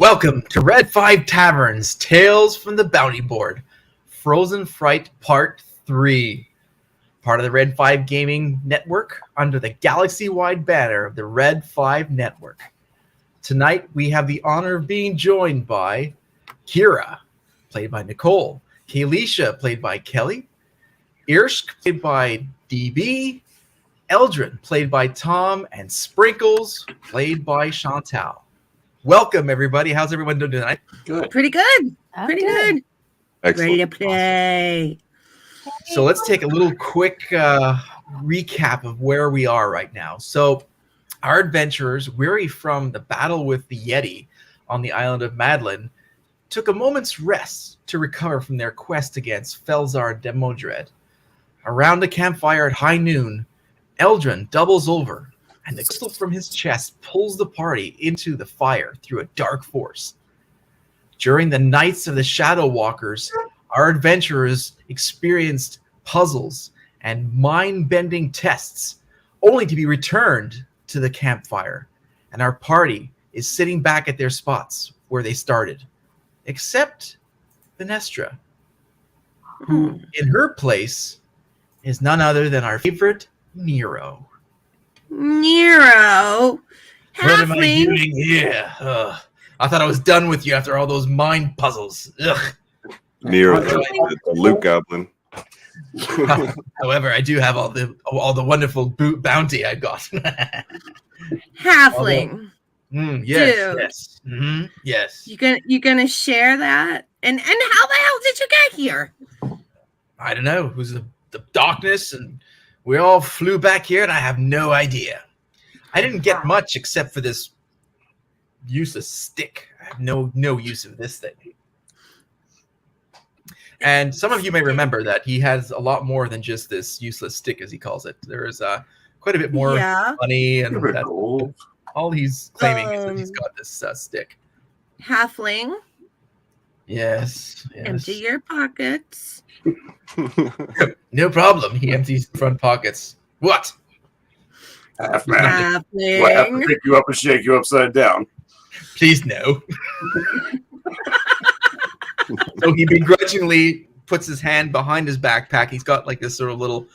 Welcome to Red 5 Tavern's Tales from the Bounty Board, Frozen Fright Part 3. Part of the Red 5 Gaming Network under the galaxy-wide banner of the Red 5 Network. Tonight we have the honor of being joined by Kira, played by Nicole, Kalisha, played by Kelly, Irsk, played by DB, Eldrin, played by Tom, and Sprinkles, played by Chantal. Welcome, everybody. How's everyone doing tonight? Good. Pretty good. Pretty good. Excellent. Ready to play. So let's take a little quick recap of where we are right now. So our adventurers, weary from the battle with the Yeti on the island of Madeline, took a moment's rest to recover from their quest against Felzar Demodred. Around the campfire at high noon, Eldrin doubles over, and the crystal from his chest pulls the party into the fire through a dark force. During the nights of the Shadow Walkers, our adventurers experienced puzzles and mind-bending tests, only to be returned to the campfire, and our party is sitting back at their spots where they started, except Venestra, who in her place is none other than our favorite Nero. Nero. What am I Halfling. doing here? I thought I was done with you after all those mind puzzles. Ugh. Nero, the Luke Goblin. However, I do have all the wonderful bounty I got. Halfling. Yes, Dude. yes, yes. You gonna share that? And how the hell did you get here? I don't know. It was the darkness, and we all flew back here, and I have no idea. I didn't get much except for this useless stick. I have no use of this thing. And some of you may remember that he has a lot more than just this useless stick, as he calls it. There is quite a bit more money, and that's all he's claiming is that he's got this stick. Halfling. Yes. Empty your pockets. No problem. He empties the front pockets. What? Half man. Halfling. Do I have to pick you up and shake you upside down? Please no. So he begrudgingly puts his hand behind his backpack. He's got like this sort of little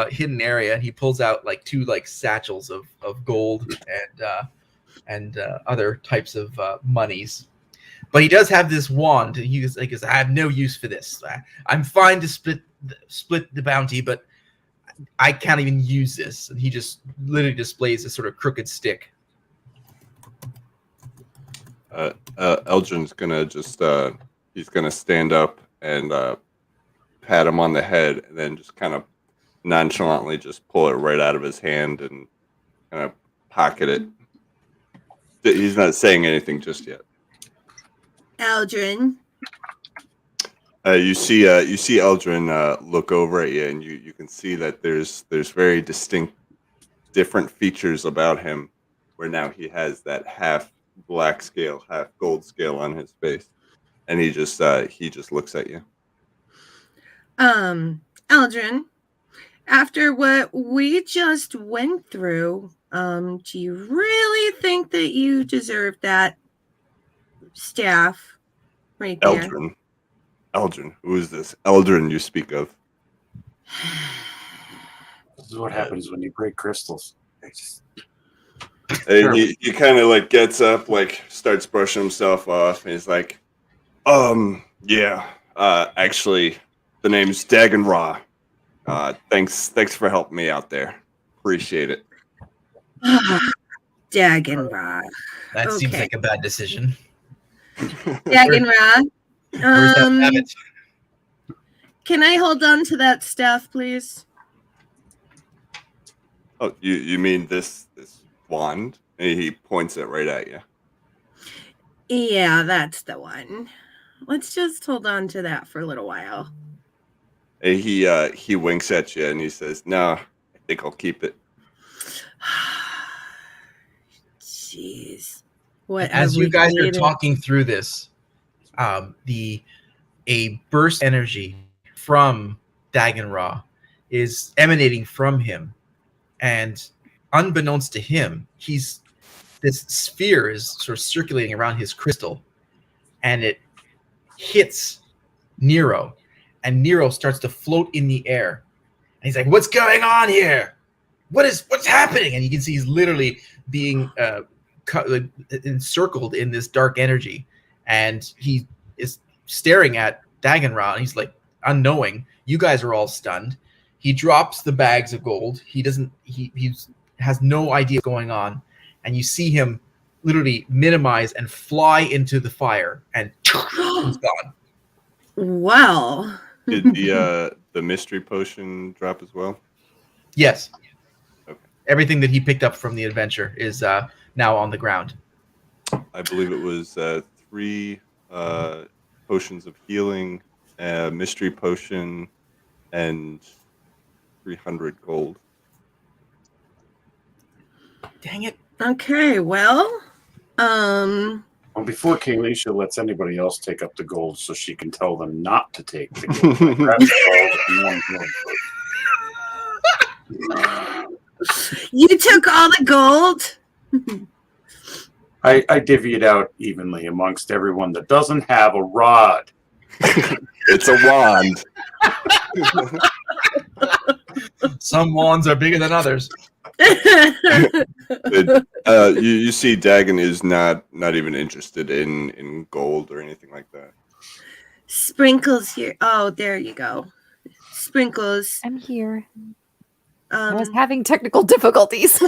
hidden area, and he pulls out like two like satchels of gold and other types of monies. But he does have this wand. And he goes, I have no use for this. I'm fine to split the bounty, but I can't even use this. And he just literally displays this sort of crooked stick. Eldrin's gonna just he's gonna stand up and pat him on the head, and then just kind of nonchalantly just pull it right out of his hand and kind of pocket it. He's not saying anything just yet. Eldrin. You see Eldrin look over at you, and you can see that there's very distinct, different features about him. Where now he has that half black scale, half gold scale on his face, and he just looks at you. Eldrin. After what we just went through, do you really think that you deserve that staff right there? Eldrin, who is this Eldrin you speak of? This is what happens when you break crystals. He kind of like gets up, like starts brushing himself off, and he's like, yeah, actually, the name's Dagon Ra. Thanks for helping me out there. Appreciate it. Dagon Ra. That seems like a bad decision. Dagon Ra. Where's that rabbit? Can I hold on to that staff, please? Oh, you mean this wand? And he points it right at you. Yeah, that's the one. Let's just hold on to that for a little while. And he winks at you and he says, "No, I think I'll keep it." Jeez. What? As you guys are talking through this, a burst of energy from Dagon Ra is emanating from him, and unbeknownst to him, he's this sphere is sort of circulating around his crystal, and it hits Nero, and Nero starts to float in the air. And he's like, "What's going on here? What's happening?" And you can see he's literally being encircled in this dark energy, and he is staring at Dagonra, and he's like unknowing. You guys are all stunned. He drops the bags of gold. He has no idea what's going on, and you see him literally minimize and fly into the fire, and he's gone. Well, Did the mystery potion drop as well? Yes. Okay. Everything that he picked up from the adventure is now on the ground. I believe it was 3 potions of healing, a mystery potion, and 300 gold. Dang it. okay, well, Well, before Kalisha lets anybody else take up the gold so she can tell them not to take the gold, I grab the gold and you took all the gold. I divvy it out evenly amongst everyone that doesn't have a rod. It's a wand. Some wands are bigger than others. You see Dagon is not even interested in gold or anything like that. Sprinkles here. Oh, there you go. Sprinkles. I'm here. I was Um, having technical difficulties.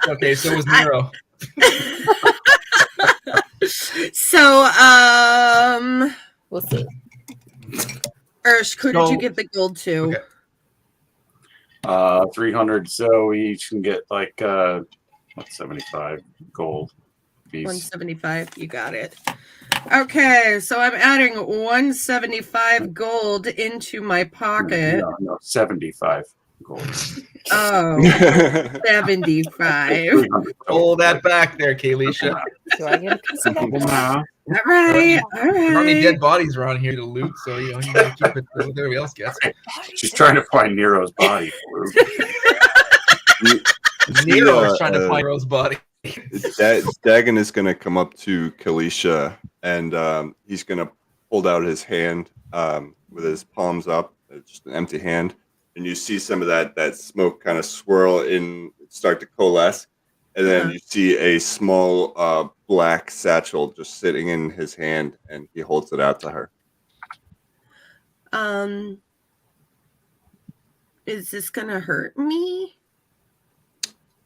Okay, so was Nero. so, We'll see. Ursh, who did So- you give the gold to? Okay. 300, so we each can get like 75 gold piece. 175. You got it. Okay, so I'm adding 175 gold into my pocket. No, 75 gold. Oh, 75. Pull that back there, Kalisha. Do I get a piece of that? Nah. All right, all How many right. dead bodies around here to loot? So you gotta keep it what everybody else gets. She's trying to find Nero's body. Nero is trying to find Nero's body. Dagon is going to come up to Kalisha, and he's going to hold out his hand with his palms up, just an empty hand, and you see some of that smoke kind of swirl in, start to coalesce, and then you see a small black satchel just sitting in his hand, and he holds it out to her. Is this gonna hurt me?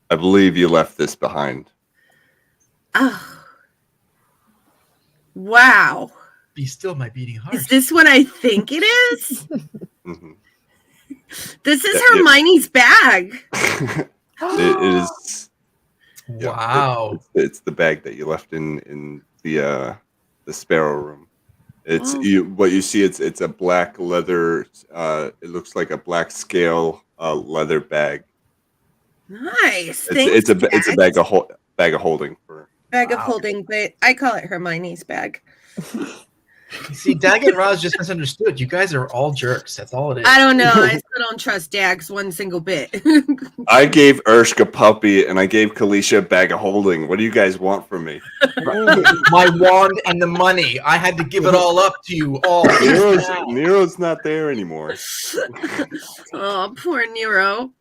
I believe you left this behind. Oh, wow. Be still my beating heart. Is this what I think it is? Mhm. This is Yeah, yeah. Hermione's bag. It is. Yeah, Wow. it's the bag that you left in the sparrow room. It's Oh. what you see. It's a black leather. It looks like a black scale leather bag. Nice. It's a Thanks, bag Dad. of bag of holding for. Bag of Wow. holding, but I call it Hermione's bag. You see, Dagon Ra's just misunderstood. You guys are all jerks. That's all it is. I don't know. I still don't trust Dags one single bit. I gave Urshka a puppy and I gave Kalisha a bag of holding. What do you guys want from me? My wand and the money. I had to give it all up to you all. Nero's not there anymore. Oh, poor Nero.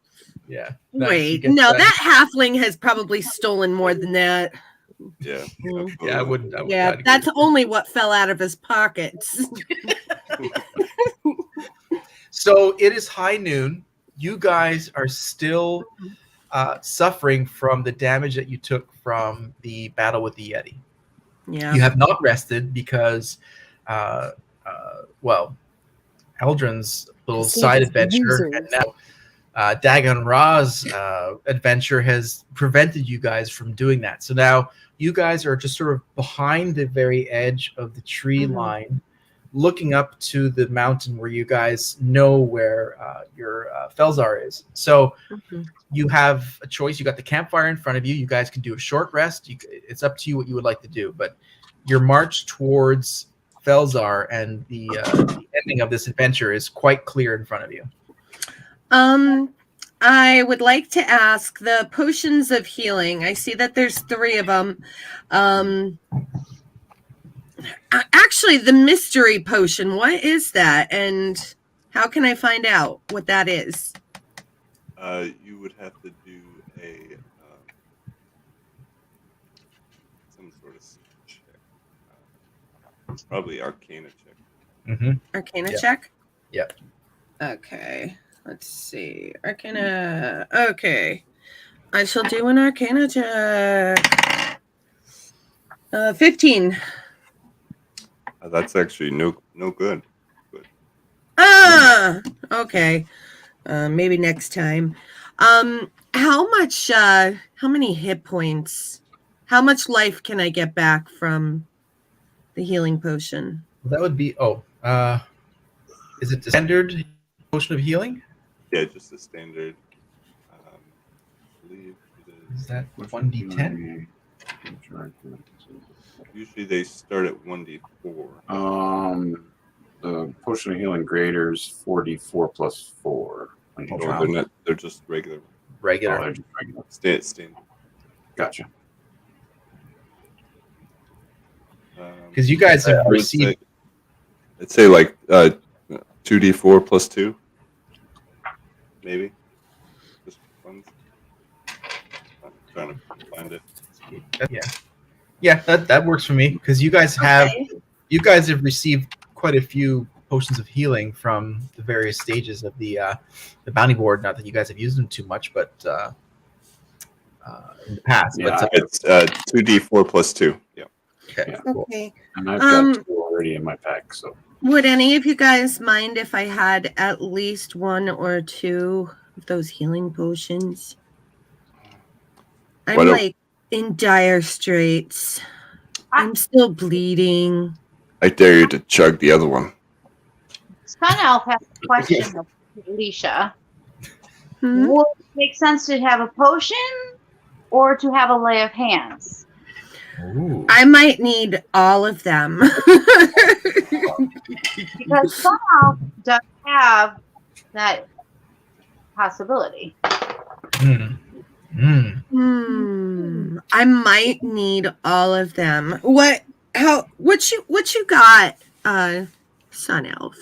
Yeah. Wait, no, that halfling has probably stolen more than that. Yeah. Yeah, I wouldn't. Yeah, I'd agree. that's only what fell out of his pockets. So it is high noon. You guys are still suffering from the damage that you took from the battle with the Yeti. Yeah. You have not rested because, Eldrin's little Save side us adventure, losers. and now Dagon Ra's adventure has prevented you guys from doing that. So now you guys are just sort of behind the very edge of the tree line, looking up to the mountain where you guys know where your Felzar is. So you have a choice. You got the campfire in front of you. You guys can do a short rest. It's up to you what you would like to do. But your march towards Felzar and the ending of this adventure is quite clear in front of you. I would like to ask the potions of healing. I see that there's 3 of them. Actually, the mystery potion. What is that, and how can I find out what that is? You would have to do a some sort of check. Probably Arcana check. Mm-hmm. Arcana Yeah. check? Yep. Okay. Let's see. Arcana. Okay. I shall do an Arcana check. 15. That's actually no good. Ah! Okay. Maybe next time. How many hit points? How much life can I get back from the healing potion? That would be. Is it the standard potion of healing? Yeah, just a standard. I believe it Is is. that 1d10? Usually they start at 1d4. The potion of healing greater is 4d4 plus 4. When you Oh, drop they're it. not. They're just regular. Regular. Oh, they're just regular. Standard. Gotcha. Because you guys have received. I'd say like 2d4 plus 2, maybe. Just for fun. I'm trying to find it. Yeah, that works for me because you guys have received quite a few potions of healing from the various stages of the bounty board. Not that you guys have used them too much, but in the past. Yeah, But, It's 2d4 plus 2. Yeah. okay. Yeah. Cool. Okay. And I've got 2 already in my pack, so. Would any of you guys mind if I had at least 1 or 2 of those healing potions? I'm Why don't- like in dire straits. I'm still bleeding. I dare you to chug the other one. Sun Elf has a question of Alicia. Hmm? Would it make sense to have a potion or to have a lay of hands? Ooh. I might need all of them. Because Sun Elf does have that possibility. I might need all of them. What you got, Sun Elf?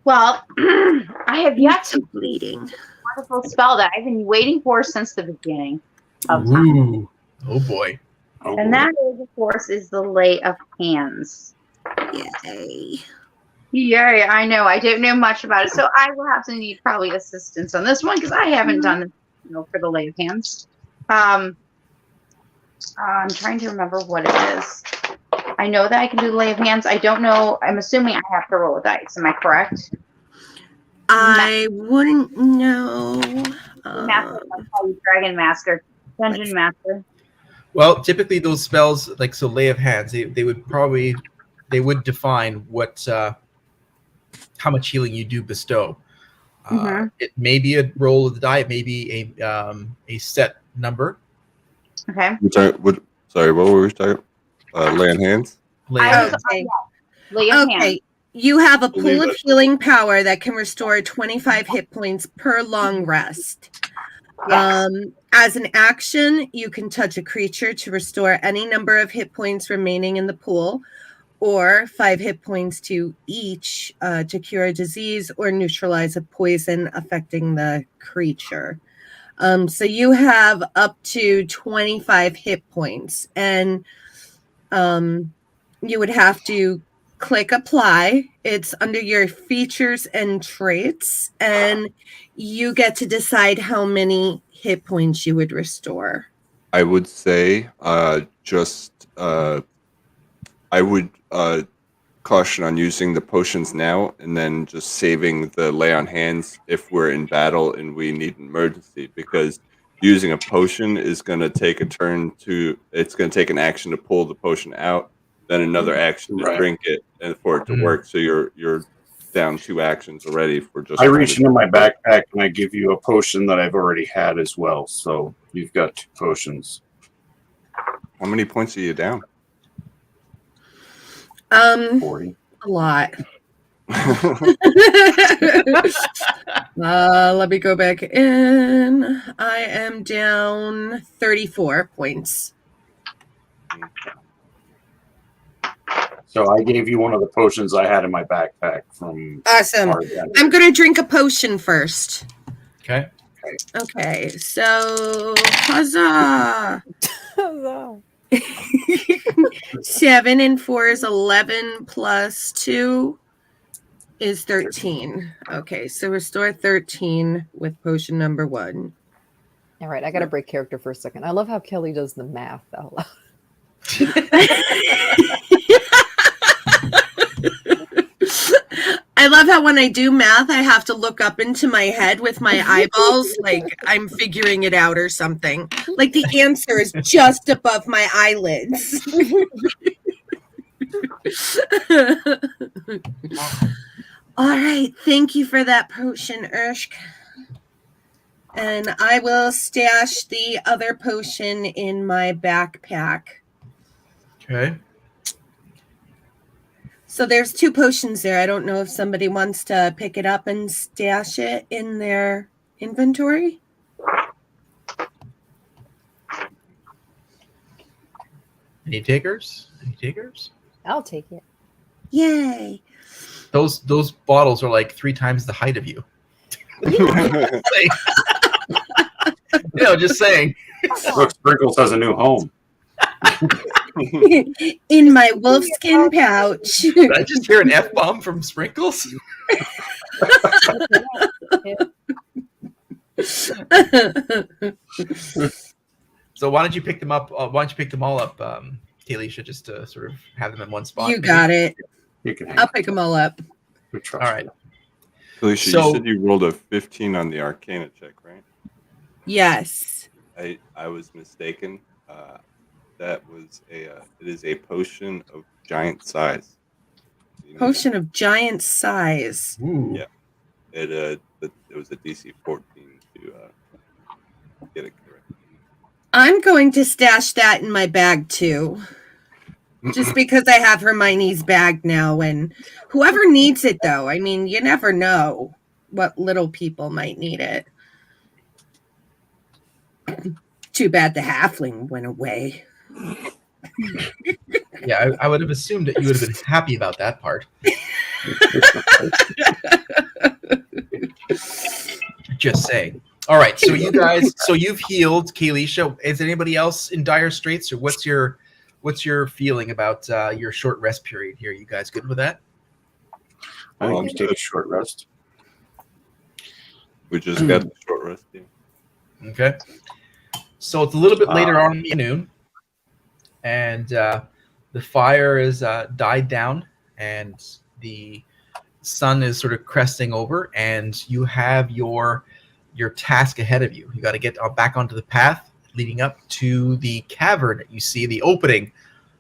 Well, I have yet to bleeding. wonderful spell that I've been waiting for since the beginning of time. Ooh. Oh boy. Oh, And that is, of course, is the lay of hands. Yay. Yay, I know. I don't know much about it. So I will have to need probably assistance on this one because I haven't done for the lay of hands. I'm trying to remember what it is. I know that I can do the lay of hands. I don't know. I'm assuming I have to roll a dice. Am I correct? I wouldn't know. Master, I'll call you Dragon Master, Dungeon Master. Well, typically those spells, like Lay of Hands, they would define what how much healing you do bestow. It may be a roll of the die. It may be a set number. Okay. Sorry, what were we talking about? Lay on hands? Lay I of was- hands. Lay of hands. Okay. You have a Believe pool of it. healing power that can restore 25 hit points per long rest. Yes. As an action, you can touch a creature to restore any number of hit points remaining in the pool, or 5 hit points to each to cure a disease or neutralize a poison affecting the creature. So you have up to 25 hit points, and you would have to click apply. It's under your features and traits, and you get to decide how many hit points you would restore. I would say I would caution on using the potions now and then just saving the lay on hands if we're in battle and we need an emergency, because using a potion is going to take an action to pull the potion out, then another action to Right. drink it and for it to work. So you're down 2 actions already for just. I reach into my backpack and I give you a potion that I've already had as well. So you've got 2 potions. How many points are you down? 40. A lot. Let me go back in. I am down 34 points. So I gave you one of the potions I had in my backpack from. Awesome. I'm going to drink a potion first. Okay. Okay, so huzzah! 7 and 4 is 11 plus 2 is 13. Okay, so restore 13 with potion number 1. All right, I got to break character for a second. I love how Kelly does the math out loud. I love how when I do math, I have to look up into my head with my eyeballs, like I'm figuring it out or something. Like the answer is just above my eyelids. All right, thank you for that potion, Urshk. And I will stash the other potion in my backpack. Okay. So there's 2 potions there. I don't know if somebody wants to pick it up and stash it in their inventory. Any takers? Any takers? I'll take it. Yay. Those bottles are like 3 times the height of you. Just saying. Look, Sprinkles has a new home. In my wolfskin pouch. Did I just hear an F-bomb from Sprinkles? So why don't you pick them up? Why don't you pick them all up, Kalisha, just to sort of have them in one spot? You got it. You can. I'll pick them all up. All right. Alicia, So- you said you rolled a 15 on the Arcana check, right? Yes. I was mistaken. That was it is a potion of giant size. Potion of giant size. Ooh. Yeah. It was a DC 14 to get it correct. I'm going to stash that in my bag too. Just because I have Hermione's bag now, and whoever needs it though, I mean, you never know what little people might need it. Too bad the halfling went away. Yeah, I would have assumed that you would have been happy about that part. Just saying. All right, so you guys, you've healed, Kalisha. Is anybody else in dire straits, or what's your feeling about your short rest period here? You guys good with that? I think you take a short rest. We just got the short rest. Yeah. Okay. So it's a little bit later on in the afternoon, and the fire is died down, and the sun is sort of cresting over, and you have your task ahead of you. You got to get back onto the path leading up to the cavern that you see, the opening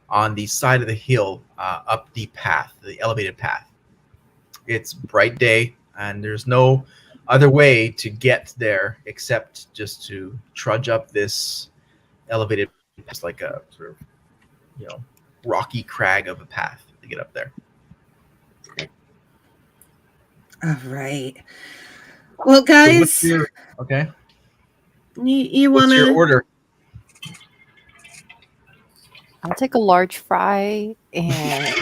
on the side of the hill up the path, the elevated path. It's bright day, and there's no other way to get there except just to trudge up this elevated path, like a sort of, rocky crag of a path to get up there. All right. Well, guys, So okay. you What's want your to... order? I'll take a large fry and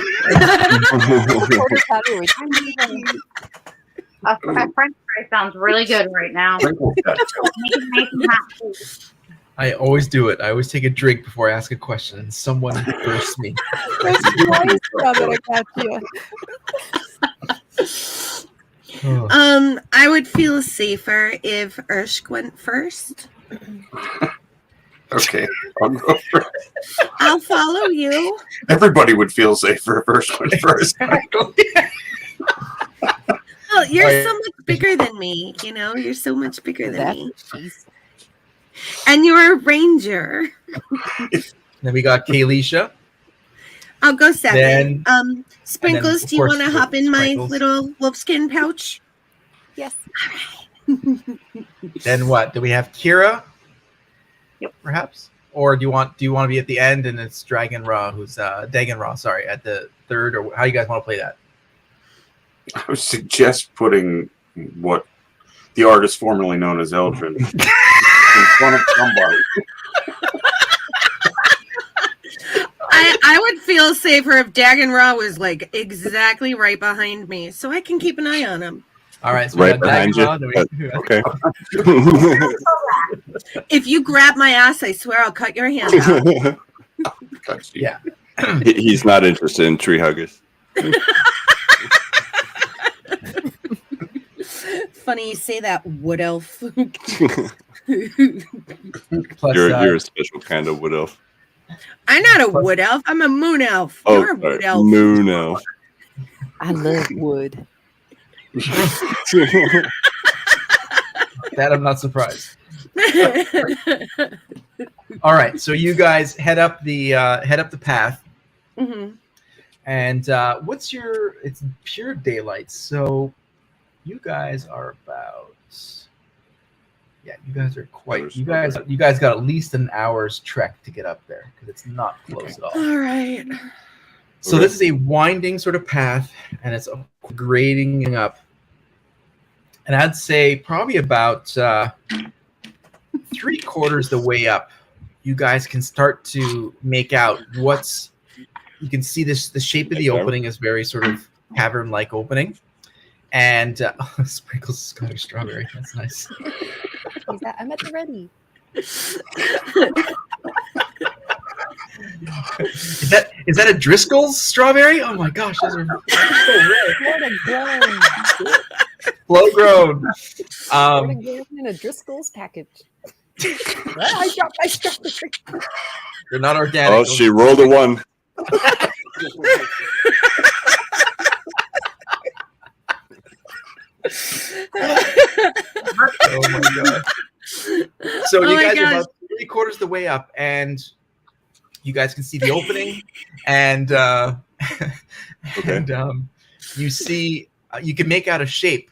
A French fry sounds really good right now. Sprinkles got it. Make it nice and hot, please. I always do it. I always take a drink before I ask a question, and someone bursts me. Oh. I would feel safer if Urshk went first. Okay, I'll go first. I'll follow you. Everybody would feel safer if Ursh went first. Oh, you're Right. so much bigger than me. You're so much bigger than That- me. And you're a ranger. Then we got Kalisha. I'll go second. Then- Sprinkles, of do you course, want to hop in my Sprinkles. little wolfskin pouch? Yes. Then what? Do we have Kira? Yep. Perhaps? Or do you want to be at the end and it's Dagon Ra, sorry, at the third, or how you guys want to play that? I would suggest putting what the artist formerly known as Eldrin in front of somebody. I would feel safer if Daganra was like exactly right behind me, so I can keep an eye on him. All right, so Right we got behind you. Daganra, Okay. If you grab my ass, I swear I'll cut your hand off. Yeah. He's not interested in tree huggers. Funny you say that, wood elf. Plus, You're a special kind of wood elf. I'm not a wood elf. I'm a moon elf. Oh, You're a wood elf. moon elf. I love wood. that I'm not surprised. All right, so you guys head up the path, Mhm. and what's your? It's pure daylight, so you guys are about. Yeah, you guys are quite. You guys got at least an hour's trek to get up there because it's not close at all. All right. So this is a winding sort of path, and it's grading up. And I'd say probably about 3/4 the way up, you guys can start to make out what's. You can see this. The shape of the opening is very sort of cavern-like opening, and sprinkles Scottish strawberry. That's nice. I'm at the ready. Is that a Driscoll's strawberry? Oh my gosh, those are so red. Flow grown. In a Driscoll's package. I got my strawberry. They're not organic. Oh, she rolled a 1. Oh my god. So you guys are about 3/4 the way up, and you guys can see the opening, and you see you can make out a shape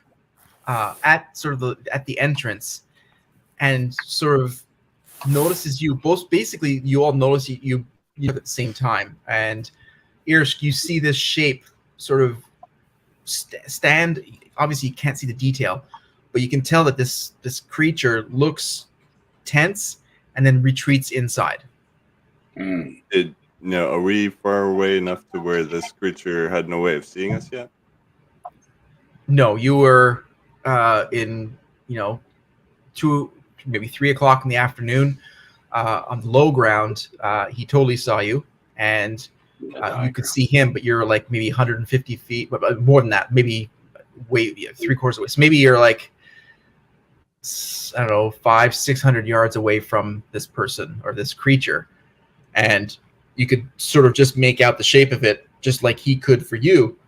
at sort of at the entrance, and sort of notices you. Both basically, you all notice you at the same time, and Irsk, you see this shape sort of stand. Obviously, you can't see the detail, but you can tell that this creature looks tense and then retreats inside. Are we far away enough to where this creature had no way of seeing us yet? No, you were in 2, maybe 3 o'clock in the afternoon on the low ground. He totally saw you, and you could see him, but you're like maybe 150 feet, but more than that, maybe way 3/4 away. So maybe you're like, I don't know, 500-600 yards away from this person or this creature, and you could sort of just make out the shape of it, just like he could for you.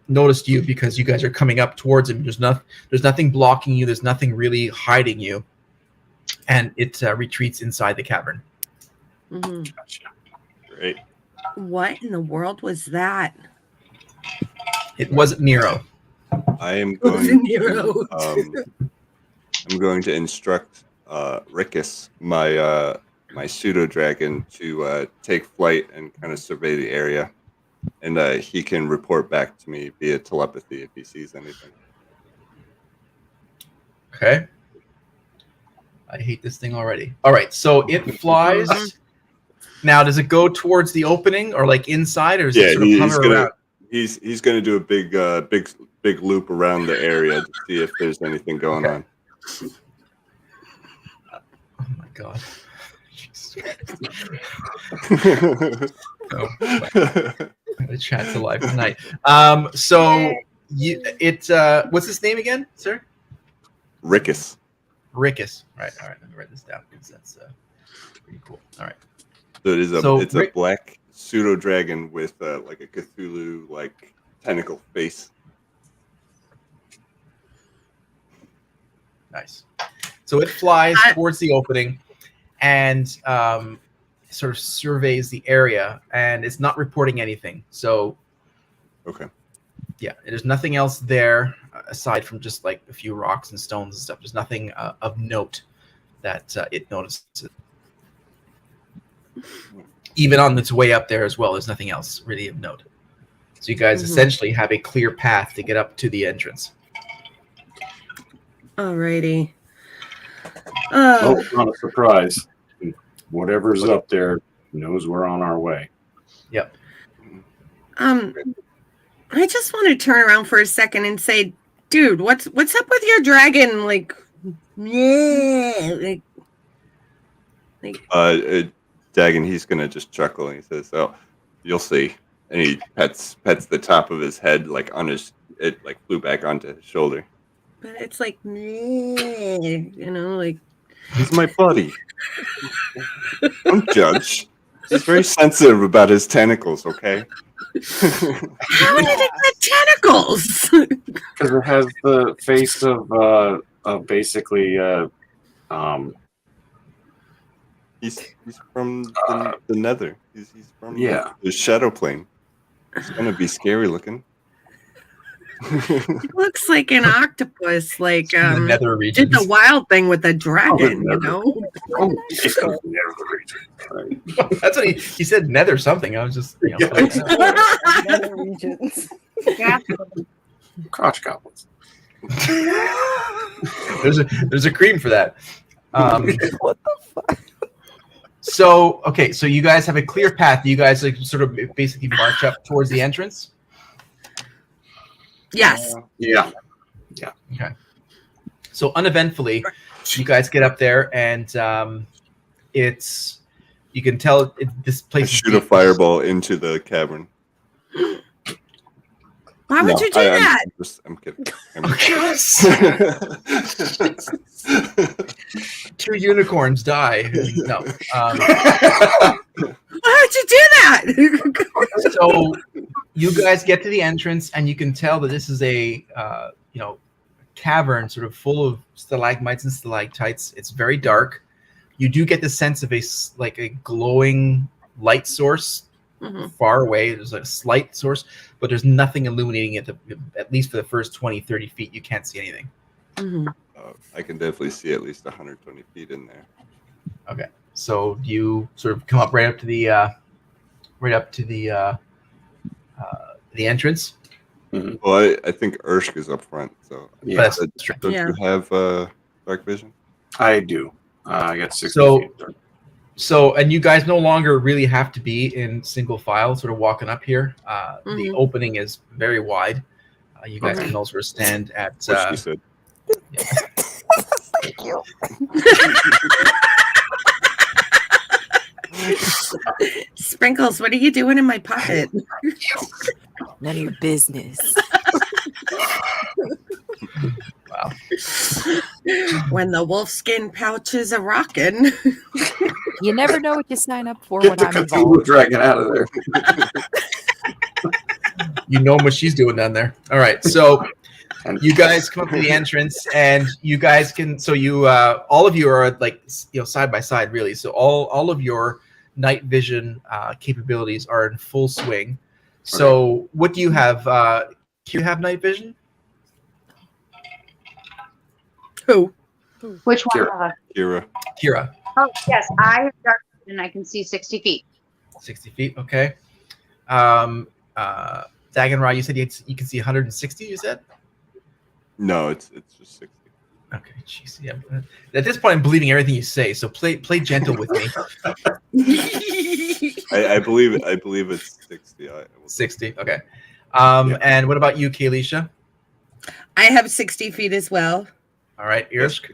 Noticed you because you guys are coming up towards him. There's nothing blocking you. There's nothing really hiding you, and it retreats inside the cavern. Mm-hmm. Gotcha. Great. What in the world was that? It wasn't Nero. I am It was going. Nero. I'm going to instruct Rickus, my pseudo dragon, to take flight and kind of survey the area, and he can report back to me via telepathy if he sees anything. Okay. I hate this thing already. All right, so it flies. Now, does it go towards the opening or like inside, or is it sort of hover around? He's going to do a big loop around the area to see if there's anything going on. Oh my god. The chat's alive tonight. So what's his name again, sir? Rickus. Rickus. Right. All right. Let me write this down because that's pretty cool. All right. So it is a black pseudo dragon with like a Cthulhu like tentacle face. Nice. So it flies towards the opening and sort of surveys the area, and it's not reporting anything. So, okay. Yeah, there's nothing else there aside from just like a few rocks and stones and stuff. There's nothing of note that it notices. Even on its way up there as well, there's nothing else really of note. So you guys Mhm. essentially have a clear path to get up to the entrance. Alrighty. Oh, not a surprise. Whatever's up there knows we're on our way. Yep. I just want to turn around for a second and say, dude, what's up with your dragon? Like, yeah, Dagon, he's gonna just chuckle and he says, "Oh, you'll see." And he pets the top of his head, like on his, it like flew back onto his shoulder. but it's like, like. He's my buddy. Don't judge. He's very sensitive about his tentacles. Okay. How did it get tentacles? Because it has the face of basically He's from the Nether. He's from Yeah. the Shadow Plane. It's gonna be scary looking. It looks like an octopus, like The nether did regions. the wild thing with the dragon, you Nether. know? That's what he said. Nether something. I was just playing it out. Nether regions. Yeah. Crotch goblins. There's a cream for that. What the fuck? So you guys have a clear path. You guys like sort of basically march up towards the entrance. Yes. Yeah. So uneventfully, you guys get up there, and it's you can tell this I place. shoot a fireball into the cavern. Why would you do that? I'm kidding. Two unicorns die. No. Why would you do that? So you guys get to the entrance, and you can tell that this is a cavern, sort of full of stalagmites and stalactites. It's very dark. You do get the sense of a glowing light source far away. There's a slight source, but there's nothing illuminating it. At least for the first 20, 30 feet, you can't see anything. I can definitely see at least 120 feet in there. Okay, so you sort of come up right up to the entrance. Well, I think Urshk is up front. So Yeah. don't you have dark vision? I do. I got 60 So- feet. So, and you guys no longer really have to be in single file, sort of walking up here. The opening is very wide. You guys can all sort of stand at. What she said. Thank you. Sprinkles, what are you doing in my pocket? None of your business. Wow. When the wolfskin pouches are rocking. You never know what you sign up for Get when the I'm Cthulhu involved. dragon out of there. You know what she's doing down there. All right, so you guys come up to the entrance, and you guys can. So you, all of you are side by side, really. So all of your night vision capabilities are in full swing. So what do you have? Do you have night vision? Who? Which one? Kira. Kira. Oh, yes. I have dark vision. I can see 60 feet. 60 feet. Okay. Dagonra, you said you can see 160. You said. No, it's just 60. Okay, jeez. Yeah. At this point, I'm believing everything you say. So play gentle with me. I believe it's 60. 60. Okay. And what about you, Kalisha? I have 60 feet as well. All right, Irsk.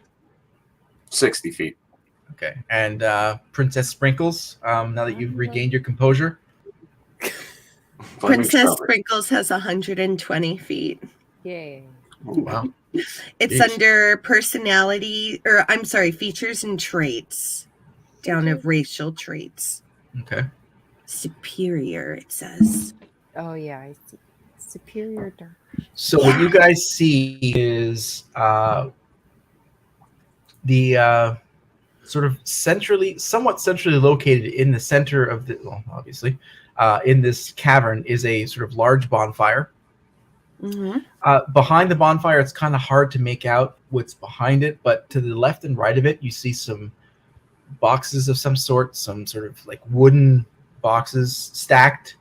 60 feet. Okay, and Princess Sprinkles. Now that you've regained your composure. Flaming Princess strawberry. Sprinkles has 120 feet. Yay. Oh, wow. It's Jeez. under personality, or I'm sorry, features and traits. Down of racial traits. Okay. Superior, it says. Oh yeah, I see. Superior dark. So what you guys see is the sort of somewhat centrally located in the center of obviously, in this cavern is a sort of large bonfire. Behind the bonfire, it's kind of hard to make out what's behind it, but to the left and right of it, you see some boxes of some sort of like wooden boxes stacked.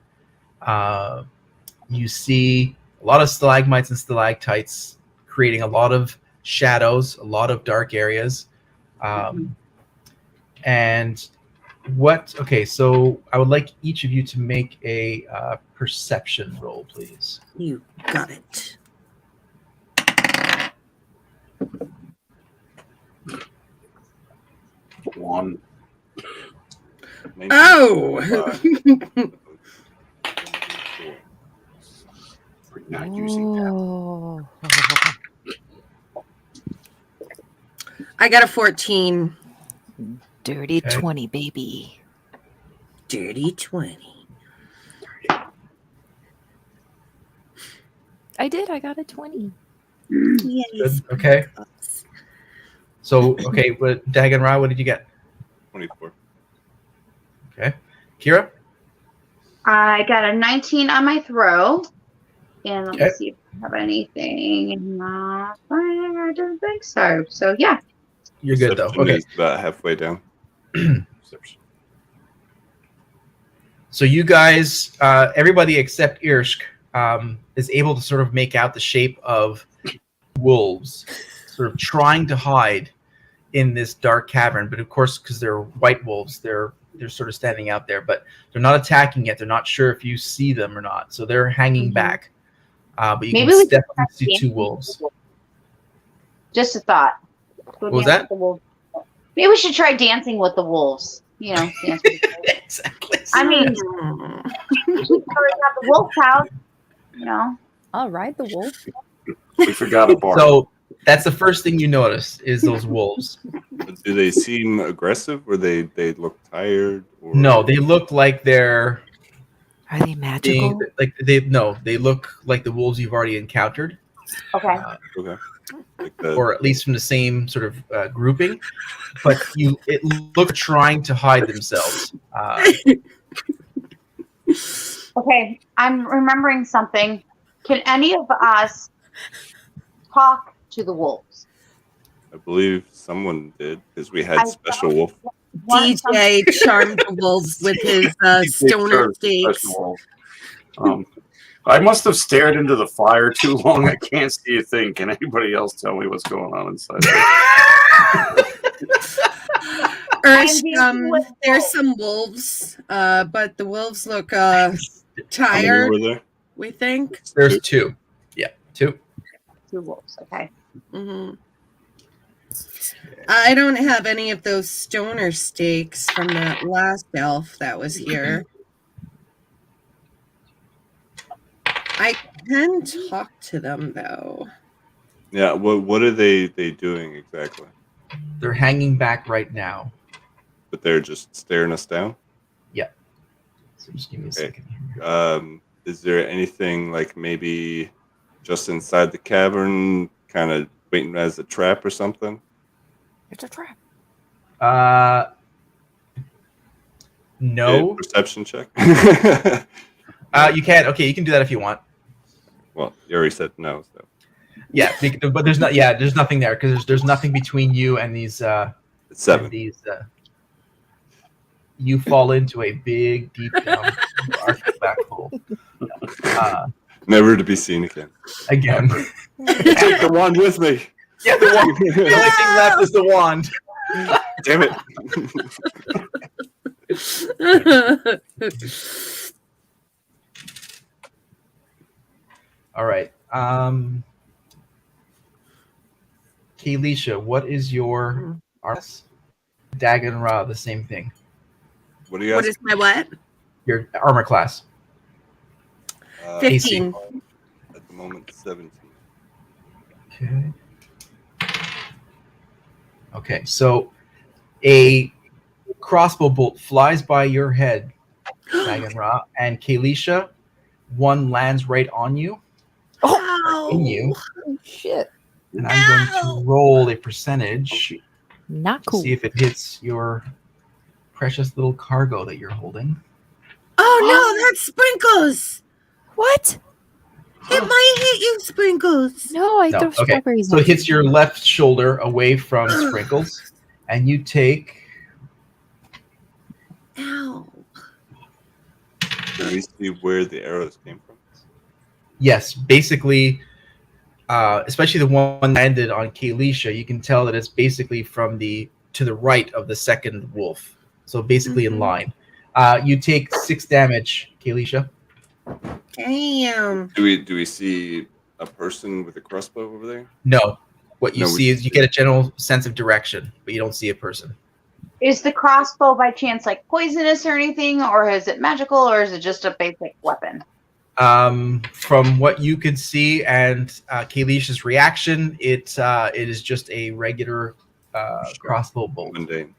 You see a lot of stalagmites and stalactites creating a lot of shadows, a lot of dark areas. And okay, so I would like each of you to make a perception roll, please. You got it. One. Oh! We're not using that. Oh. I got a 14. Dirty Okay. 20, baby. Dirty 20. I did. I got a 20. Yes. Good. Okay. So, okay, but Dagon Ra, what did you get? 24. Okay. Kira? I got a 19 on my throw. And let me Okay. see if I have anything in my fire. I don't think so. So, yeah. You're good, though. Perception Okay. is about halfway down. Perception. So you guys, everybody except Irsk, is able to sort of make out the shape of wolves, sort of trying to hide in this dark cavern. But of course, because they're white wolves, they're sort of standing out there, but they're not attacking yet. They're not sure if you see them or not, so they're hanging back. But you Maybe can we could definitely try see two dancing wolves. with the wolves. Just a thought. What was that? Maybe we should try dancing with the wolves. You know, dance with the wolves. Exactly. I mean, we already have the wolf house. You know. I'll ride the wolf. We forgot a bar. So that's the first thing you notice is those wolves. But do they seem aggressive, or they look tired? Or... No, they look like they're Are they magical? they look like the wolves you've already encountered, Okay. Okay. Like the, or at least from the same sort of grouping. But it looks trying to hide themselves. Okay. I'm remembering something. Can any of us talk to the wolves? I believe someone did, because we had I special wolf. DJ charmed the wolves with his stoner stakes. I must have stared into the fire too long. I can't see a thing. Can anybody else tell me what's going on inside? There's some wolves, but the wolves look How many tired, were there? we think. There's two. Yeah, two. Two wolves. Okay. hmm I don't have any of those stoner stakes from that last elf that was here. I can talk to them though. Yeah. What are they doing exactly? They're hanging back right now. But they're just staring us down. So just give me a Okay. second here. Is there anything like maybe just inside the cavern, kind of waiting as a trap or something? It's a trap. No. Perception check. You can. Okay, you can do that if you want. Well, you already said no. So Yeah, but there's not. Yeah, there's nothing there because there's nothing between you and these. it's 7. And these. You fall into a big, deep down black hole. Never to be seen again. Again. Take the wand with me. Yeah, the wand. The only thing left is the wand. Damn it. All right. Kalisha, what is your arts? Dagon Ra, the same thing. What do you What guys? is my what? Your armor class. 15. At the moment, 17. Okay. Okay, so a crossbow bolt flies by your head, Dagon Ra, and Kalisha, one lands right on you, in you, Oh, shit. and I'm going to roll a percentage Not to cool. see if it hits your precious little cargo that you're holding. Oh no, that's Sprinkles! What? It might hit you, Sprinkles. No, I No, throw okay. strawberries So at it hits your left shoulder away from Sprinkles, and you take Ow. Can we see where the arrows came from? Yes, basically, especially the one that landed on Kalisha, you can tell that it's basically to the right of the second wolf. So basically in line. You take 6 damage, Kalisha. Damn. Do we see a person with a crossbow over there? No. What you No, we see is just you get a general sense of direction, but you don't see a person. Is the crossbow by chance like poisonous or anything, or is it magical, or is it just a basic weapon? From what you can see and Kalisha's reaction, it is just a regular crossbow bolt. Mundane.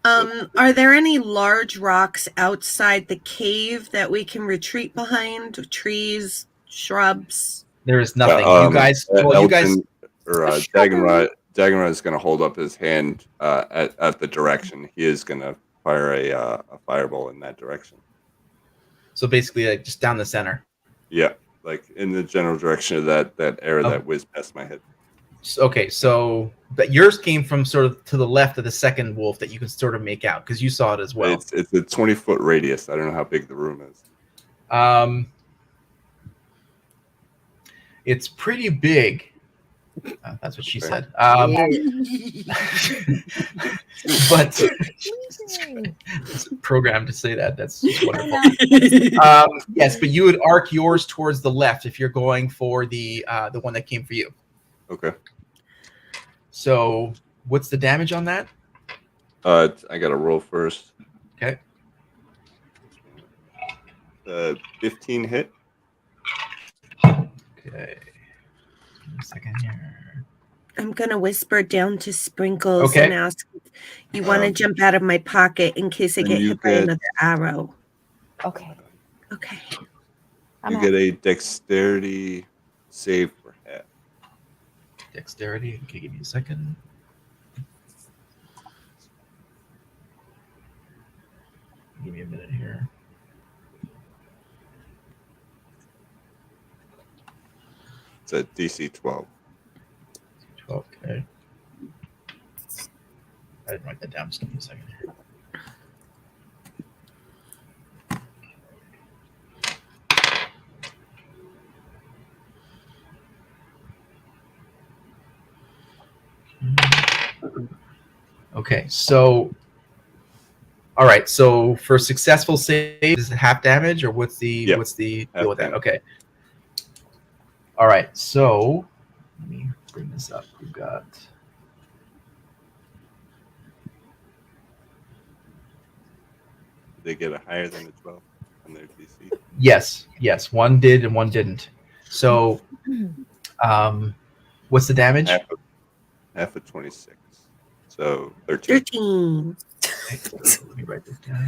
Are there any large rocks outside the cave that we can retreat behind? Trees, shrubs? There is nothing. Yeah, You guys, well, you guys. Elton or Dagonrod is going to hold up his hand at the direction. He is going to fire a fireball in that direction. So basically, like just down the center. Yeah, like in the general direction of that arrow that whizzed past my head. Okay, so but yours came from sort of to the left of the second wolf that you can sort of make out because you saw it as well. It's a 20-foot radius. I don't know how big the room is. It's pretty big. That's what she said. But it's programmed to say that. That's just wonderful. Yes, but you would arc yours towards the left if you're going for the one that came for you. Okay. So, what's the damage on that? I got to roll first. Okay. 15 hit. Okay. Give me a second here. I'm going to whisper down to Sprinkles Okay. and ask, you want to jump out of my pocket in case I get hit by another arrow? Okay. Okay. I'm You out. get a dexterity save for half. Dexterity. Okay, give me a second. Give me a minute here. It's a DC 12. 12. Okay. I didn't write that down. Just give me a second here. Okay, so all right, so for successful save, is it half damage or what's the deal with that? damage. Okay. All right, so let me bring this up. We've got They get a higher than a 12 on their DC. yes, one did and one didn't. So what's the damage? Half of 26. So 13. 13. Let me write this down.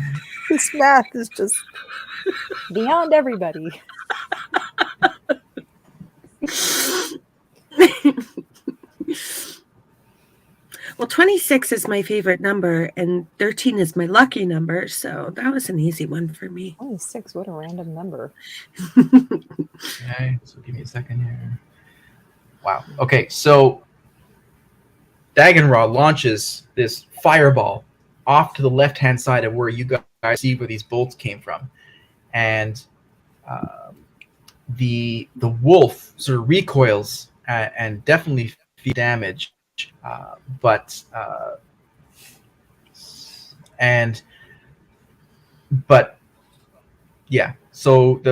This math is just beyond everybody. Well, 26 is my favorite number, and 13 is my lucky number, so that was an easy one for me. 26, what a random number. Okay, so give me a second here. Wow. Okay, so Dagonrod launches this fireball off to the left-hand side of where you guys see where these bolts came from, and the wolf sort of recoils and definitely feels damage, but yeah. So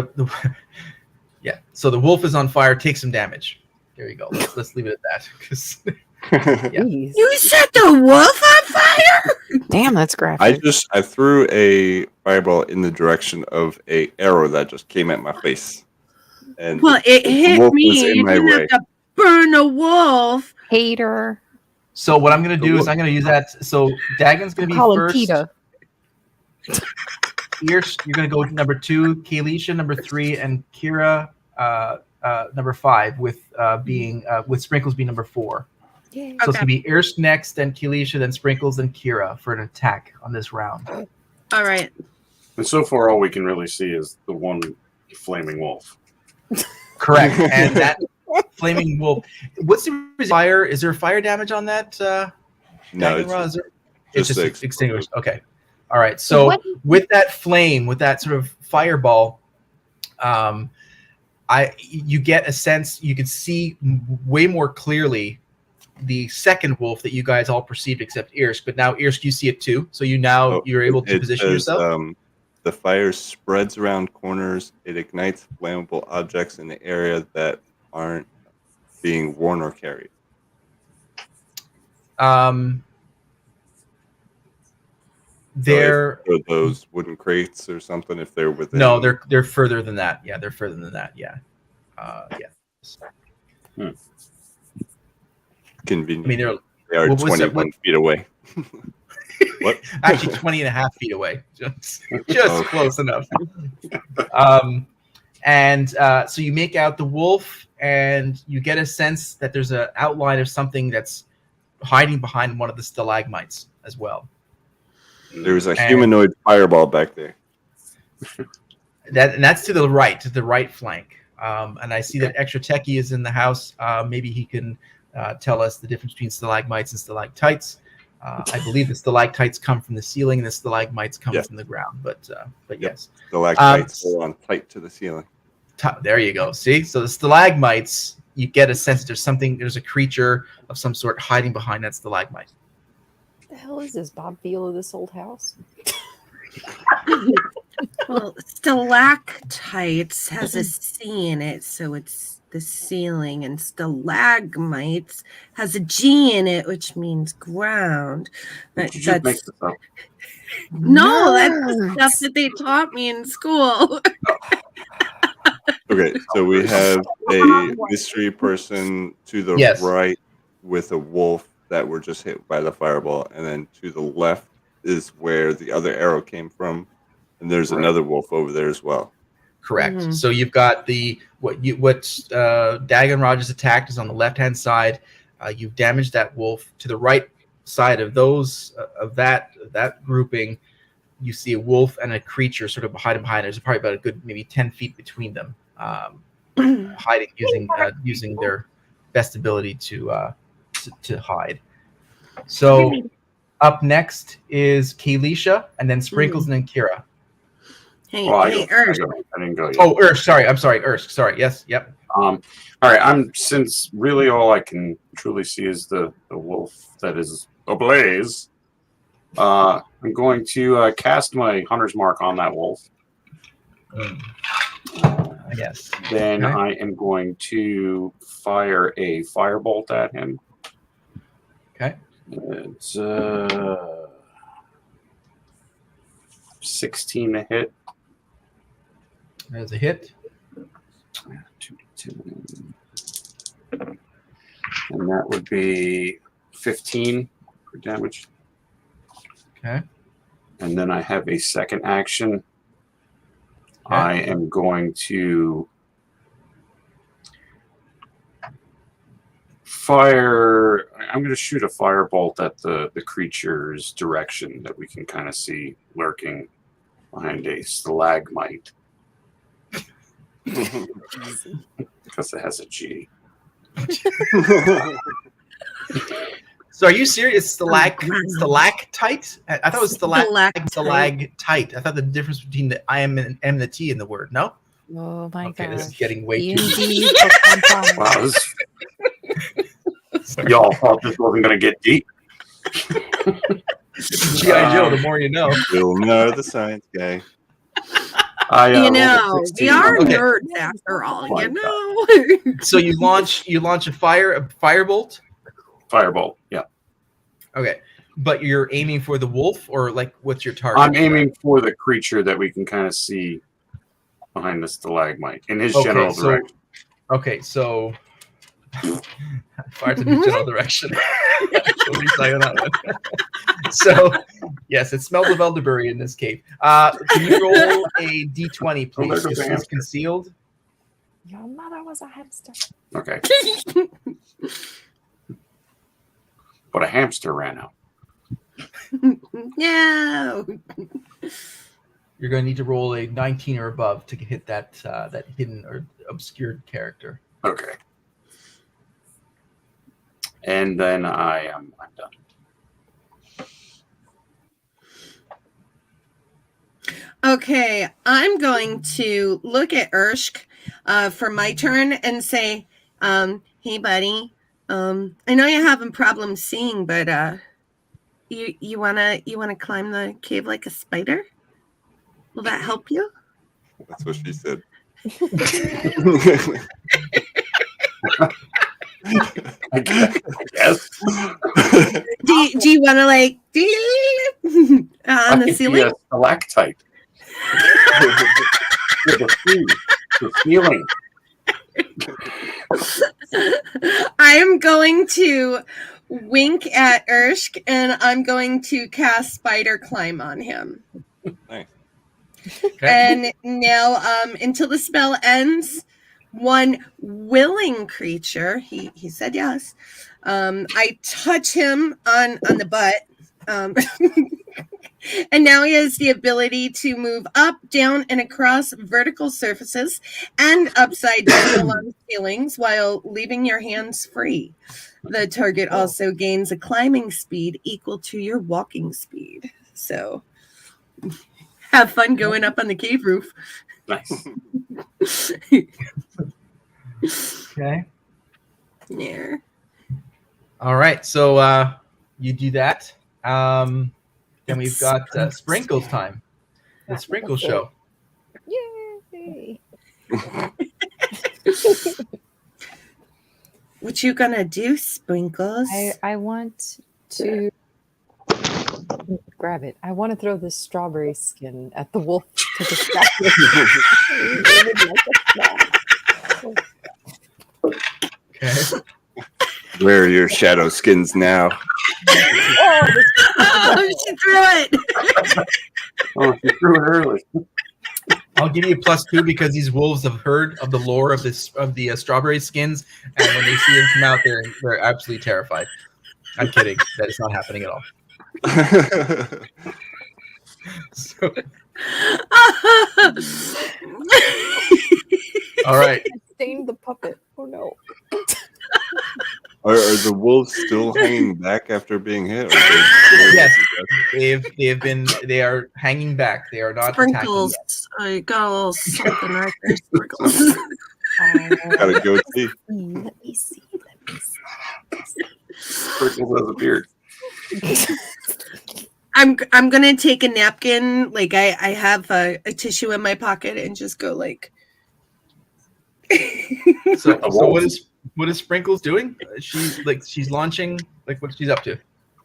so the wolf is on fire, takes some damage. There you go. Let's leave it at that. 'Cause Yeah. Jeez. You set the wolf on fire? Damn, that's graphic. I threw a fireball in the direction of a arrow that just came at my face. And Well, it the hit wolf me. was in You my didn't way. have to burn a wolf. Hater. So what I'm going to do is I'm going to use that. So Dagon's going to be Call him first. PETA. You're going to go number 2, Kalisha number 3, and Kira number 5 with Sprinkles being number 4. Yeah. So it's going to be Ersk next, then Kalisha, then Sprinkles, then Kira for an attack on this round. All right. And so far, all we can really see is the one flaming wolf. Correct. And that flaming wolf. What's the fire? Is there fire damage on that? No, Dagonrod? Is there? just It's just the extinguished. Okay. All right. So with that flame, with that sort of fireball, you get a sense, you can see way more clearly the second wolf that you guys all perceived except Irsk, but now Irsk, you see it too. So you're able to position yourself. The fire spreads around corners. It ignites flammable objects in the area that aren't being worn or carried. They're those wooden crates or something if they're within. No, they're further than that. Yeah, they're further than that. Yeah. Convenient. I mean, they are 21 feet away. What? Actually, 20 and a half feet away. Just close enough. So you make out the wolf, and you get a sense that there's an outline of something that's hiding behind one of the stalagmites as well. There's a humanoid fireball back there. That's to the right flank. And I see that Extra Techie is in the house. Maybe he can tell us the difference between stalagmites and stalactites. I believe the stalactites come from the ceiling and the stalagmites come from the ground. But yes. Stalactites go on tight to the ceiling. There you go. See? So the stalagmites, you get a sense there's a creature of some sort hiding behind that stalagmite. What the hell is this Bob Feel of this old house? Well, stalactites has a C in it, so it's the ceiling, and stalagmites has a G in it, which means ground. Did you make this up? No, that's the stuff that they taught me in school. Okay, so we have a mystery person to the right with a wolf that were just hit by the fireball, and then to the left is where the other arrow came from, and there's another wolf over there as well. Correct. Mm-hmm. So you've got what Dagon Rogers attacked is on the left hand side. You've damaged that wolf. To the right side of that grouping, you see a wolf and a creature sort of behind. There's probably about a good maybe 10 feet between them, hiding using their best ability to hide. So up next is Kalisha, and then Sprinkles, and then Kira. Hey, Ersk. I didn't go yet. Oh, Ersk. Sorry. I'm sorry. Ersk. Sorry. Yes. Yep. All right. Since really all I can truly see is the wolf that is ablaze. I'm going to cast my hunter's mark on that wolf. Yes. Then I am going to fire a firebolt at him. Okay. It's 16 to hit. There's a hit. 2d10. And that would be 15 for damage. Okay. And then I have a second action. Okay. I am going to fire. I'm going to shoot a firebolt at the creature's direction that we can kind of see lurking behind a stalagmite. Because it has a G. So are you serious? Stalactite? I thought it was stalagtite. I thought the difference between the I and the T in the word. No? Oh my god. This is getting way too D&D. Wow, y'all thought this wasn't going to get deep. G.I. Joe, the more you know. You'll know the science guy. We are nerds after all, So you launch a firebolt? Firebolt, yeah. Okay. But you're aiming for the wolf, or like what's your target? I'm aiming for the creature that we can kind of see behind the stalagmite in his general direction. Okay, so fire to the general direction. So, yes, it smells of elderberry in this cave. Can you roll a d20, please? This is concealed. Your mother was a hamster. Okay. But a hamster ran out. No. You're going to need to roll a 19 or above to hit that hidden or obscured character. Okay. And then I'm done. Okay, I'm going to look at Ersk for my turn and say, "Hey, buddy, I know you're having problems seeing, but you wanna climb the cave like a spider? Will that help you?" That's what she said. I guess. Do you want to like on the I could be ceiling? a stalactite. With the ceiling. I am going to wink at Ersk and I'm going to cast Spider Climb on him. Nice. Okay. And now, until the spell ends, one willing creature, he said yes. I touch him on the butt. And now he has the ability to move up, down, and across vertical surfaces and upside down along ceilings while leaving your hands free. The target also gains a climbing speed equal to your walking speed. So have fun going up on the cave roof. Nice. Okay. Yeah. All right. So you do that. Then we've got Sprinkles time. The Sprinkles show. Yay! What you gonna do, Sprinkles? I want to grab it. I want to throw this strawberry skin at the wolf to distract it. Okay. Where are your shadow skins now? Oh, she threw it. Oh, you threw it early. I'll give you a +2 because these wolves have heard of the lore of the strawberry skins, and when they see them come out, they're absolutely terrified. I'm kidding. That is not happening at all. So, all right. I stained the puppet. Oh no. Are the wolves still hanging back after being hit? Yes, they are hanging back. They are not Sprinkles. attacking I got a little something right there, Sprinkles. Got a goatee. Let me see. Sprinkles has a beard. I'm gonna take a napkin, like I have a tissue in my pocket, and just go like. yet. So what is Sprinkles doing? She's launching. Like what she's up to?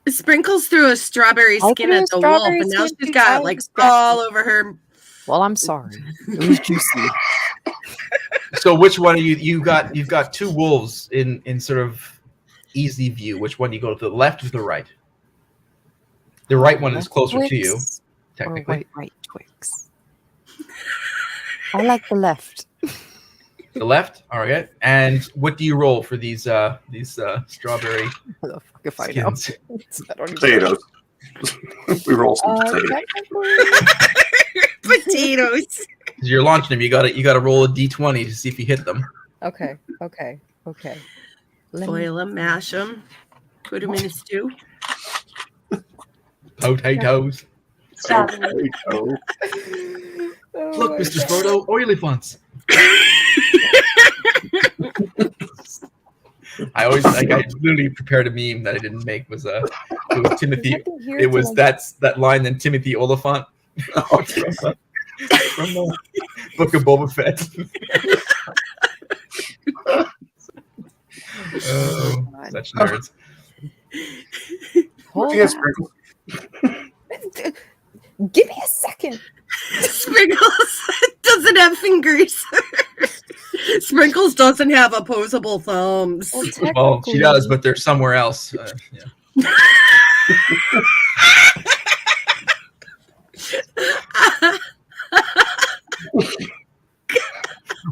Sprinkles threw a strawberry I skin threw at a the wolf, strawberry and now skin she's too, got guys. like all over her. Well, I'm sorry. It was juicy. So which one are you? You've got two wolves in sort of easy view. Which one do you go to the left or the right? The right one is closer to you, Twix technically. Or right Twix. I like the left. The left. All right. And what do you roll for these strawberry How the fuck if I know? skins? I don't even Potatoes. We roll some know. potatoes. Technically- Potatoes. 'Cause you're launching them. You gotta roll a d20 to see if you hit them. Okay. Let me- Boil them, mash them, put them in a stew. Potatoes. Potato. Oh Look, my Mr. God. Frodo, oily fonts. I literally prepared a meme that I didn't make. It was Timothy. There's nothing here It to, was like- that line in Timothy Oliphant from the Book of Boba Fett. Oh, God. such nerds. Hold Yes, on. Sprinkles. Give me a second. Sprinkles doesn't have fingers. Sprinkles doesn't have opposable thumbs. Well, Well, she does, technically- but they're somewhere else. Yeah.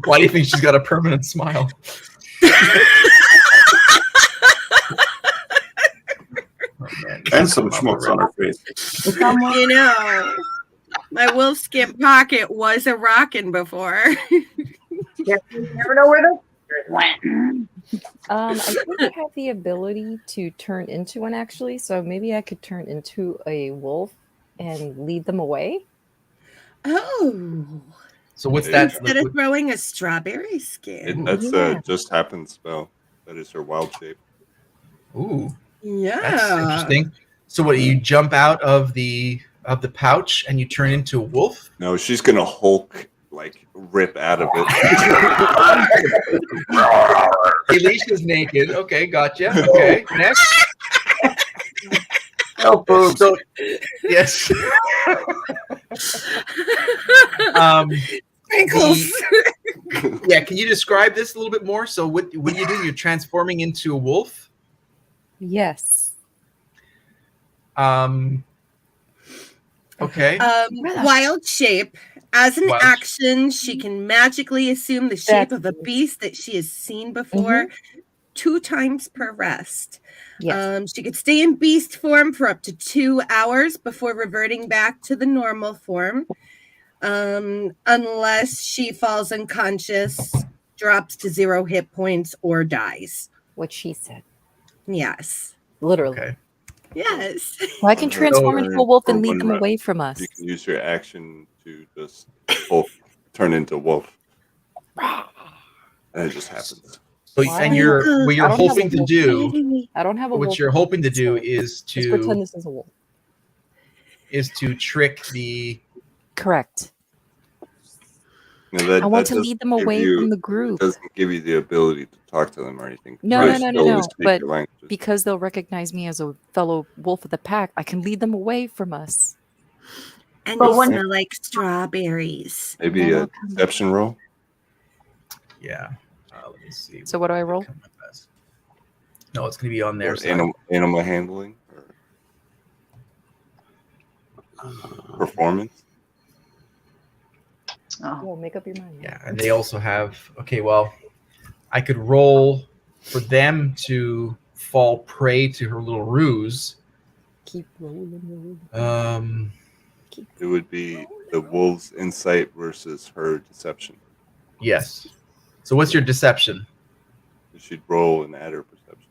Why do you think she's got a permanent smile? Oh, man. And some schmutz on her face. You know, my wolf skin pocket was a rockin' before. You never know where the went. I think I have the ability to turn into one actually, so maybe I could turn into a wolf and lead them away. Oh, So what's that? Instead of throwing a strawberry skin. That's Yeah. just happens spell. That is her wild shape. Ooh, Yeah. that's interesting. So what? You jump out of the pouch and you turn into a wolf? No, she's gonna Hulk like rip out of it. Alicia's naked. Okay, gotcha. Okay, next. Help, boobs. So, yes. Sprinkles. Yeah, can you describe this a little bit more? So what are you doing? You're transforming into a wolf? Yes. Okay. Wild shape. As an Wild- action, she can magically assume the shape of a beast that she has seen before 2 times per rest. Yes. She could stay in beast form for up to 2 hours before reverting back to the normal form. Unless she falls unconscious, drops to 0 hit points, or dies. What she said. Yes. Literally. Okay. Yes. Well, I can transform into a wolf and lead them One away from us. You can use your action to just Hulk, turn into wolf. And it just happens. So Why? and you're what you're I don't have hoping a to wolf. do. I don't have a wolf. What you're hoping to do so is just pretend to this is a wolf. trick the. Correct. You know, I want to doesn't lead them give away you- from the It group. doesn't give you the ability to talk to them or anything. No, You no, still no, no, always no, speak but your languages. Because they'll recognize me as a fellow wolf of the pack, I can lead them away from us. And But you when- smell like strawberries. Maybe then a I'll come back. deception roll. Yeah. Let me see. So what do I roll? No, it's going to be on Or their side. animal handling or performance. Oh. Well, make up your mind. Yeah, and they also have. Okay, well, I could roll for them to fall prey to her little ruse. Keep rolling. It would be the wolf's insight versus her deception. Yes. So what's your deception? She'd roll and add her perception.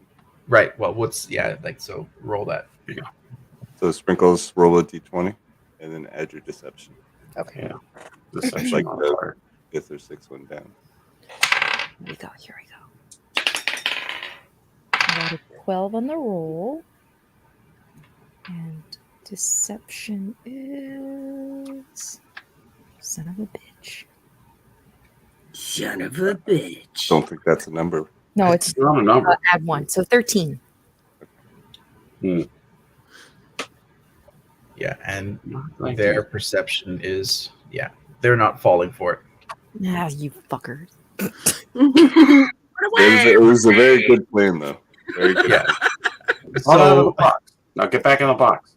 Right. Well, so roll that. So Sprinkles, roll a d20 and then add your deception. Okay. Yeah. Deception Like on the fire. 5th or 6th one down. Here we go. I got a 12 on the roll. And deception is son of a bitch. Son of a bitch. Don't think that's a number. No, it's You're on a number. add 1. So 13. Yeah, and Thank their you. perception is they're not falling for it. Ah, you fuckers. It was a very good plan, though. Very good. Yeah. Fall out of the So box. Now get back in the box.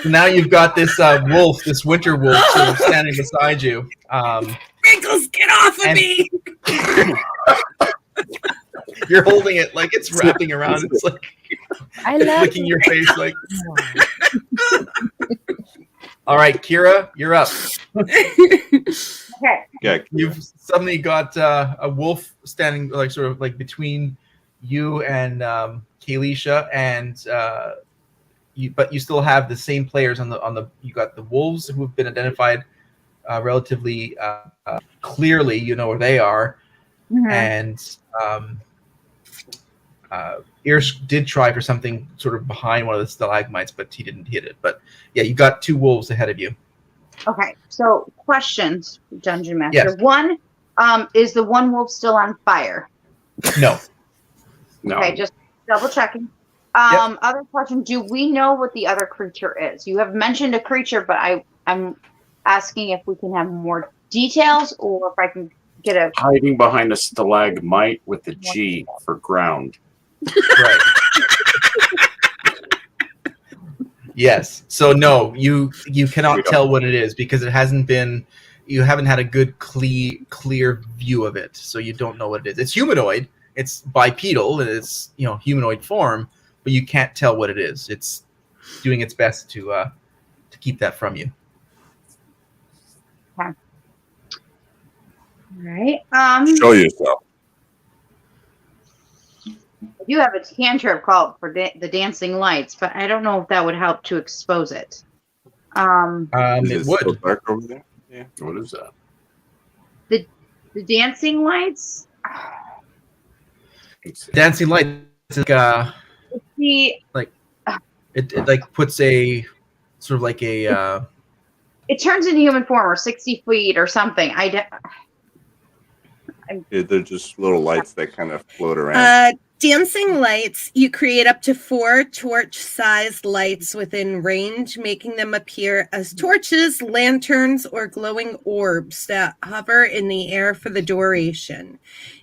now you've got this wolf, this winter wolf, sort of standing beside you. Sprinkles, get off of And- me! You're holding it like it's wrapping around. It's like I it's love licking your face. Like, you. all right, Kira, you're up. Okay. Yeah, You've suddenly got a wolf standing like sort of like between you and Kalisha, and but you still have the same players on the. You got the wolves who have been identified relatively clearly. You know where they are, and Irsch did try for something sort of behind one of the stalagmites, but he didn't hit it. But yeah, you got 2 wolves ahead of you. Okay. So questions, Dungeon Master. Yes. One, is the one wolf still on fire? No. No. Okay, just double checking. Other question, do we know what the other creature is? You have mentioned a creature, but I'm asking if we can have more details or if I can get a Hiding behind a stalagmite with a G for ground. Right. Yes. So no, you cannot tell what it is because it hasn't been. You haven't had a good clear view of it, so you don't know what it is. It's humanoid. It's bipedal. And it's humanoid form, but you can't tell what it is. It's doing its best to keep that from you. All right. show yourself. I do have a cantrip called for the dancing lights, but I don't know if that would help to expose it. Is It it still would. dark over there? Yeah. What is that? The dancing lights. Let's see. Dancing lights. The It like puts a sort of like a it turns into human form or 60 feet or something. Yeah, they're just little lights that kind of float around. Dancing lights, you create up to 4 torch-sized lights within range, making them appear as torches, lanterns, or glowing orbs that hover in the air for the duration.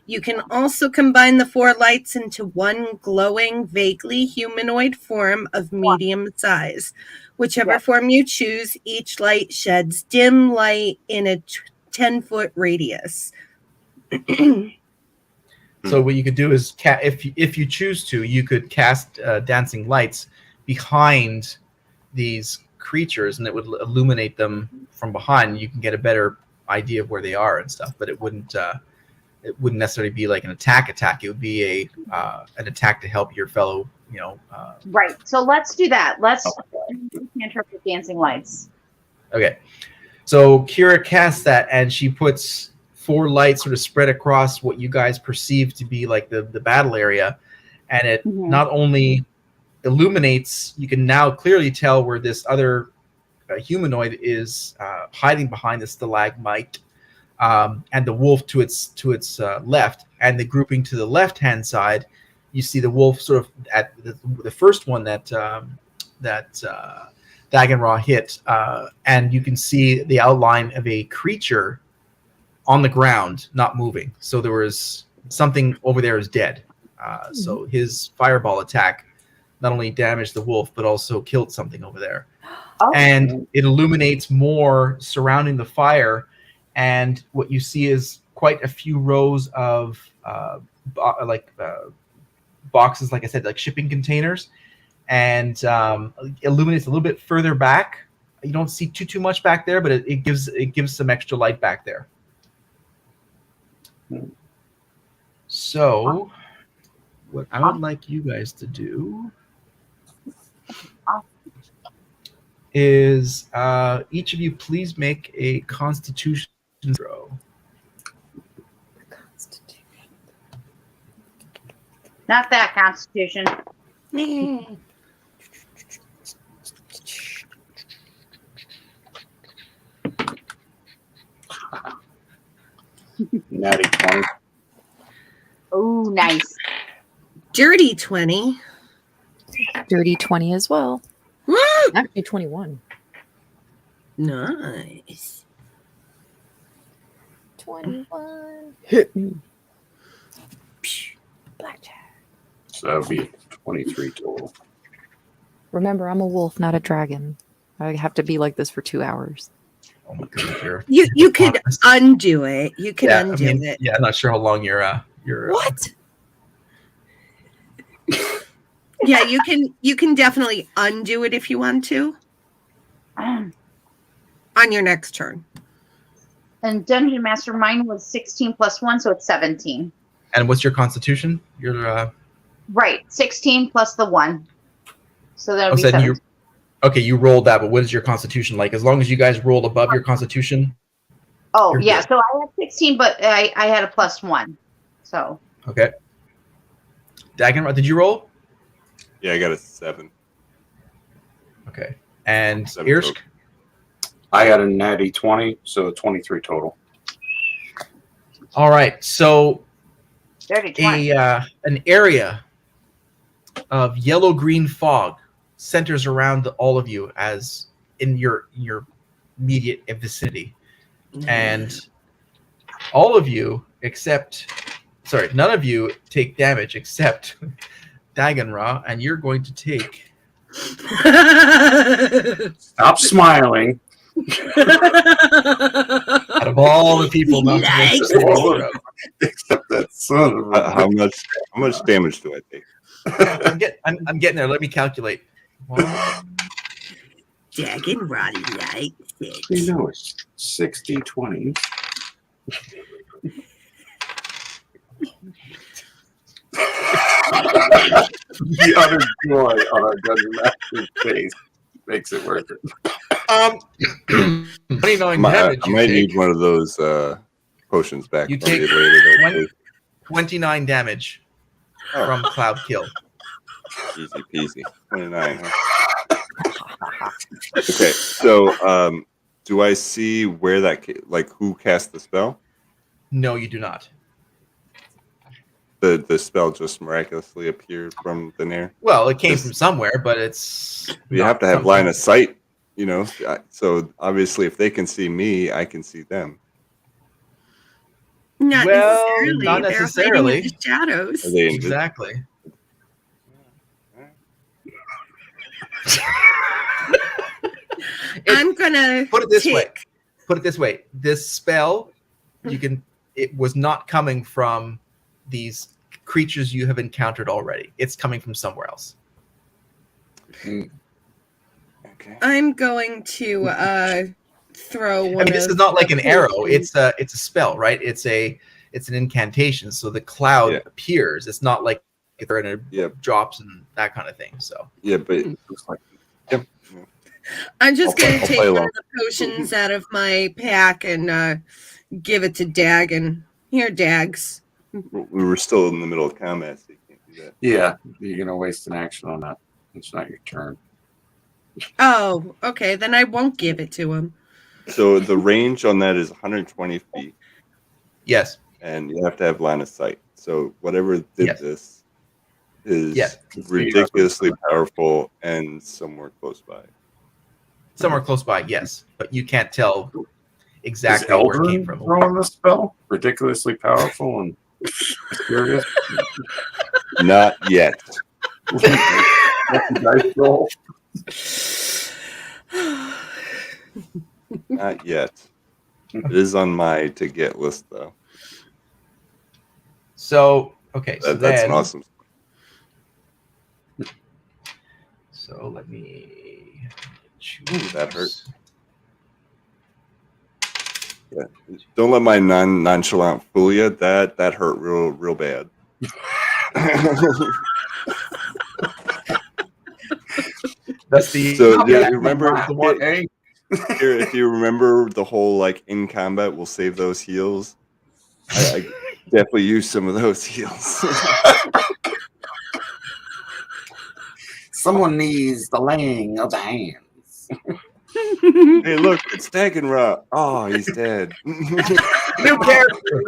You can also combine the 4 lights into one glowing, vaguely humanoid form of medium size. Whichever form you choose, each light sheds dim light in a 10-foot radius. So what you could do is, if you choose to, you could cast dancing lights behind these creatures, and it would illuminate them from behind. You can get a better idea of where they are and stuff. But it wouldn't necessarily be like an attack. It would be an attack to help your fellow. Right. So let's do that. Let's interpret dancing lights. Okay. So Kira casts that, and she puts 4 lights sort of spread across what you guys perceive to be like the battle area, and it not only illuminates, you can now clearly tell where this other humanoid is hiding behind the stalagmite, and the wolf to its left, and the grouping to the left hand side. You see the wolf sort of at the first one that Dagonra hit, and you can see the outline of a creature on the ground, not moving. So there was something over there is dead. So his fireball attack not only damaged the wolf, but also killed something over there. Oh. And it illuminates more surrounding the fire. And what you see is quite a few rows of boxes, like I said, like shipping containers. And illuminates a little bit further back. You don't see too much back there, but it gives some extra light back there. So, what I would like you guys to do is each of you please make a Constitution throw. Not that Constitution. Natty 20. Oh, nice. Dirty 20. Dirty 20 as well. Woo! Actually, 21. Nice. 21. Hit me. Blackjack. So that would be 23 total. Remember, I'm a wolf, not a dragon. I have to be like this for 2 hours. Oh my goodness, You could undo it. You could undo it. Yeah, I'm not sure how long your What? Yeah, you can definitely undo it if you want to. On your next turn. And Dungeon Master, mine was 16 plus 1, so it's 17. And what's your Constitution? Your Right, 16 plus the 1. So that would be 17. You rolled that, but what is your Constitution like? As long as you guys rolled above your Constitution. Oh, you're yeah. good. So I had 16, but I had a plus 1. So. Okay. Dagon, did you roll? Yeah, I got a 7. Okay. And 7 Irsk? total. I had a natty 20, so 23 total. All right. So Dirty 20. an area of yellow-green fog centers around all of you as in your immediate vicinity. And all of you none of you take damage except Dagonra, and you're going to take Stop smiling. out of all the people not to make this roll. Except that son of a... How much damage do I take? I'm getting there. Let me calculate. Dagonra likes it. You know it's 60-20. The utter joy on our Dungeon Master's face makes it worth it. 29 I damage. I You might take. need one of those potions back You from take you later. 20 29 damage Oh, from Cloud Kill. easy peasy. 29, huh? Okay, so do I see where like who cast the spell? No, you do not. The spell just miraculously appeared from thin air. Well, it came from somewhere, but it's. You not have to have something- line of sight, So obviously, if they can see me, I can see them. Not Well, necessarily. not They're hiding necessarily. in the shadows. Are they invisible? Exactly. I'm gonna Put it this take- way. Put it this way. This spell, it was not coming from these creatures you have encountered already. It's coming from somewhere else. Okay. I'm going to throw I one mean, this of is not like the an arrow. potions. It's a spell, right? It's an incantation. So the cloud Yeah. appears. It's not like if they're in a Yep. drops and that kind of thing. So Yeah, but Looks like I'm just I'll going to play take one along. of the potions out of my pack and give it to Dag. And here, Dags. we were still in the middle of combat, so you can't do that. yeah, you're gonna waste an action on that. It's not your turn. Oh, okay. Then I won't give it to him. So the range on that is 120 feet, yes, and you have to have line of sight. So whatever did Yes. this is Yes. ridiculously powerful and somewhere close by. somewhere close by. Yes, but you can't tell Is exactly where it came Eldrin from. throwing the spell? Ridiculously powerful and mysterious. Not yet. Dice roll. Not yet. It is on my to get list though. So okay, so That's then an awesome. so let me choose. Ooh, that hurt. Yeah. Don't let my nonchalant fool you. That hurt real bad. That's the So yeah, remember the one. Hey, if you remember the whole like in combat, we'll save those heals. I definitely use some of those heals. someone needs the laying of the hands. Hey, look, it's Dagenra. Oh, he's dead. New character.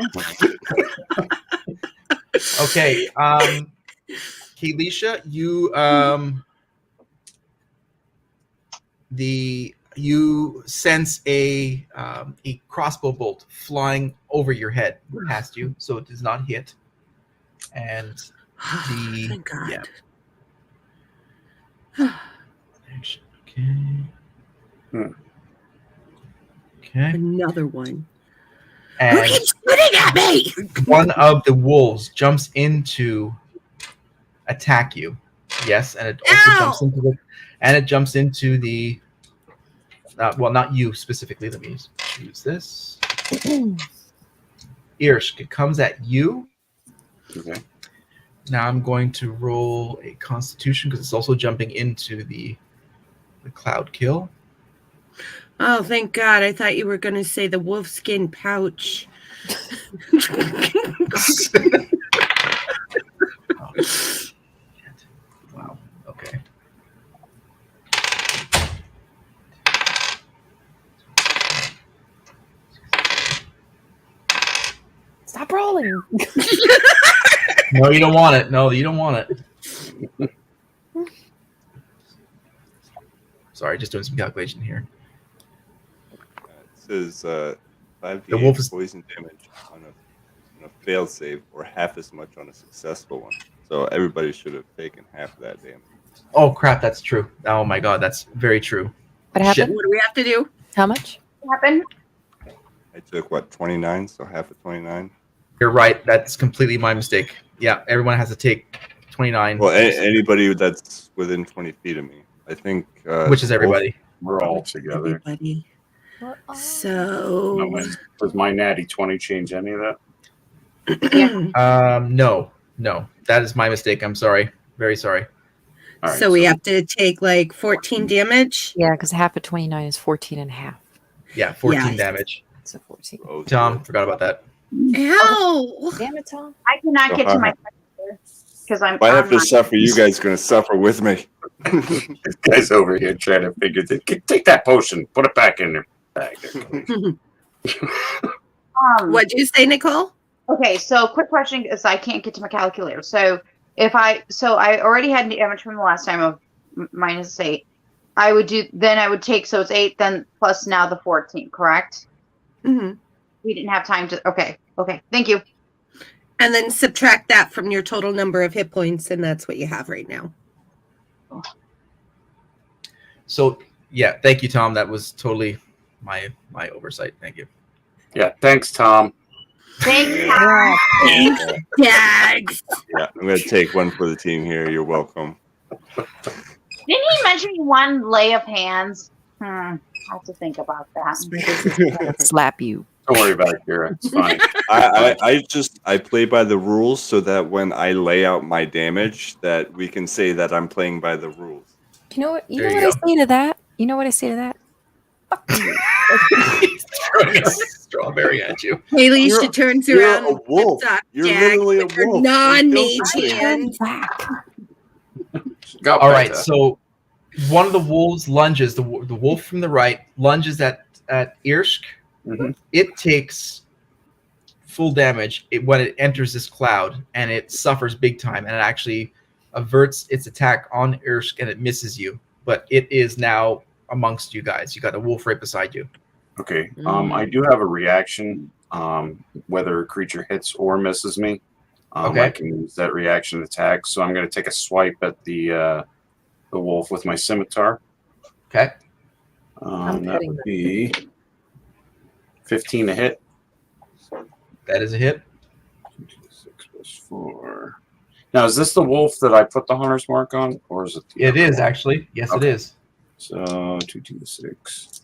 Okay, Kelisha, you sense a crossbow bolt flying over your head past you, so it does not hit. And Thank God. yeah. Action. Okay. Hmm. Okay. Another one. Who And keeps shooting at me? one of the wolves jumps in to attack you. Yes, and it also jumps into the well, not you specifically. Let me use this. Irsk, it comes at you. Okay. Now I'm going to roll a Constitution because it's also jumping into the cloud kill. Oh, thank God. I thought you were going to say the wolfskin pouch. Oh, shit. Wow. Okay. Stop rolling. No, you don't want it. No, you don't want it. Sorry, just doing some calculation here. It says 5d8 The wolf is- poison damage on a failed save, or half as much on a successful one. So everybody should have taken half of that damage. Oh crap, that's true. Oh my god, that's very true. What Shit. happened? What do we have to do? How much? What happened? I took 29, so half of 29. You're right. That's completely my mistake. Yeah, everyone has to take 29. Well, anybody that's within 20 feet of me, I think. which is everybody. We're all together. Everybody. We're all- So, Does my natty 20 change any of that? No, that is my mistake. I'm sorry. Very sorry. All right, so we have to take like 14 damage. Yeah, because half of 29 is 14 and a half. Yeah, 14 Yes. damage. So 14. Oh, Tom, forgot about that. Ow! Damn it, Tom. I cannot So get to my hard. because I'm. If I have I'm to not- suffer, you guys going to suffer with me. This guy's over here trying to figure this. Take that potion, put it back in your bag. What'd you say, Nicole? Okay, so quick question is I can't get to my calculator. So I already had damage from the last time of -8. I would take, so it's 8 then plus now the 14, correct? Mm-hmm. We didn't have time to. Okay, thank you. And then subtract that from your total number of hit points, and that's what you have right now. So, yeah, thank you, Tom. That was totally my oversight. Thank you. Yeah, thanks, Tom. Thank you. Yeah. Dags. Yeah, I'm going to take one for the team here. You're welcome. Didn't he mention one lay of hands? I'll have to think about that. Slap you. Don't worry about it, Kira. It's fine. I play by the rules so that when I lay out my damage, that we can say that I'm playing by the rules. You know what? There you I say to that? You know what I say to that? Fuck you. He's throwing a strawberry at you. Haley You're- turns you're around. a wolf. whips up You're Dags literally a with her wolf. non-mage Don't hand. Whack. Got All back right, to- so one of the wolves lunges. The wolf from the right lunges at Irsk. Mhm. It takes full damage when it enters this cloud, and it suffers big time. And it actually averts its attack on Irsk, and it misses you. But it is now amongst you guys. You got a wolf right beside you. Okay. I do have a reaction. Whether a creature hits or misses me, Okay. I can use that reaction attack. So I'm going to take a swipe at the wolf with my scimitar. Okay. I'm That cutting would be 15 to hit. That is a hit. 6 plus 4. Now, is this the wolf that I put the hunter's mark on, or is it? The It other is one? actually. Yes, Okay. it is. So 2d6.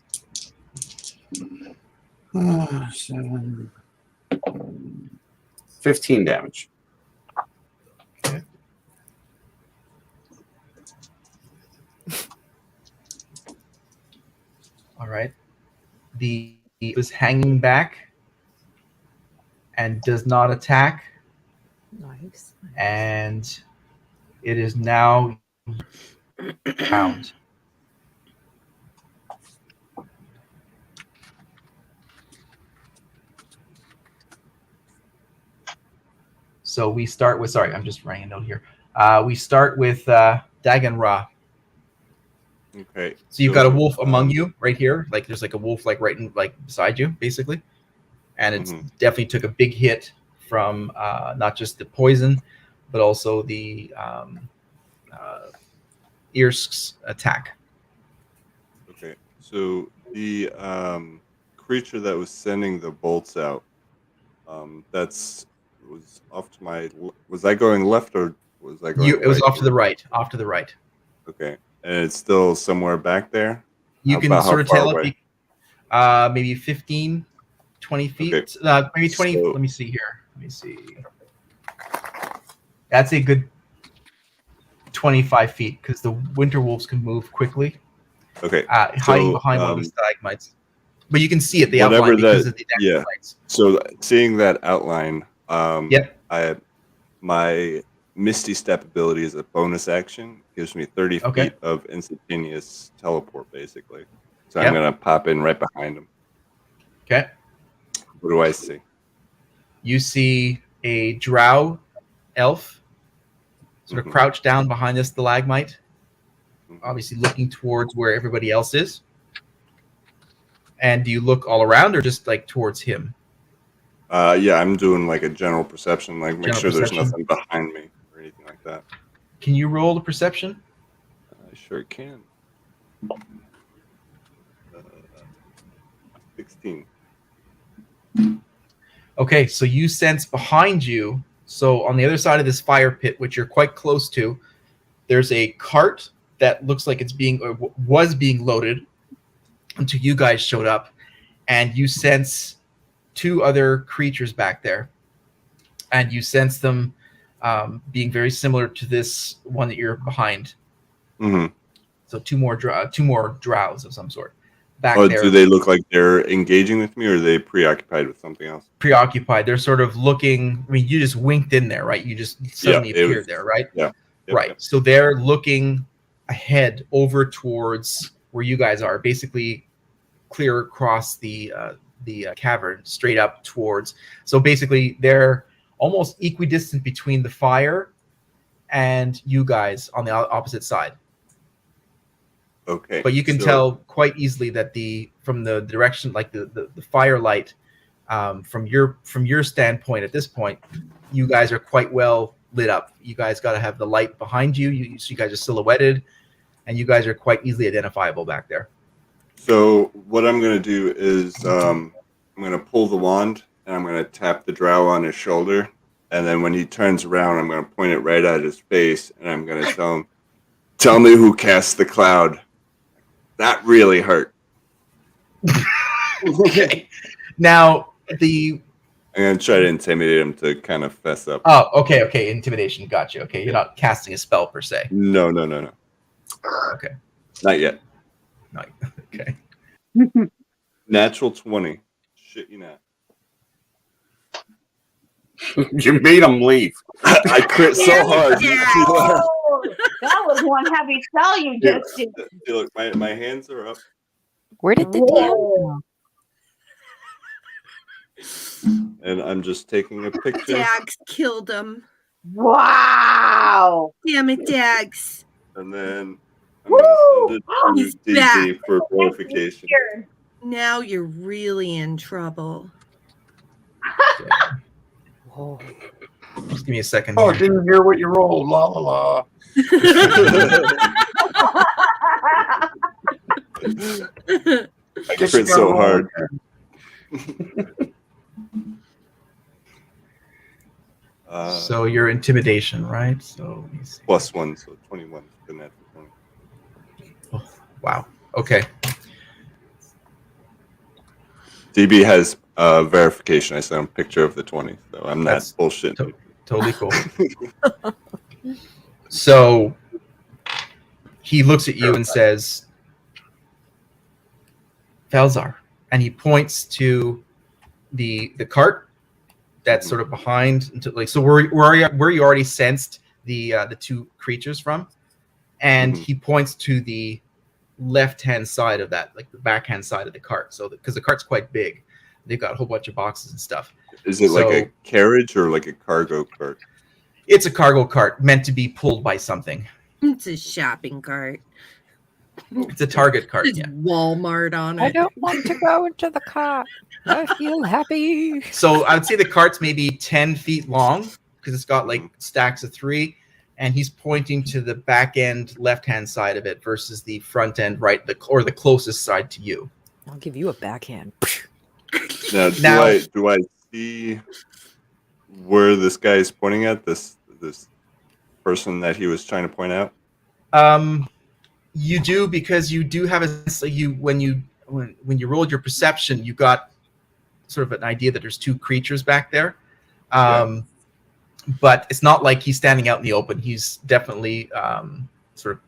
7. 15 damage. All right. It was hanging back and does not attack, Nice. and it is now bound. So we start with. Sorry, I'm just writing a note here. We start with Dagon Ra. Okay. So you've got a wolf among you right here. Like there's like a wolf like right in, like beside you, basically. And it's definitely took a big hit from not just the poison, but also the Irsk's attack. Okay. So the creature that was sending the bolts out, was off to my. Was I going left or was I going? It was right? off to the right. Off to the right. Okay, and it's still somewhere back there. You can About how sort of far tell away? it. Maybe 15, 20 feet. Okay. Maybe 20. So- Let me see here. Let me see. That's a good 25 feet because the winter wolves can move quickly, Okay. hiding behind one of the stalagmites. But you can see it, the Whatever outline, because that- of the dagger lights. So seeing that outline, Yep. My Misty Step ability is a bonus action. Gives me 30 Okay. feet of instantaneous teleport, basically. So Yep. I'm gonna pop in right behind him. Okay. What do I see? You see a drow elf sort of Mhm. crouched down behind this stalagmite, Mhm. obviously looking towards where everybody else is. And do you look all around or just like towards him? Yeah, I'm doing like a general perception, like make General sure there's perception. nothing behind me or anything like that. Can you roll the perception? I sure can. 16. Okay, so you sense behind you, so on the other side of this fire pit, which you're quite close to, there's a cart that looks like it's being or was being loaded until you guys showed up, and you sense two other creatures back there, and you sense them being very similar to this one that you're behind. Mm-hmm. So two more drows of some sort back Oh, there. do they look like they're engaging with me, or are they preoccupied with something else? Preoccupied. They're sort of looking. I mean, you just winked in there, right? You just suddenly appeared there, right? Yeah. Yep, right. Yep. So they're looking ahead over towards where you guys are, basically clear across the cavern, straight up towards. So basically, they're almost equidistant between the fire and you guys on the opposite side. Okay. But you can tell quite easily that from the direction, like the firelight, from your standpoint at this point, you guys are quite well lit up. You guys got to have the light behind you. So you guys are silhouetted, and you guys are quite easily identifiable back there. So what I'm going to do is I'm going to pull the wand, and I'm going to tap the drow on his shoulder. And then when he turns around, I'm going to point it right at his face, and I'm going to tell him, "Tell me who cast the cloud." That really hurt. Okay. Now, I'm going to try to intimidate him to kind of fess up. Oh, okay. Intimidation. Gotcha. Okay. You're not casting a spell per se. No. Okay. Not yet. Okay. Natural 20. Shit, you not. You made him leave. I crit so hard. Oh, that was one heavy spell you just did. Look, my hands are up. Where did the DM Whoa. go? And I'm just taking a picture. Dax killed him. Wow. Damn it, Dax. And then I'm Woo! going to He's send it to back. DD for verification. Now you're really in trouble. Whoa. Just give me a second. Oh, I Here. didn't hear what you rolled. La la la. I guess Crit you so got hard. So your intimidation, right? So let me see. +1, so 21. The natural 20. Oh, wow. Okay. DB has verification. I sent him a picture of the 20, so I'm not That's bullshit. Totally cool. So he looks at you and says, "Falzar," and he points to the cart that's sort of behind, so where you already sensed the two creatures from, and he points to the left-hand side of that, like the backhand side of the cart. So because the cart's quite big, they've got a whole bunch of boxes and stuff. Is it like a carriage or like a cargo cart? It's a cargo cart meant to be pulled by something. It's a shopping cart. It's a Target cart. There's Yeah. Walmart on I it. don't want to go into the cart. I feel happy. So I would say the cart's maybe 10 feet long because it's got like stacks of 3, and he's pointing to the back end left-hand side of it versus the front end right, or the closest side to you. I'll give you a backhand. Now, do I see where this guy is pointing at? This person that he was trying to point out? You do, because you do have when you rolled your perception, you got sort of an idea that there's two creatures back there. But it's not like he's standing out in the open. He's definitely sort of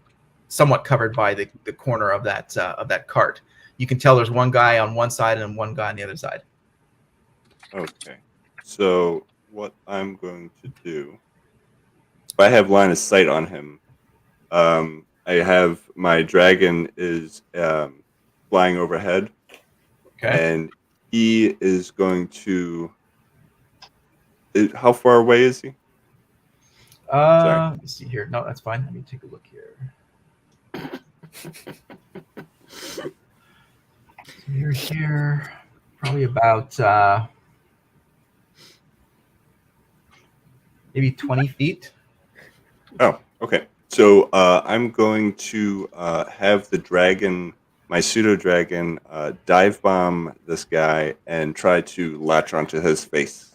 somewhat covered by the corner of that cart. You can tell there's one guy on one side and one guy on the other side. Okay. So what I'm going to do, if I have line of sight on him, I have my dragon is flying overhead. Okay. And he is going to. How far away is he? Let's see here. No, that's fine. Let me take a look here. So you're here, probably about maybe 20 feet. Oh, okay. So I'm going to have the dragon, my pseudo dragon, dive bomb this guy and try to latch onto his face.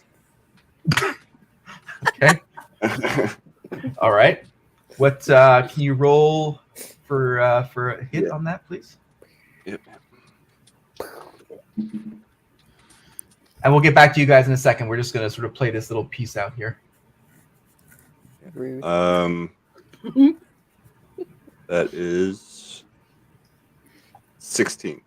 Okay. All right. What can you roll for a hit on that, please? Yep. And we'll get back to you guys in a second. We're just going to sort of play this little piece out here. Rude. That is 16.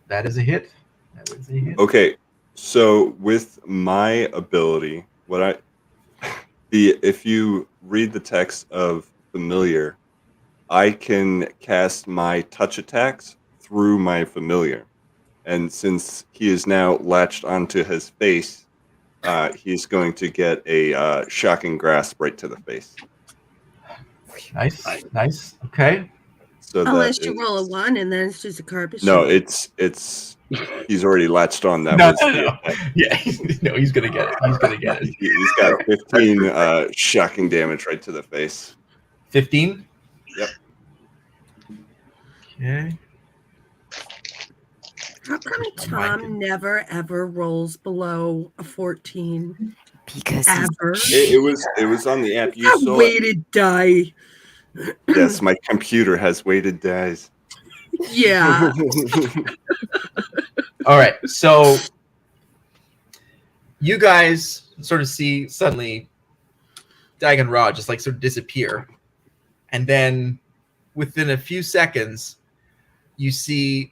That is a hit. That is a hit. Okay, so with my ability, if you read the text of familiar, I can cast my touch attacks through my familiar, and since he is now latched onto his face, he's going to get a shocking grasp right to the face. Nice. Okay. So Unless that you is, roll a 1 and then it's just a carpet. no, it's he's already latched on. That No. Yeah, he's gonna get it. He's gonna get it. He's got 15 shocking damage right to the face. 15. Yep. Okay. How come Tom never ever rolls below a 14? Because Ever? It was on the app. You That saw it. weighted die. Yes, my computer has weighted dice. Yeah. All right. So you guys sort of see suddenly Dagon Ra just like sort of disappear, and then within a few seconds, you see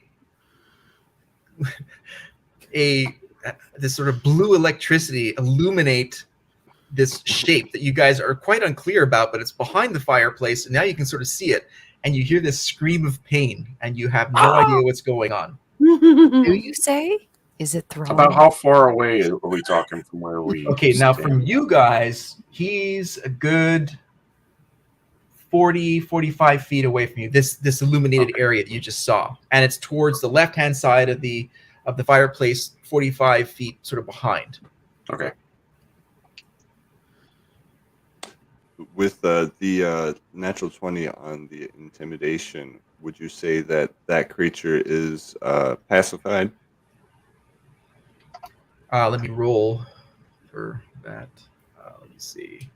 this sort of blue electricity illuminate this shape that you guys are quite unclear about, but it's behind the fireplace, and now you can sort of see it, and you hear this scream of pain, and you have no idea what's going on. do you say? Is it thrown? About how far away are we talking from where we? Okay, now stand? from you guys, he's a good 40, 45 feet away from you, this illuminated area that you just saw, and it's towards the left-hand side of the fireplace, 45 feet sort of behind. Okay. With the natural 20 on the intimidation, would you say that creature is pacified? Let me roll for that. Let me see.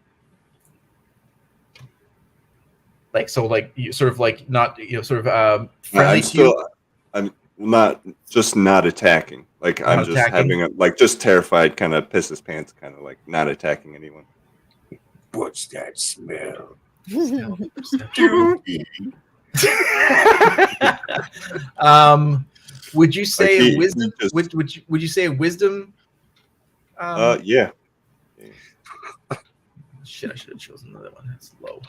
Like you sort of like not sort of friendly to you. I'm not attacking. Like I'm Not just attacking. having just terrified, kind of piss his pants, kind of like not attacking anyone. What's that smell? Would you say Like a wisdom? just- Would you say a wisdom? Yeah. Shit, I should have chosen another one. That's low.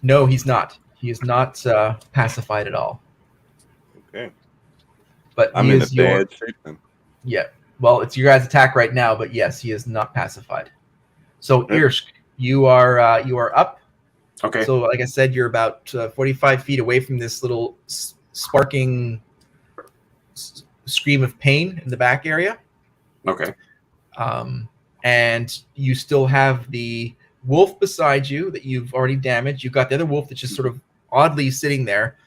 No, he's not. He is not pacified at all. Okay. But I'm he in a is your bad shape then. yeah. Well, it's your guys' attack right now, but yes, he is not pacified. So Okay. Irsk, you are up. Okay. So, like I said, you're about 45 feet away from this little sparking scream of pain in the back area. Okay. And you still have the wolf beside you that you've already damaged. You've got the other wolf that's just sort of oddly sitting there,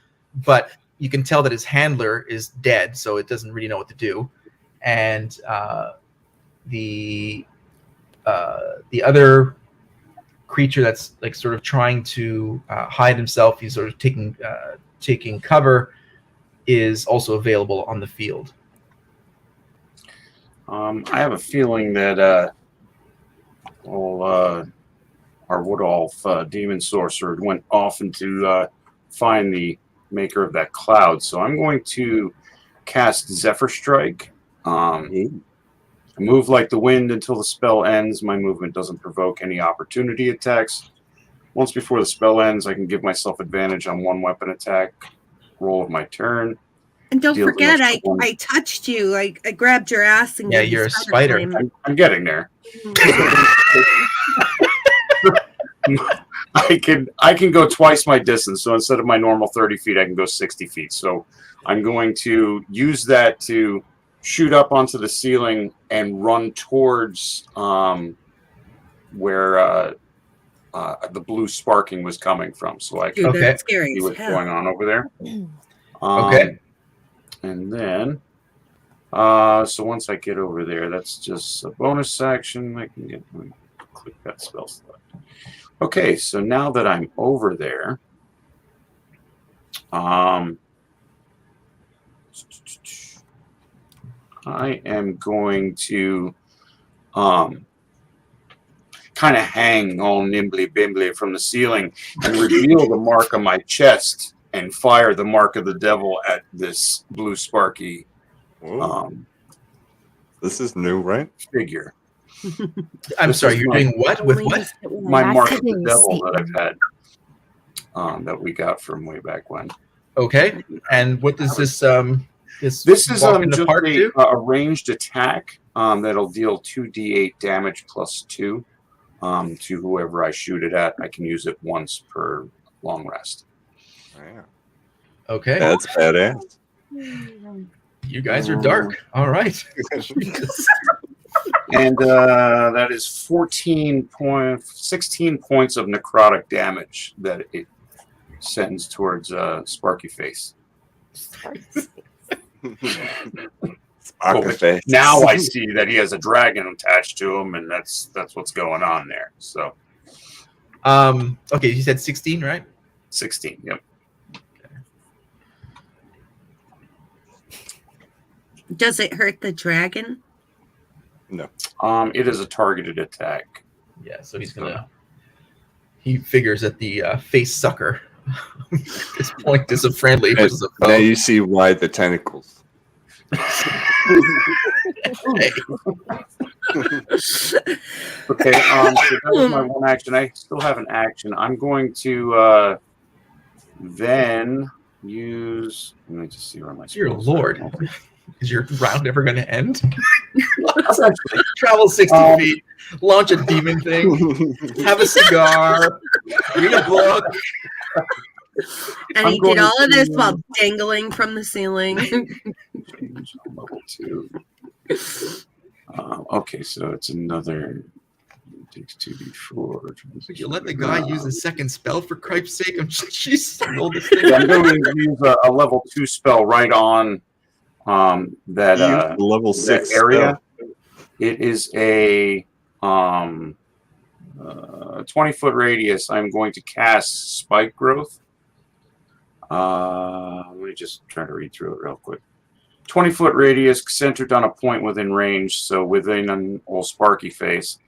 but you can tell that his handler is dead, so it doesn't really know what to do. And the other creature that's like sort of trying to hide himself, he's sort of taking cover, is also available on the field. I have a feeling that our wood elf demon sorcerer went off into find the maker of that cloud. So I'm going to cast Zephyr Strike. Move like the wind until the spell ends. My movement doesn't provoke any opportunity attacks. Once before the spell ends, I can give myself advantage on one weapon attack roll of my turn. And don't Deal the forget, most one. I touched you. I grabbed your ass and Yeah, gave you you're a spider. flame. I'm getting there. I can go twice my distance. So instead of my normal 30 feet, I can go 60 feet. So I'm going to use that to shoot up onto the ceiling and run towards where the blue sparking was coming from. So I can Dude, Okay. that's scary see as what's hell. going on over there. Okay. And then, so once I get over there, that's just a bonus action. I can get click that spell slot. Okay, so now that I'm over there, I am going to kind of hang all nimbly bimbly from the ceiling and reveal the mark on my chest and fire the mark of the devil at this blue sparky this is new, right? figure. I'm This sorry, is you're my- doing what with what? My mark of the devil that I've had that we got from way back when. Okay, and what does this This is walk in the just park do? a ranged attack that'll deal 2d8 damage plus 2 to whoever I shoot it at. I can use it once per long rest. Yeah. Okay, That's badass. you guys are dark. All right. And that is 16 points of necrotic damage that it sends towards Sparky Face. Face. Now I see that he has a dragon attached to him, and that's what's going on there. So, Okay, you said 16, right? 16. Yep. Does it hurt the dragon? No. It is a targeted attack. Yeah, so he figures that the face sucker at this point is a friendly versus a Now foe. you see why the tentacles. Hey. Okay, so that was my one action. I still have an action. I'm going to then use. Let me just see where my. Dear spells are. Lord. Is your round ever going to end? Essentially. Travel 60 feet, launch a demon thing, have a cigar, read a book. And I'm he going did all of this to- while dangling from the ceiling. Change level 2. Okay, so it's another. It takes 2d4. Would you let the guy use a second spell for Christ's sake? Jeez, roll this Yeah, I'm thing. going to use a level 2 spell right on that level that 6 area. spell. It is a 20-foot radius. I'm going to cast Spike Growth. Let me just try to read through it real quick. 20-foot radius centered on a point within range, so within an old Sparky Face.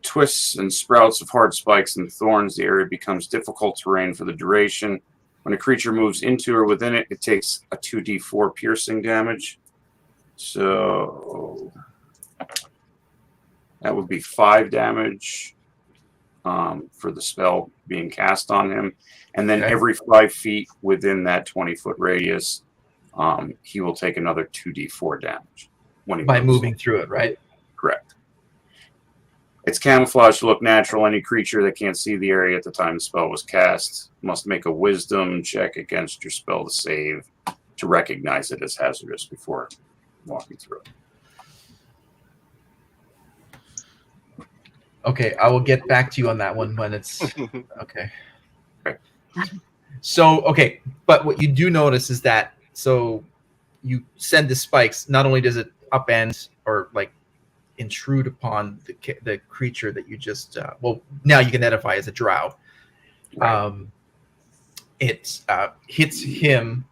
Twists and sprouts of hard spikes and thorns. The area becomes difficult terrain for the duration. When a creature moves into or within it, it takes a 2d4 piercing damage. So that would be 5 damage for the spell being cast on him. And then Okay. every 5 feet within that 20-foot radius, he will take another 2d4 damage. When he By moves. moving through it, right? Correct. It's camouflage to look natural. Any creature that can't see the area at the time the spell was cast must make a wisdom check against your spell to save to recognize it as hazardous before walking through it. Okay, I will get back to you on that one when it's okay. Okay. So, okay, but what you do notice is that so you send the spikes. Not only does it upend or like intrude upon the creature that you just well now you can identify as a drow. Right. It hits him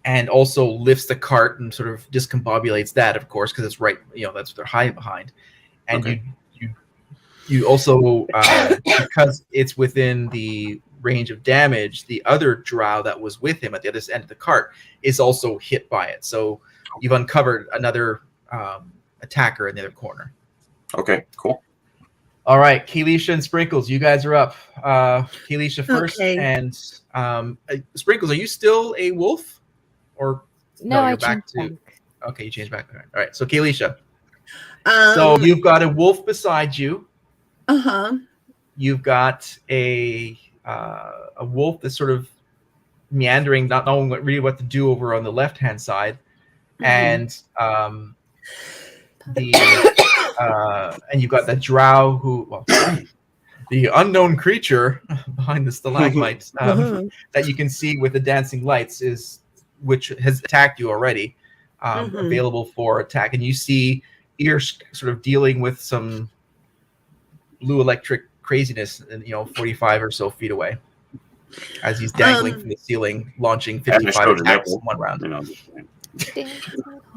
and also lifts the cart and sort of discombobulates that, of course, because it's right. You know that's what they're hiding behind, and Okay. you also because it's within the range of damage, the other drow that was with him at the other end of the cart is also hit by it. So you've uncovered another attacker in the other corner. Okay, cool. All right, Keelisha and Sprinkles, you guys are up. Keelisha first, Okay. and Sprinkles, are you still a wolf? Or No, I you're back changed to. Okay, you changed back. All right, so Keelisha, Um, so you've got a wolf beside you. uh-huh. You've got a wolf that's sort of meandering, not knowing really what to do over on the left-hand side, and and you've got the drow who, well, the unknown creature behind the stalagmite that you can see with the dancing lights which has attacked you already, available for attack, and you see Earsh sort of dealing with some blue electric craziness, 45 or so feet away, as he's dangling from the ceiling, launching And I 55 showed attacks nipple. in one round. You know,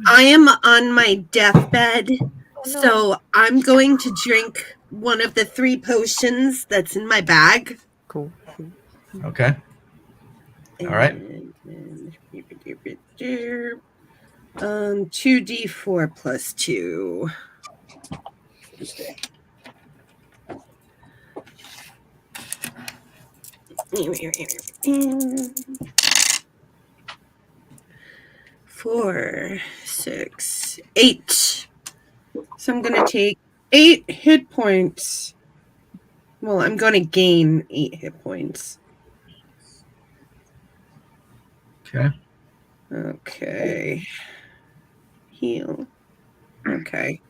I am on my deathbed, Oh, no. So I'm going to drink one of the 3 potions that's in my bag. Cool. Okay. All right. And 2d4 plus 2. Four, 6, 8. So I'm gonna take 8 hit points. Well, I'm gonna gain 8 hit points. Okay. Okay. Heal. Okay.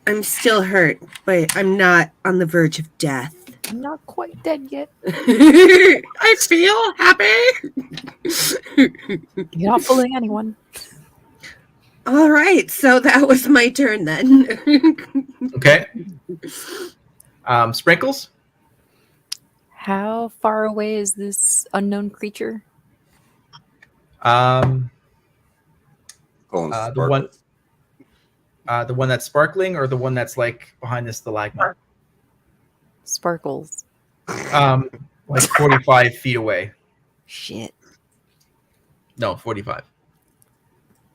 I'm still hurt, but I'm not on the verge of death. I'm not quite dead yet. I feel happy. You're not fooling anyone. All right, so that was my turn then. Okay. Sprinkles. How far away is this unknown creature? Um, Calling the one that's sparkling, or the one that's like behind the stalagmite. Sparkles. Like 45 feet away. Shit. No, 45.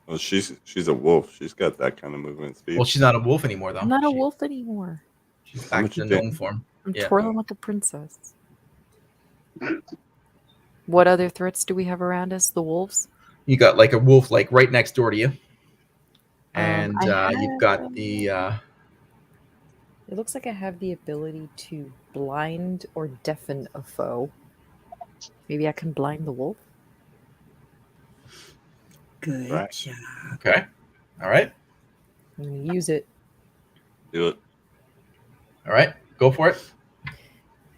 Well, she's a wolf. She's got that kind of movement speed. Well, she's not a wolf anymore, though. I'm not a wolf anymore. She's How back much to you the gnome think? form. I'm Yeah. twirling like a princess. What other threats do we have around us? The wolves? You got like a wolf like right next door to you, and I you've got the It looks like I have the ability to blind or deafen a foe. Maybe I can blind the wolf? Good Right. job. okay. All right. I'm going to use it. Do it. All right. Go for it.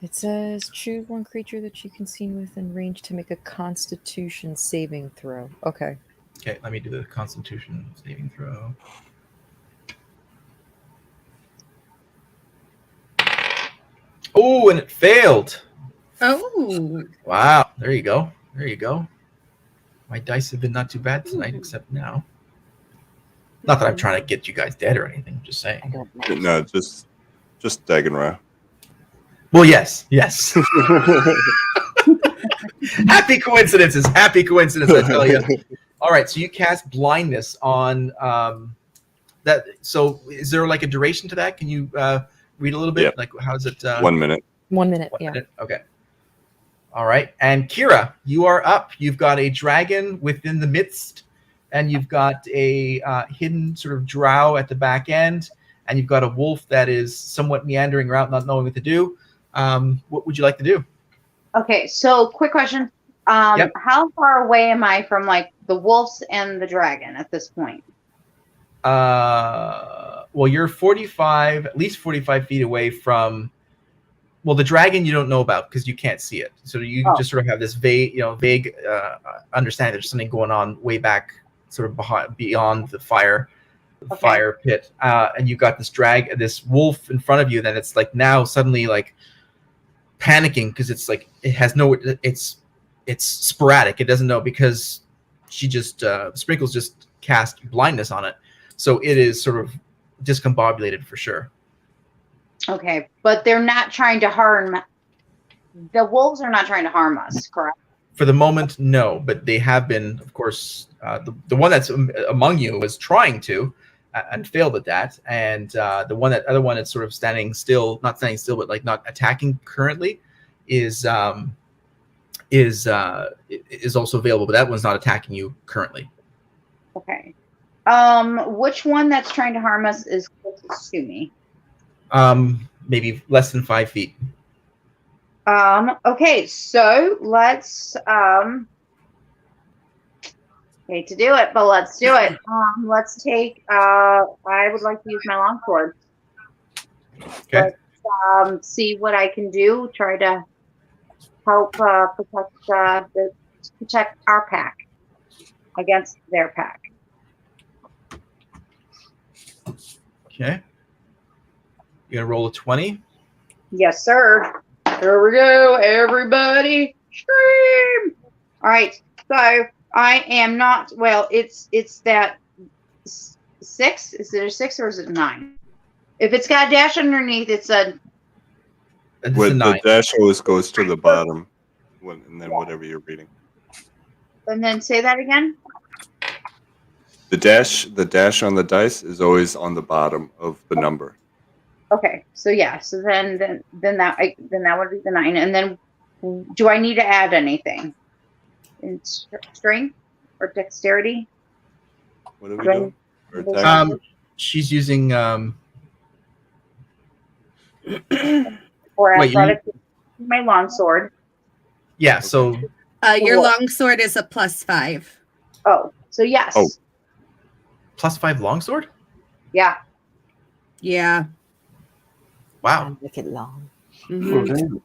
It says choose one creature that you can see within range to make a Constitution saving throw. Okay. Okay. Let me do the Constitution saving throw. Oh, and it failed. Oh, Wow. There you go. There you go. My dice have been not too bad tonight, except now. Not that I'm trying to get you guys dead or anything. Just I saying. don't know. No, just Dagenra. Well, yes. Yes. Happy coincidences. Happy coincidence, I tell you. All right. So you cast blindness on that. So is there like a duration to that? Can you read a little bit? Yep. Like, how's it? 1 minute. 1 minute, 1 yeah. minute? Okay. All right. And Kira, you are up. You've got a dragon within the midst, and you've got a hidden sort of drow at the back end, and you've got a wolf that is somewhat meandering around, not knowing what to do. What would you like to do? Okay, so quick question. Yep. How far away am I from like the wolves and the dragon at this point? Well, you're 45, at least 45 feet away from. Well, the dragon you don't know about because you can't see it. So you Oh. just sort of have this vague understanding there's something going on way back, sort of beyond the fire pit. And you've got this wolf in front of you. That it's like now suddenly like panicking because it's like it's sporadic. It doesn't know because she just Sprinkles just cast blindness on it, so it is sort of discombobulated for sure. Okay, but they're not trying to harm. The wolves are not trying to harm us, correct? For the moment, no, but they have been, of course. The one that's among you was trying to, and failed at that, and the other one that's sort of standing still, not standing still, but like not attacking currently, is also available, but that one's not attacking you currently. Okay. Which one that's trying to harm us is closest to me? Maybe less than 5 feet. Okay, so let's hate to do it, but let's do it. Let's take I would like to use my longsword. Okay. Let's see what I can do. Try to help protect our pack against their pack. Okay. You're gonna roll a 20. Yes, sir. Here we go, everybody. Scream! All right. So I am not. Well, it's that 6? Is it a 6 or is it a 9? If it's got a dash underneath, it's a. It's a With the 9. dash always goes to the bottom, and then whatever you're reading. And then say that again. The dash on the dice is always on the bottom of the number. Okay, so yeah, so then that would be the 9, and then do I need to add anything in strength or dexterity? What are we doing? Or attack? She's using Or Wait, athletic? My longsword. yeah. So Your longsword is a +5. Oh, so yes. Oh. +5 longsword. Yeah. Yeah. Wow. Make it long. Mhm. Oh, damn.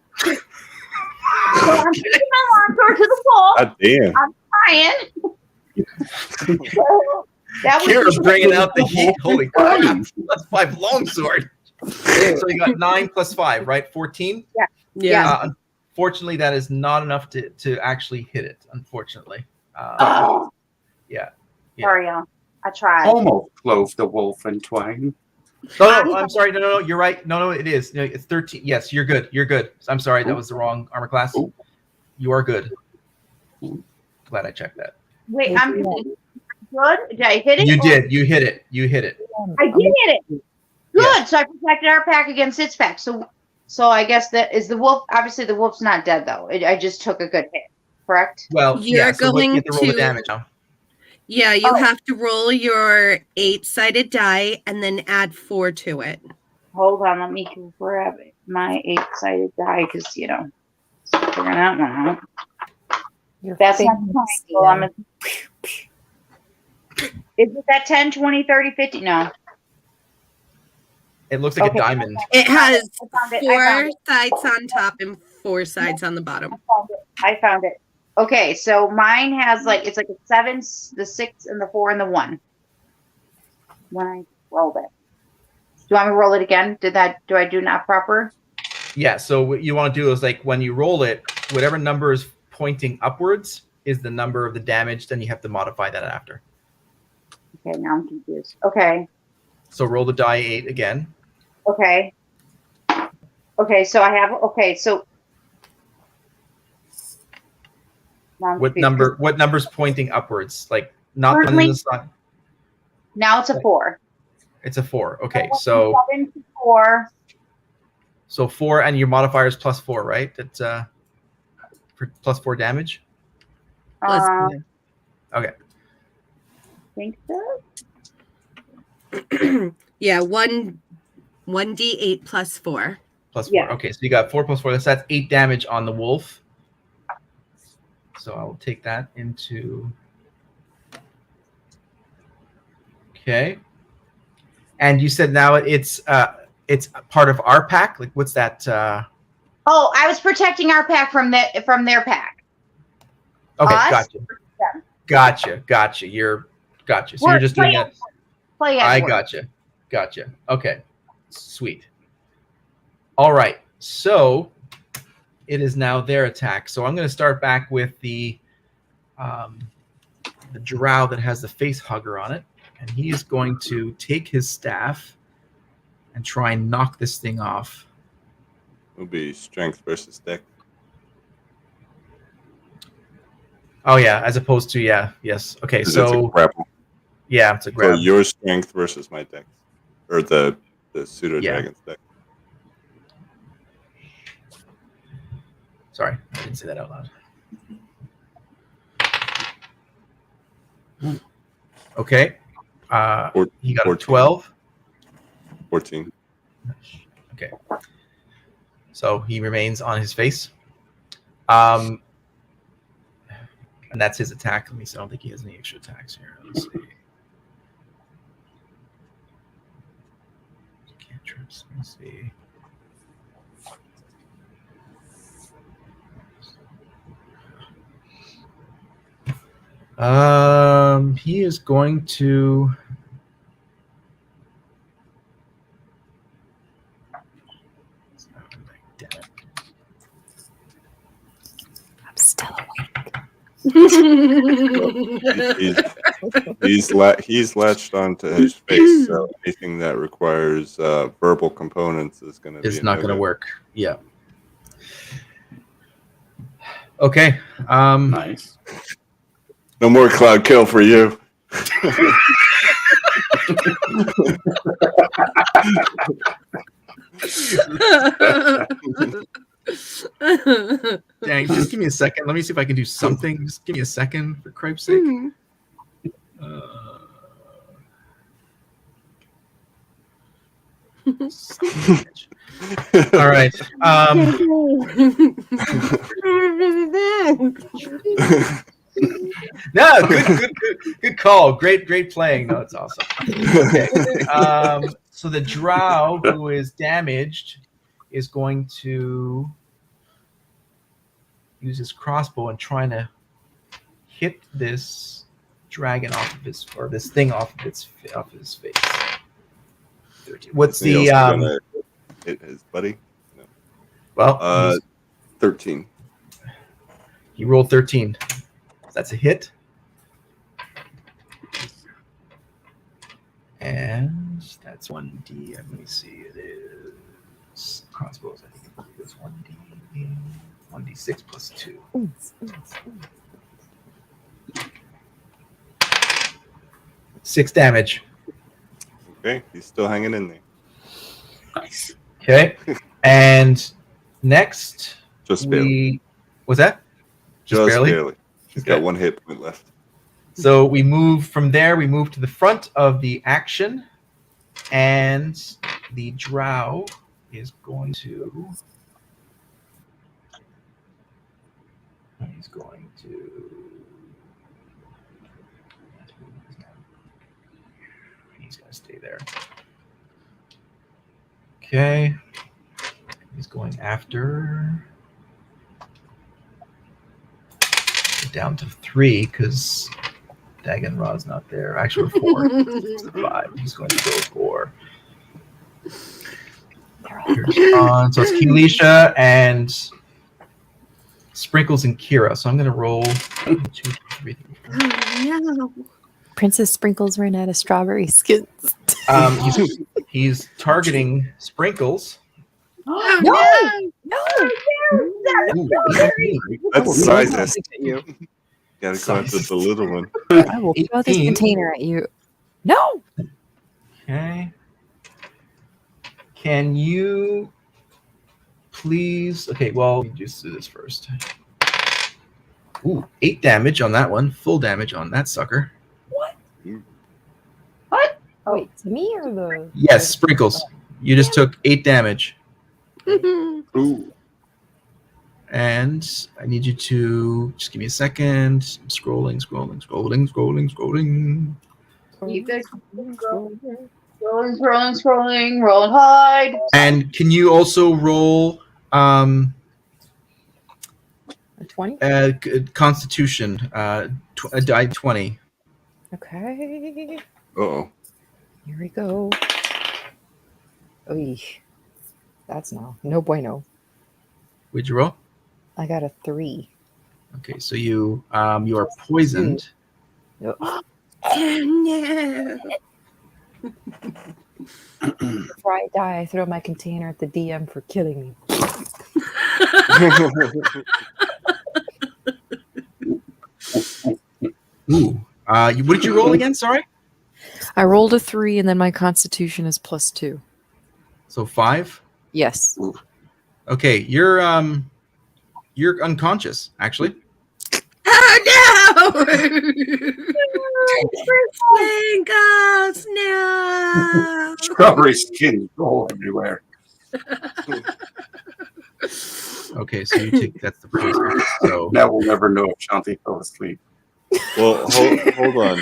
So I'm taking my longsword to the wall. God damn. Trying. So that was Kira's bringing out the heat. Holy crap! +5 longsword. So you got 9 + 5, right? 14. Yeah. Unfortunately, that is not enough to actually hit it. Unfortunately. Oh, Yeah. sorry, y'all. I tried. Almost clove the wolf in twain. No, I'm sorry. No, you're right. No, it is. No, it's 13. Yes, you're good. You're good. I'm sorry, that was the wrong armor class. Ooh. You are good. Glad I checked that. Wait, I'm good. Did I hit it? You or- did. You hit it. You hit it. I did hit it. Good. Yeah. So I protected our pack against its pack. So I guess that is the wolf. Obviously, the wolf's not dead though. I just took a good hit. Correct. Well, You're yeah. So what, you going have to roll the to- damage now. Yeah, you Oh. have to roll your 8-sided die and then add 4 to it. Hold on. Let me grab my 8-sided die because figuring that one out. Your That's not fingers, triangle. yeah. I'm a, is it that 10, 20, 30, 50? No. It looks like Okay. a diamond. It has I found it. 4 sides on top and 4 sides on the bottom. I found it. Okay, so mine has it's like a 7, the 6, and the 4, and the 1. When I rolled it. Do you want me to roll it again? Do I do not proper? Yeah. So what you want to do is when you roll it, whatever number is pointing upwards is the number of the damage. Then you have to modify that after. Okay, now I'm confused. Okay. So roll the die 8 again. Okay. Okay, so I have so now I'm What confused. number's pointing upwards? Not on Currently- the side. Now it's a 4. It's a 4. Okay. So So 7 to 4. 4 and your modifier is +4, right? It's for +4 damage. Plus I 4. Okay. think so. Yeah, 1d8 plus 4. +4. Yeah. Okay, so you got 4 + 4. That's 8 damage on the wolf. So I will take that into. Okay. And you said now it's part of our pack. What's that? Oh, I was protecting our pack from their pack. Okay, Us? gotcha. You're gotcha. So We're you're just doing it. Play I at work. gotcha. Okay, sweet. All right, so it is now their attack. So I'm going to start back with the drow that has the face hugger on it, and he is going to take his staff and try and knock this thing off. It'll be strength versus dex. Oh yeah, as opposed to yes. Okay, 'Cause it's a so grapple. yeah, it's a So grab. your strength versus my dex, or the pseudo dragon's dex. Sorry, I didn't say that out loud. Okay, he got a 14. 12. 14. Okay, so he remains on his face. And that's his attack. Let me see. I don't think he has any extra attacks here. Let's see. Cantrips. Let me see. He is going to. Damn it. I'm still awake. He's He's latched onto his face, so anything that requires verbal components is going to be It's not going to no-go. work. Yeah. Okay. Nice. No more cloud kill for you. Dang, just give me a second. Let me see if I can do something. Just give me a second, for cripe's sake. All right. No, good call. Great playing. No, it's awesome. Okay. So the drow who is damaged is going to use his crossbow and trying to hit this dragon off of his, or this thing off of his face. 13. What's He the also gonna hit his buddy? No. well? 13. He rolled 13. That's a hit. And that's 1d. Let me see. It is crossbows. I think it's 1d. 1d6 plus 2. 6 damage. Okay, he's still hanging in there. Nice. Okay. And next, Just barely. Was that? Just barely? barely. He's Okay. got 1 hit point left. So we move from there. We move to the front of the action, and the drow is going to. He's going to. He's going to stay there. Okay. He's going after. Down to 3 because Dagon Ra's not there. Actually, 4. It's the 5. He's going to go 4. Here's on. So it's Keelisha and Sprinkles and Kira. So I'm going to roll 1, 2, 3, 4. Oh, no. Princess Sprinkles ran out of strawberry skins. He's targeting Sprinkles. Oh, No! Ooh, That's sizes. At you. Gotta go after the little one. I will throw this 18. container at you. No! Okay. Can you please? Okay, well, let me just do this first. Ooh, 8 damage on that one. Full damage on that sucker. What? Wait, to me or the... Yes, Sprinkles. You just took 8 damage. Ooh. And I need you to just give me a second. I'm scrolling. You guys scrolling, rolling hide. And can you also roll A 20? Constitution, a die 20. Okay. Uh-oh. Here we go. Oy. That's no bueno. What'd you roll? I got a 3. Okay, so you are poisoned. No. no. Before I die, I throw my container at the DM for killing me. Ooh. What did you roll again? Sorry. I rolled a 3 and then my constitution is +2. So 5. Yes. Okay, you're unconscious actually. Oh no! Sprinkles, no! Strawberry skins go everywhere. Okay, so you take that's the poison. So Now we'll never know if Shanti fell asleep. Well, hold on.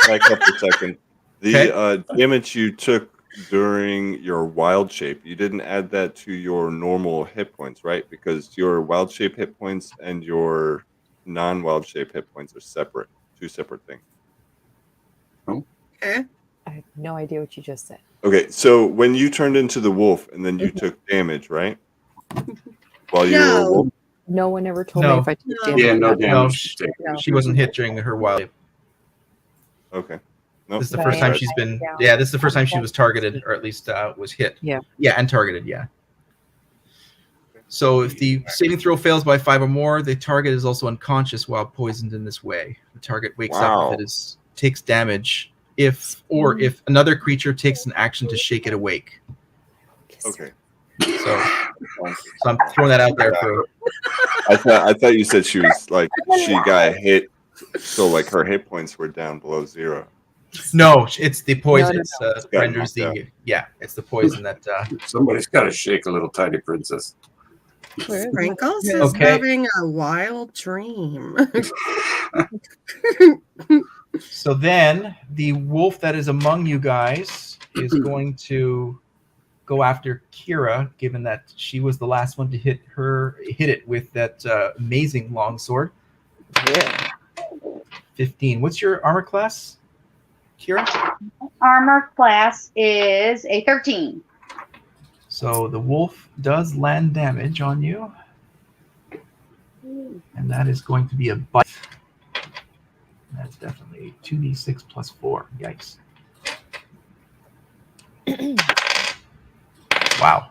Back up a second. The damage you took during your wild shape, you didn't add that to your normal hit points, right? Because your wild shape hit points and your non-wild shape hit points are separate, 2 separate things. Okay. I have no idea what you just said. Okay, so when you turned into the wolf and then you took damage, right? While you were a wolf, No one ever told No. me if I took No. damage. Yeah, or no not. damage. No, No. She wasn't hit during her wild. Okay. Nope. This is the But first I time am she's been. down. Yeah, this is the first I'm time she down was to targeted, 16. or at least was hit. Yeah. Yeah, and targeted. Yeah. So if the saving throw fails by 5 or more, the target is also unconscious while poisoned in this way. The target wakes up Wow. if it takes damage, if another creature takes an action to shake it awake. Okay. So I'm throwing that out there for. I thought you said she was like she got hit, so like her hit points were down below 0. No, it's the poison. No. It's got renders knocked the it's the poison that. Somebody's got to shake a little tiny princess. Where is my- Sprinkles is Okay. having a wild dream. So then the wolf that is among you guys is going to go after Kira, given that she was the last one to hit it with that amazing longsword. Yeah. 15. What's your armor class, Kira? Armor class is a 13. So the wolf does land damage on you, and that is going to be a bite. That's definitely 2d6 plus 4. Yikes. Wow.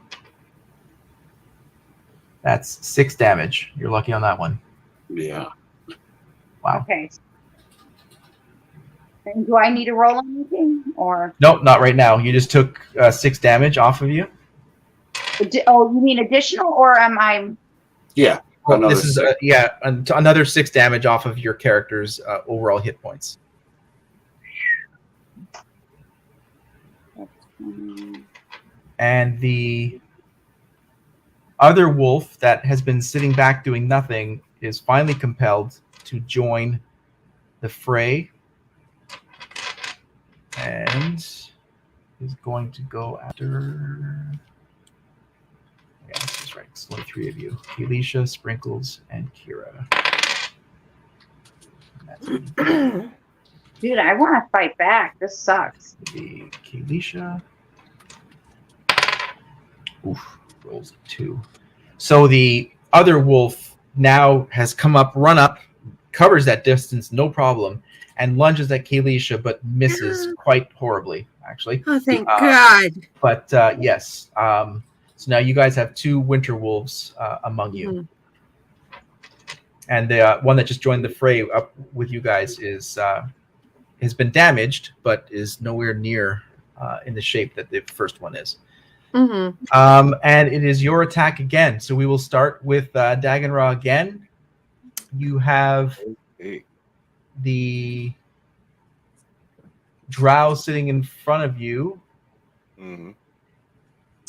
That's 6 damage. You're lucky on that one. Yeah. Wow. Okay. And do I need to roll anything, or? Nope, not right now. You just took 6 damage off of you. Oh, you mean additional, or am I? Yeah. Well, Another this is six. another 6 damage off of your character's overall hit points. And the other wolf that has been sitting back doing nothing is finally compelled to join the fray and is going to go after. Yeah, this is right. It's only 3 of you: Felicia, Sprinkles, and Kira. And that's going to Dude, I want to fight back. This sucks. be Felicia. Oof, rolls 2. So the other wolf now has come up, run up, covers that distance, no problem, and lunges at Kalisha, but misses quite horribly, actually. Oh, thank God. But yes, so now you guys have 2 winter wolves among you. And the one that just joined the fray up with you guys is has been damaged, but is nowhere near in the shape that the first one is. Mm-hmm. And it is your attack again. So we will start with Daganra again. You have Okay. the drow sitting in front of you. Mhm.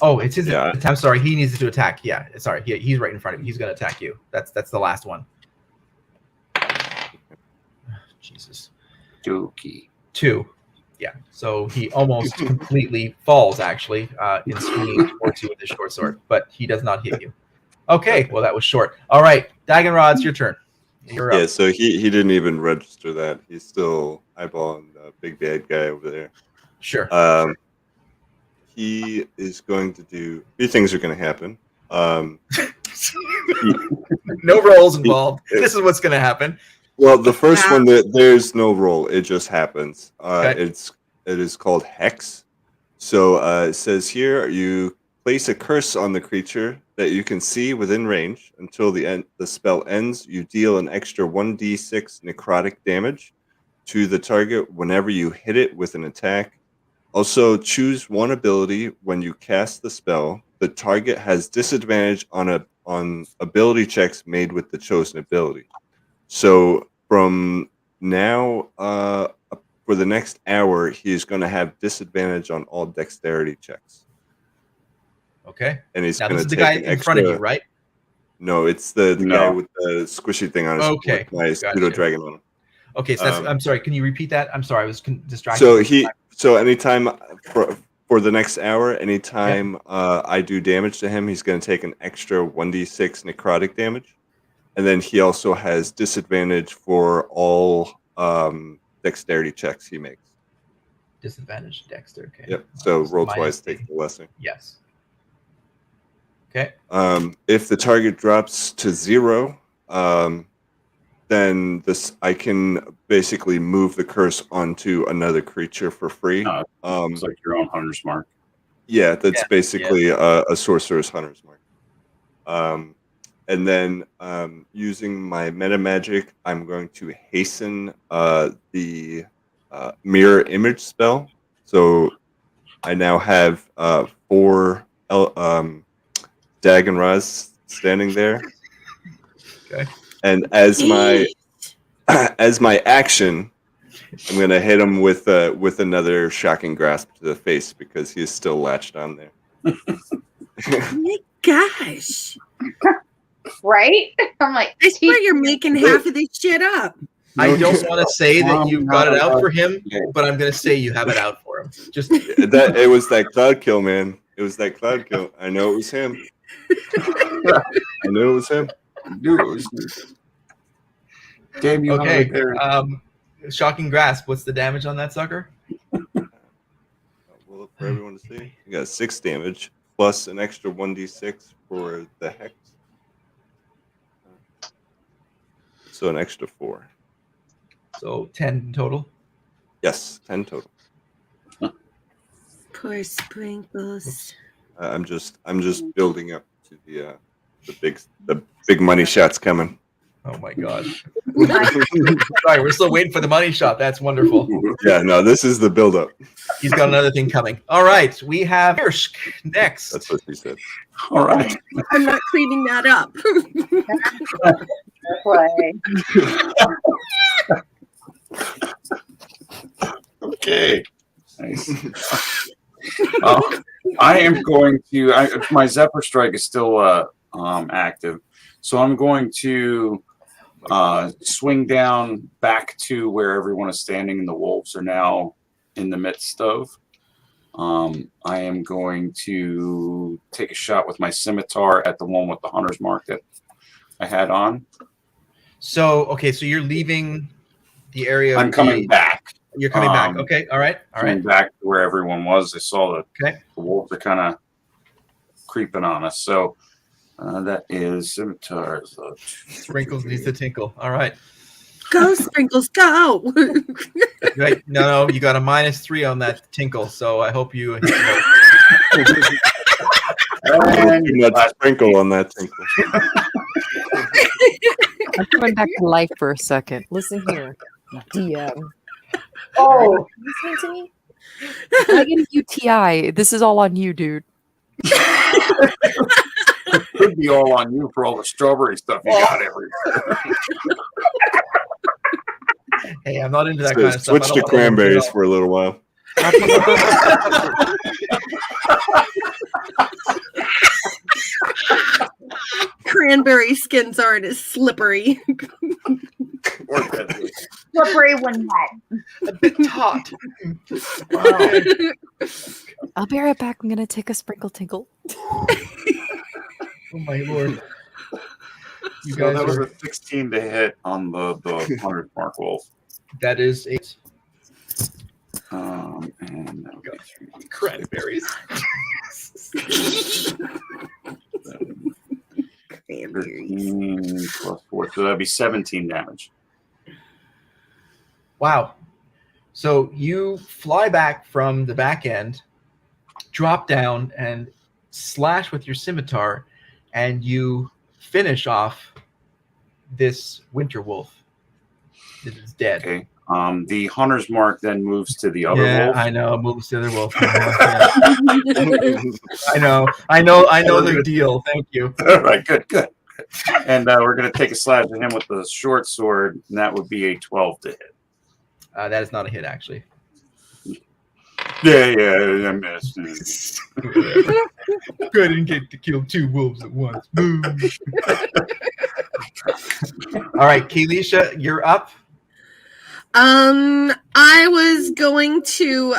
Oh, it's his. Yeah. I'm sorry. He needs to attack. Yeah, sorry. He's right in front of you. He's going to attack you. That's the last one. Jesus. Dookie. 2. Yeah. So he almost completely falls, actually, in swinging towards you with his short sword, but he does not hit you. Okay. Well, that was short. All right, Daganra, it's your turn. You're Yeah, up. so he didn't even register that. He's still eyeballing the big bad guy over there. Sure. He is going to do 3 things are going to happen. No rolls involved. This is what's going to happen. Well, the first one, there's no roll. It just happens. Okay. It is called Hex. So it says here, you place a curse on the creature that you can see within range until the spell ends. You deal an extra 1d6 necrotic damage to the target whenever you hit it with an attack. Also, choose one ability when you cast the spell. The target has disadvantage on ability checks made with the chosen ability. So from now for the next hour, he's going to have disadvantage on all dexterity checks. Okay. And he's Now, going this to is the take guy an in front of you, extra. right? No, it's the No. guy with the squishy thing on his Okay, with my gotcha. pseudo dragon on him. Okay. So that's, I'm sorry. Can you repeat that? I'm sorry. I was distracted. So anytime for the next hour, anytime I do damage to him, he's going to take an extra 1d6 necrotic damage. And then he also has disadvantage for all dexterity checks he makes. Disadvantage Dexter. Okay. Yep. So It's roll minus twice, the- take the lesser. Yes. Okay. If the target drops to 0, then I can basically move the curse onto another creature for free. It's like your own hunter's mark. Yeah, that's basically a sorcerer's hunter's mark. And then using my meta magic, I'm going to hasten the mirror image spell. So I now have 4 Dagon-Raz standing there. Okay. And as my action, I'm going to hit him with another shocking grasp to the face because he is still latched on there. Oh my gosh. Right? I'm like, I swear you're making half of this shit up. I don't want to say that you've got it out for him, but I'm going to say you have it out for him. Just it was that cloud kill, man. It was that cloud kill. I know it was him. I knew it was him. Game you okay. there. Shocking grasp. What's the damage on that sucker? Well, for everyone to see, you got 6 damage plus an extra 1d6 for the hex. So an extra 4. So 10 total. Yes, 10 total. Poor Sprinkles. I'm just building up to the big money shots coming. Oh my god. Sorry, we're still waiting for the money shot. That's wonderful. Yeah, no, this is the build-up. He's got another thing coming. All right, we have Hirsch next. That's what she said. All right. I'm not cleaning that up. Okay. Nice. I am going to. My Zephyr Strike is still active, so I'm going to swing down back to where everyone is standing, and the wolves are now in the midst of. I am going to take a shot with my scimitar at the one with the hunter's mark that I had on. So you're leaving the area. I'm coming back. You're coming back. Okay. All right. Coming back to where everyone was. I saw the wolves are kind of creeping on us. So that is scimitar. Sprinkles needs to tinkle. All right. Go, Sprinkles, go. Right. No, you got a -3 on that tinkle. So I hope you hit Not sprinkle on that tinkle. I'm coming back to life for a second. Listen here, DM. Oh, Are you listening to me? If I get a UTI, this is all on you, dude. It could be all on you for all the strawberry stuff you got everywhere. Hey, I'm not into that kind of stuff. Switch to cranberries for a little while. Cranberry skins aren't as slippery. slippery when wet. A bit taut. Wow. I'll be right back. I'm gonna take a sprinkle tinkle. Oh my lord. You So guys that was are, a 16 to hit on the 100 mark wolf. that is 8 And that would be cranberries. 13 plus 4, so that'd be 17 damage. Wow. So you fly back from the back end, drop down, and slash with your scimitar, and you finish off this winter wolf. It is dead. Okay. The hunter's mark then moves to the other wolf. I know. Moves to the other wolf. I know the deal. Thank you. All right, good. And we're going to take a slash at him with the short sword, and that would be a 12 to hit. That is not a hit, actually. Yeah, I missed. Couldn't get to kill 2 wolves at once. Boom. All right, Kelisha, you're up. I was going to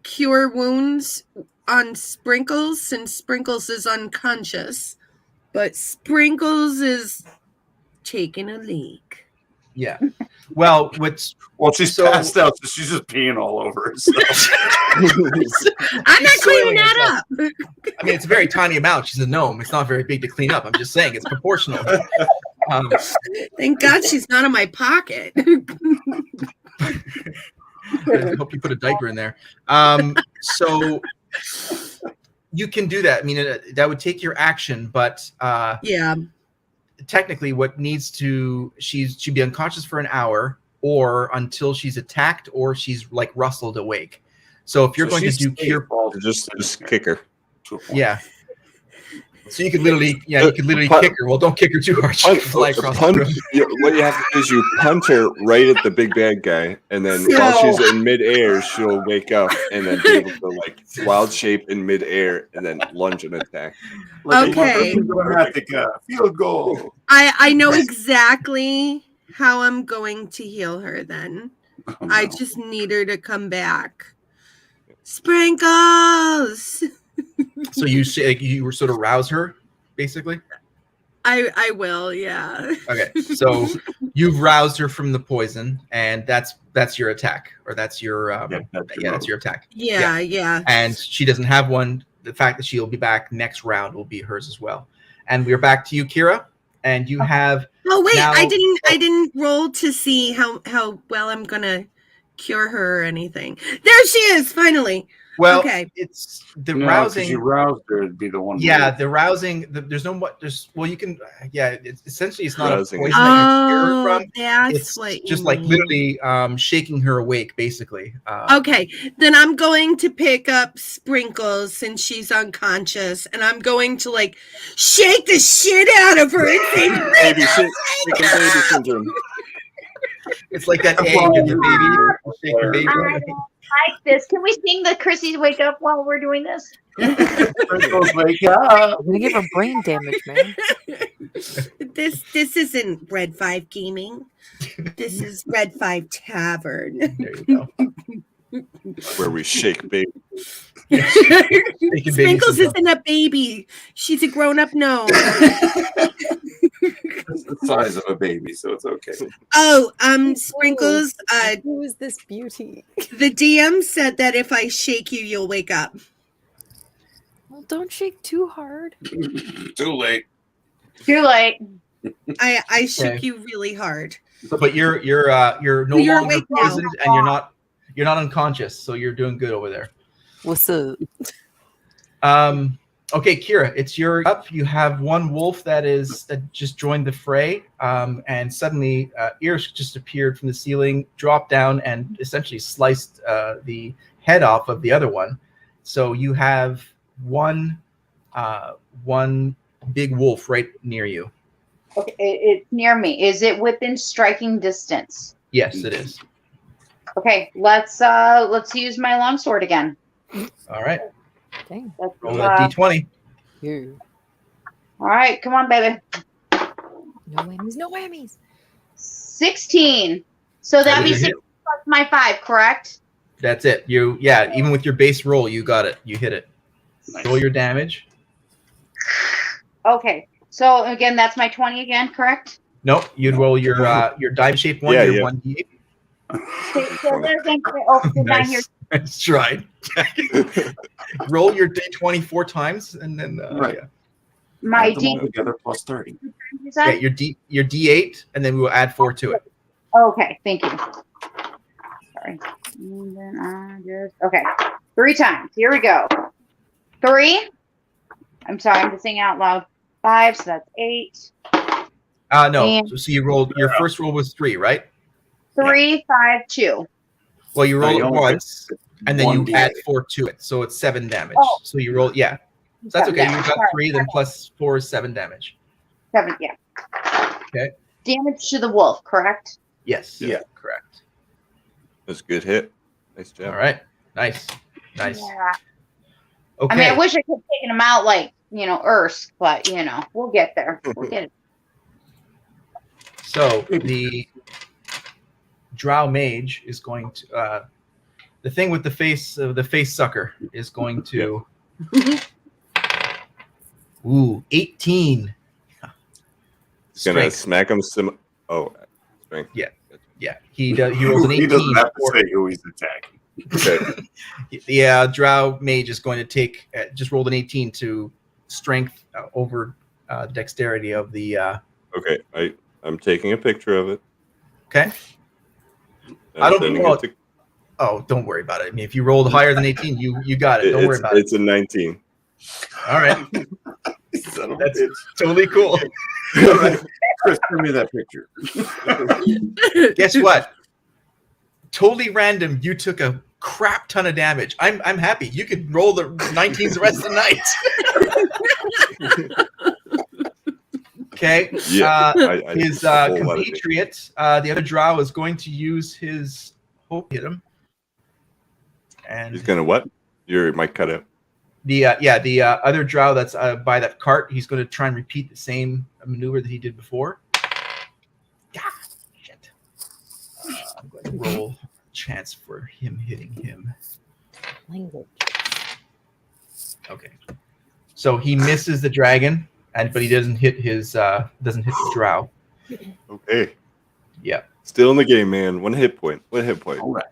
cure wounds on Sprinkles since Sprinkles is unconscious, but Sprinkles is taking a leak. Yeah. Well, what's Well, she's So- passed out, so she's just peeing all over herself. I'm not She's cleaning soiling that up. I mean, it's a very tiny amount. She's a gnome. It's not very big to clean up. I'm just saying it's proportional. Thank God she's not in my pocket. I hope you put a diaper in there. So you can do that. I mean, that would take your action, but Yeah. technically, what needs to she'd be unconscious for an hour, or until she's attacked, or she's like rustled awake. So if you're going to do cure, Just kick her. yeah. So you could literally, kick her. Well, don't kick her too hard. She can fly across the room. What you have to do is you punch her right at the big bad guy, and then while she's in midair, she'll wake up and then be able to like wild shape in midair and then lunge and attack. Okay. Dramatic field goal. I know exactly how I'm going to heal her then. Oh, I just need her to come back. Sprinkles. So you say you were sort of rouse her, basically. I will, yeah. Okay, so you've roused her from the poison, and that's your attack, or that's your that's your attack. Yeah. And she doesn't have one. The fact that she'll be back next round will be hers as well. And we're back to you, Kira, and you have. Oh wait, now, I didn't roll to see how well I'm gonna cure her or anything. There she is, finally. Well, Okay. it's the No, 'cause rousing. you roused her, it'd be the one. Yeah, the rousing. There's no what. There's you can. Yeah, it's essentially it's not Rousing. a poison that you cure her Oh, from. that's It's what you just like mean. literally shaking her awake, basically. Okay, then I'm going to pick up Sprinkles since she's unconscious, and I'm going to like shake the shit out of her and say, Baby syndrome. It's like that egg in the baby. Shake your baby. I don't like this. Can we sing the Chrissy's Wake Up while we're doing this? Sprinkles, wake up. I'm gonna give her brain damage, man. This isn't Red 5 Gaming. This is Red 5 Tavern. There you go. Where we shake baby. Shaking baby Sprinkles syndrome. isn't a baby. She's a grown-up gnome. It's the size of a baby, so it's okay. Oh, Sprinkles, Who is this beauty? the DM said that if I shake you, you'll wake up. Well, don't shake too hard. Too late. Too late. I shook Okay. you really hard. But you're no You're longer awake now. poisoned, and you're not unconscious, so you're doing good over there. What's up? Okay, Kira, it's your up. You have one wolf that just joined the fray, and suddenly ears just appeared from the ceiling, dropped down, and essentially sliced the head off of the other one. So you have one big wolf right near you. Okay, it's near me. Is it within striking distance? Yes, it is. Okay, let's use my longsword again. All right, Dang. Let's, roll that d20. You. all right, come on, baby. No whammies, no whammies. 16. So that'd be That is a 6 plus my 5, correct? That's it. Even with your base roll, you got it. You hit it. Nice. Roll your damage. Okay. So again, that's my 20 again, correct? Nope, you'd roll your diamond shaped one. Yeah, your yeah. 1d8. Okay, so there's down here. Nice try. Roll your d20 4 times, and then Right. yeah. My Add them all D. together plus 30. Is Yeah, that? your d8, and then we will add 4 to it. Okay, thank you. Sorry. And then I just okay. 3 times. Here we go. 3. I'm sorry, I'm just saying out loud. 5, so that's 8. No. And- So you rolled your first roll was 3, right? 3, 5, 2. Well, you No, roll you it only once, and then you 1d8. add 4 to it, so it's 7 damage. Oh. So you roll, yeah. So that's okay. Yeah, You got sorry. 3, then plus 4 is 7 damage. 7, yeah. Okay. Damage to the wolf, correct? Yes. Yeah. Correct. That's a good hit. Nice job. All right. Nice. Yeah. Okay. I mean, I wish I could have taken him out like, Ersk, but, we'll get there. We'll get it. So the Drow Mage is going to the thing with the face sucker is going to 18. He's gonna Strength. smack him. strength. Yeah. Yeah, he does. He rolls an 18. He doesn't have to for- say who he's attacking. Okay. Yeah, Drow Mage is going to take just rolled an 18 to strength over dexterity of the. Okay. I'm taking a picture of it. Okay. I'm I don't sending know. it to- Oh, don't worry about it. I mean, if you rolled higher than 18, you got it. Don't worry about it. It's a 19. All right, Son of a that's bitch. totally cool. Chris, send me that picture. Guess what? Totally random. You took a crap ton of damage. I'm happy. You could roll the 19s the rest of the night. Okay. Yeah. His a whole lot of it. compatriot, the other Drow, is going to use his hope hit him. And He's gonna what? Your mic cut out. the other Drow that's by that cart, he's going to try and repeat the same maneuver that he did before. Shit. I'm going to roll a chance for him hitting him. Language. Okay. So he misses the dragon, but he doesn't hit the Drow. Okay. Yeah. Still in the game, man. One hit point. All right.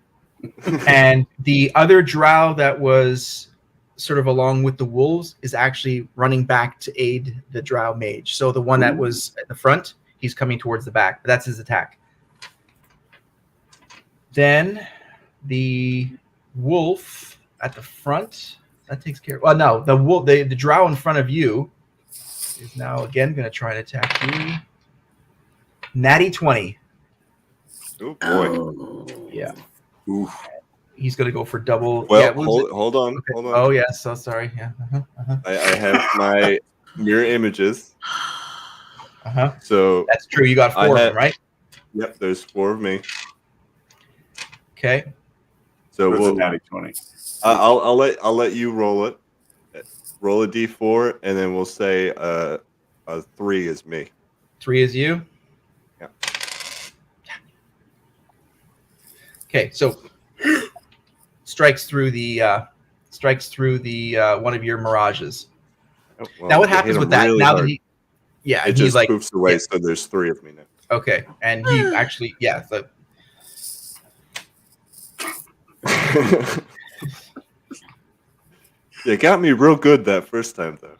And the other Drow that was sort of along with the wolves is actually running back to aid the Drow Mage. So the one that was at the front, he's coming towards the back. But that's his attack. Then the wolf at the front, that takes care of. Well, no, the wolf, the Drow in front of you is now again going to try and attack you. Natty 20. Oh boy. Oh. Yeah. Oof. He's going to go for double. Well, yeah, what was it? hold on. Okay. Hold on. Oh, yeah. So sorry. Yeah. I have my mirror images. So That's true. You got 4 of them, right? yep, there's 4 of me. Okay. So What's we'll, a natty 20? I'll let you roll it. Roll a d4, and then we'll say a 3 is me. 3 is you. Yeah. Okay. So strikes through the one of your mirages. Oh, well, Now what I hit happens him with that? really Now hard. that he, yeah, it and he's just like, poofs away, yeah. so there's 3 of me now. Okay, and he actually, yeah. So You got me real good that first time, though.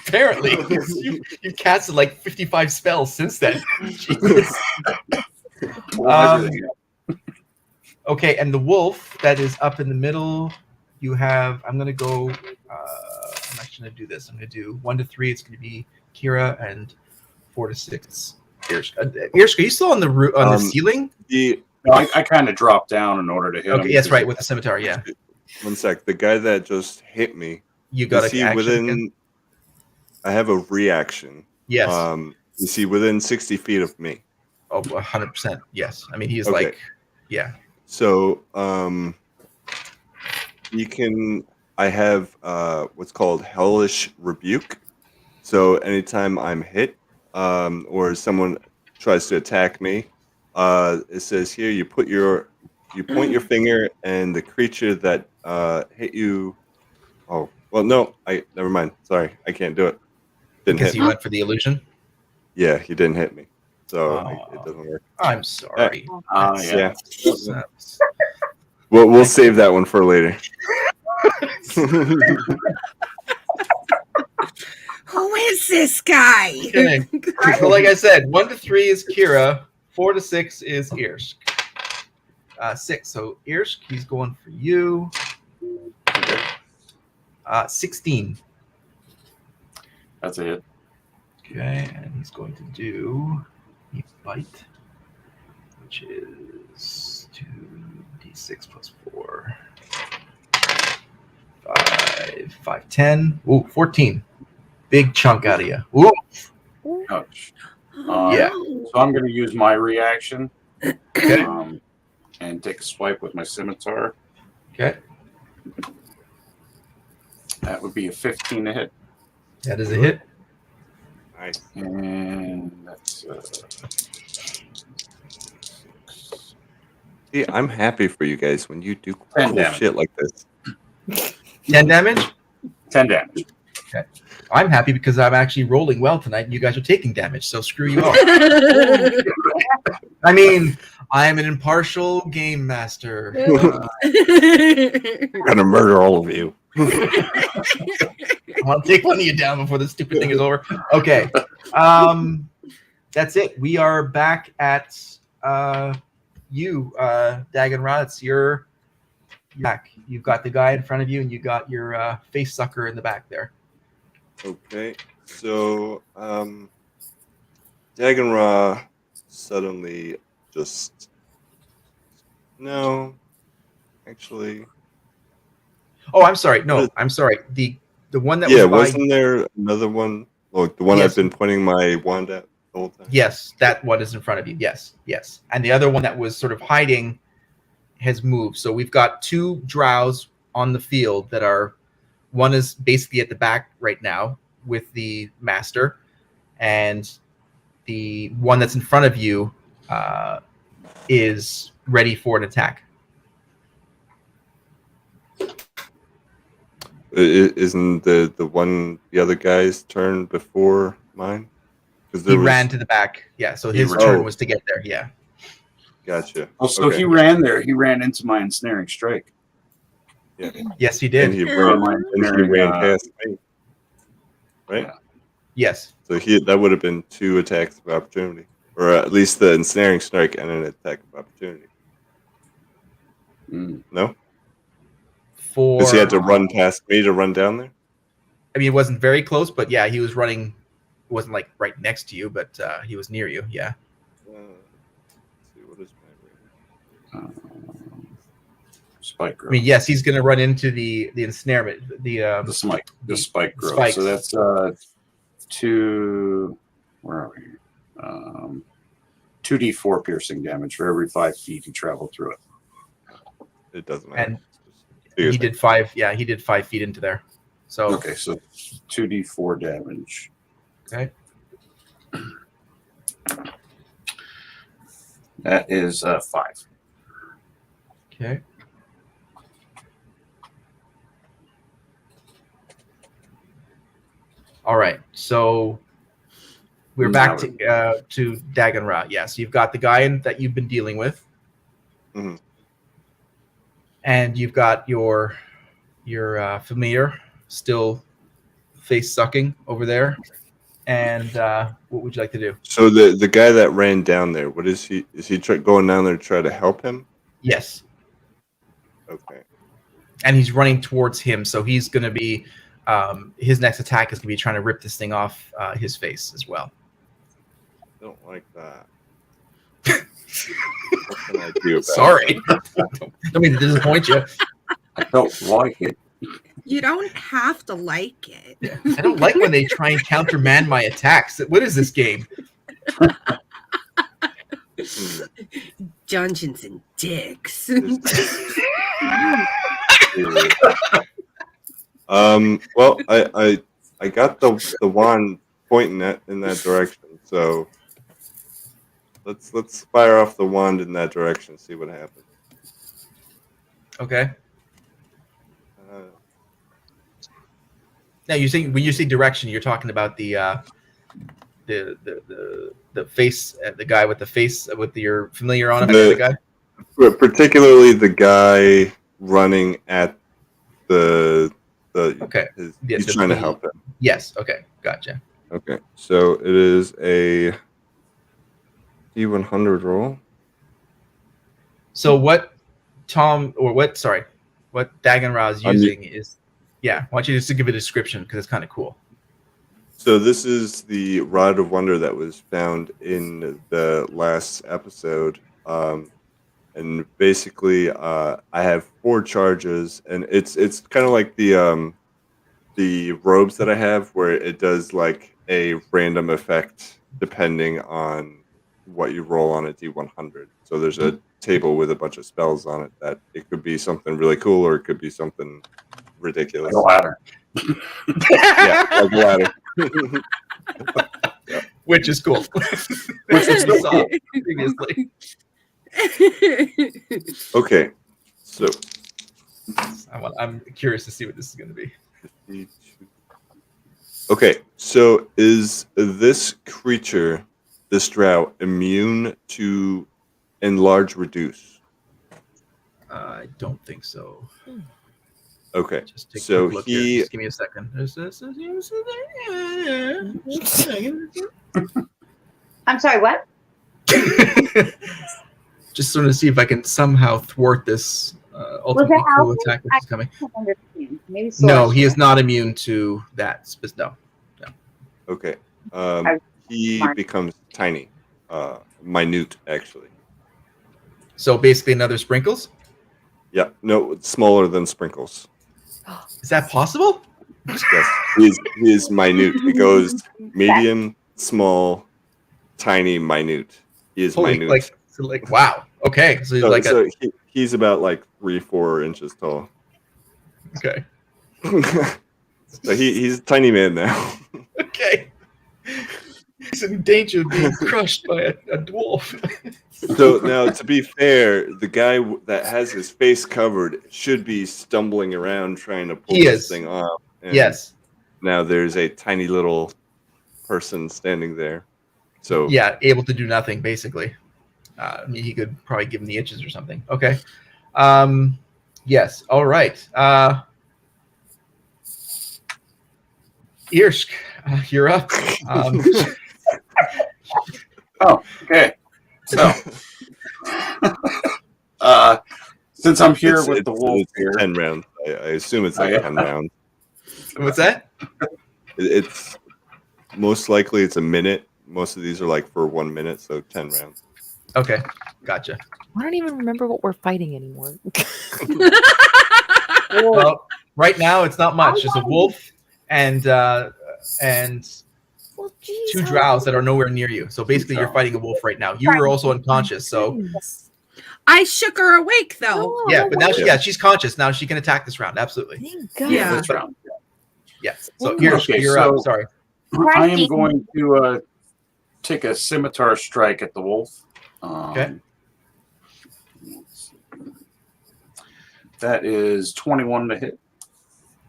apparently you casted like 55 spells since then. Jesus. Okay, and the wolf that is up in the middle, you have. I'm gonna go. I'm actually gonna do this. I'm gonna do 1 to 3. It's gonna be Kira, and 4 to 6. Irshka, are you still on the the ceiling? No, I kind of dropped down in order to hit him. Okay, yes, right, with the scimitar. Yeah, One sec. The guy that just hit me. you got Is to he action within? again? I have a reaction. Yes. Is he within 60 feet of me? Oh, 100%. Yes. I mean, he's Okay. like, yeah. So, you can. I have what's called Hellish Rebuke. So anytime I'm hit, or someone tries to attack me, it says here you point your finger, and the creature that hit you. Oh well, no, never mind. Sorry, I can't do it. Didn't Because hit he me. went for the illusion. Yeah, he didn't hit me, so Oh. it doesn't work. I'm sorry. Yeah. That's- We'll save that one for later. Who is this guy? Okay. So like I said, 1 to 3 is Kira, 4 to 6 is Irsk. 6. So Irsk, he's going for you. 16. That's a hit. Okay, and he's going to do a bite, which is 2d6 plus 4. 5, 10. Ooh, 14. Big chunk out of you. Ooh. Ouch. Yeah. So I'm going to use my reaction Okay. and take a swipe with my scimitar. Okay. That would be a 15 to hit. That is a hit. Nice. And that's See, I'm happy for you guys when you do 10 cool damage. shit like this. 10 damage. 10 damage. I'm happy because I'm actually rolling well tonight and you guys are taking damage, so screw you all. I mean, I am an impartial game master. I'm gonna murder all of you. I want to take one of you down before this stupid thing is over. Okay. That's it. We are back at you, Dagonra. It's your back. You've got the guy in front of you, and you got your face sucker in the back there. Okay, so Dagonra suddenly just no, actually. Oh, I'm sorry. No, I'm sorry. The one that Yeah, was by, wasn't there another one? Like the one Yes. I've been pointing my wand at the whole time. yes, that one is in front of you. Yes, yes. And the other one that was sort of hiding has moved. So we've got two drows on the field that are, one is basically at the back right now with the master, and the one that's in front of you is ready for an attack. Isn't the other guy's turn before mine? Because He ran to the back. Yeah, so his turn was to get there. Yeah. Gotcha. Oh, so Okay. he ran there. He ran into my ensnaring strike. Yeah. Yes, he And did. he ran past me. Right? Yeah. Yes. So that would have been 2 attacks of opportunity. Or at least the ensnaring strike and an attack of opportunity. Mm. No? For Because he had to run past me to run down there? I mean, it wasn't very close, but yeah, he was running. It wasn't like right next to you, but he was near you. Yeah. Let's see, what is my rating? Spike I growth. mean, yes, he's going to run into the ensnarement. The spike growth. spikes. So that's 2. Where are we? 2d4 piercing damage for every 5 feet you travel through it. It doesn't matter. And he did 5. Yeah, he did 5 feet into there. So Okay, so 2d4 damage. okay. That is 5. Okay. All right. So we're back to Dagonra. Yeah. So you've got the guy that you've been dealing with, Mhm. and you've got your familiar still face sucking over there. And what would you like to do? So the guy that ran down there, what is he? Is he going down there to try to help him? Yes. Okay. And he's running towards him, so he's going to be his next attack is going to be trying to rip this thing off his face as well. Don't like that. What can I do about Sorry. Don't mean to disappoint you. I don't like it. You don't have to like it. I don't like when they try and countermand my attacks. What is this game? Dungeons and Dicks. Well, I got the wand pointing in that direction, so let's fire off the wand in that direction, see what happens. Okay. Now you see, when you say direction, you're talking about the face, the guy with the face with your familiar on him. The guy, particularly the guy running at the okay. He's trying to help him. Yes. Okay. Gotcha. Okay, so it is a D100 roll. So what what Dagonra is using is, yeah, I want you just to give a description because it's kind of cool. So this is the Rod of Wonder that was found in the last episode. And basically, I have 4 charges, and it's kind of like the robes that I have, where it does like a random effect depending on what you roll on a D100. So there's a table with a bunch of spells on it that it could be something really cool, or it could be something ridiculous. Like a ladder. Yeah, like a ladder. Yeah. Which is cool. Which is we saw previously. Okay, so I'm curious to see what this is going to be. Okay, so is this creature this drow immune to enlarge reduce? I don't think so. Okay. Just take a So quick look here. he Just give me a second. I'm sorry, what? Just sort of see if I can somehow thwart this ultimately it cool Alfred? attack which is coming. I don't understand. Maybe No, he Celestial. is not immune to that. No. okay. I- He Smart. becomes tiny, minute actually. So basically another sprinkles? Yeah, no, it's smaller than sprinkles. Is that possible? Yes, he is minute. It goes medium, small, tiny, minute. He is Holy, minute. like wow. Okay. So he's So, like so he's about like 3-4 inches tall. okay. So he's a tiny man now. Okay. He's in danger of being crushed by a dwarf. So now, to be fair, the guy that has his face covered should be stumbling around trying to pull He this is. thing off. And Yes. now there's a tiny little person standing there. So Yeah, able to do nothing basically. I mean, he could probably give him the itches or something. Okay. Yes. All right. Irsk, you're up. Oh, okay. So, since I'm here with the wolf it's here, 10 rounds. I assume it's like Oh, yeah. 10 rounds. What's that? It's most likely it's a minute. Most of these are like for 1 minute, so 10 rounds. Okay, gotcha. I don't even remember what we're fighting anymore. Well, right now it's not much. Just a wolf and Well, geez, two how drows that are nowhere near you. So basically, you're drows. fighting a wolf right now. You were also unconscious, so goodness. I shook her awake though. Oh, yeah. But now, Yeah. she's conscious. Now she can attack this round. Absolutely. Thank God. Yeah. this round. Yes. So Okay, you're up. Sorry. I am going to take a scimitar strike at the wolf. Okay. That is 21 to hit.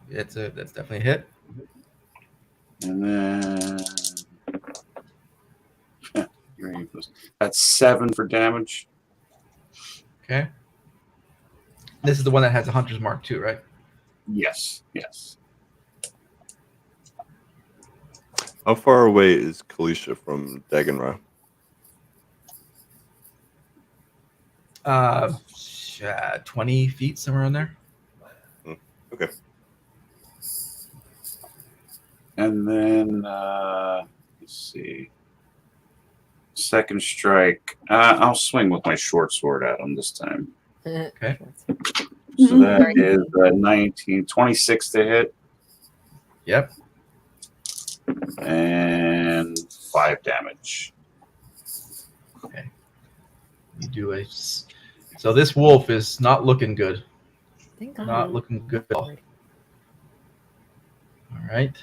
That's definitely a hit. And then that's 7 for damage. Okay. This is the one that has a hunter's mark too, right? Yes. How far away is Kalisha from Daganra? 20 feet, somewhere in there. Okay. And then let's see. Second strike. I'll swing with my short sword at him this time. Okay. So that is 26 to hit Yep. and 5 damage. Okay. You do a. So this wolf is not looking good. Thank God. Not looking good at all. All right.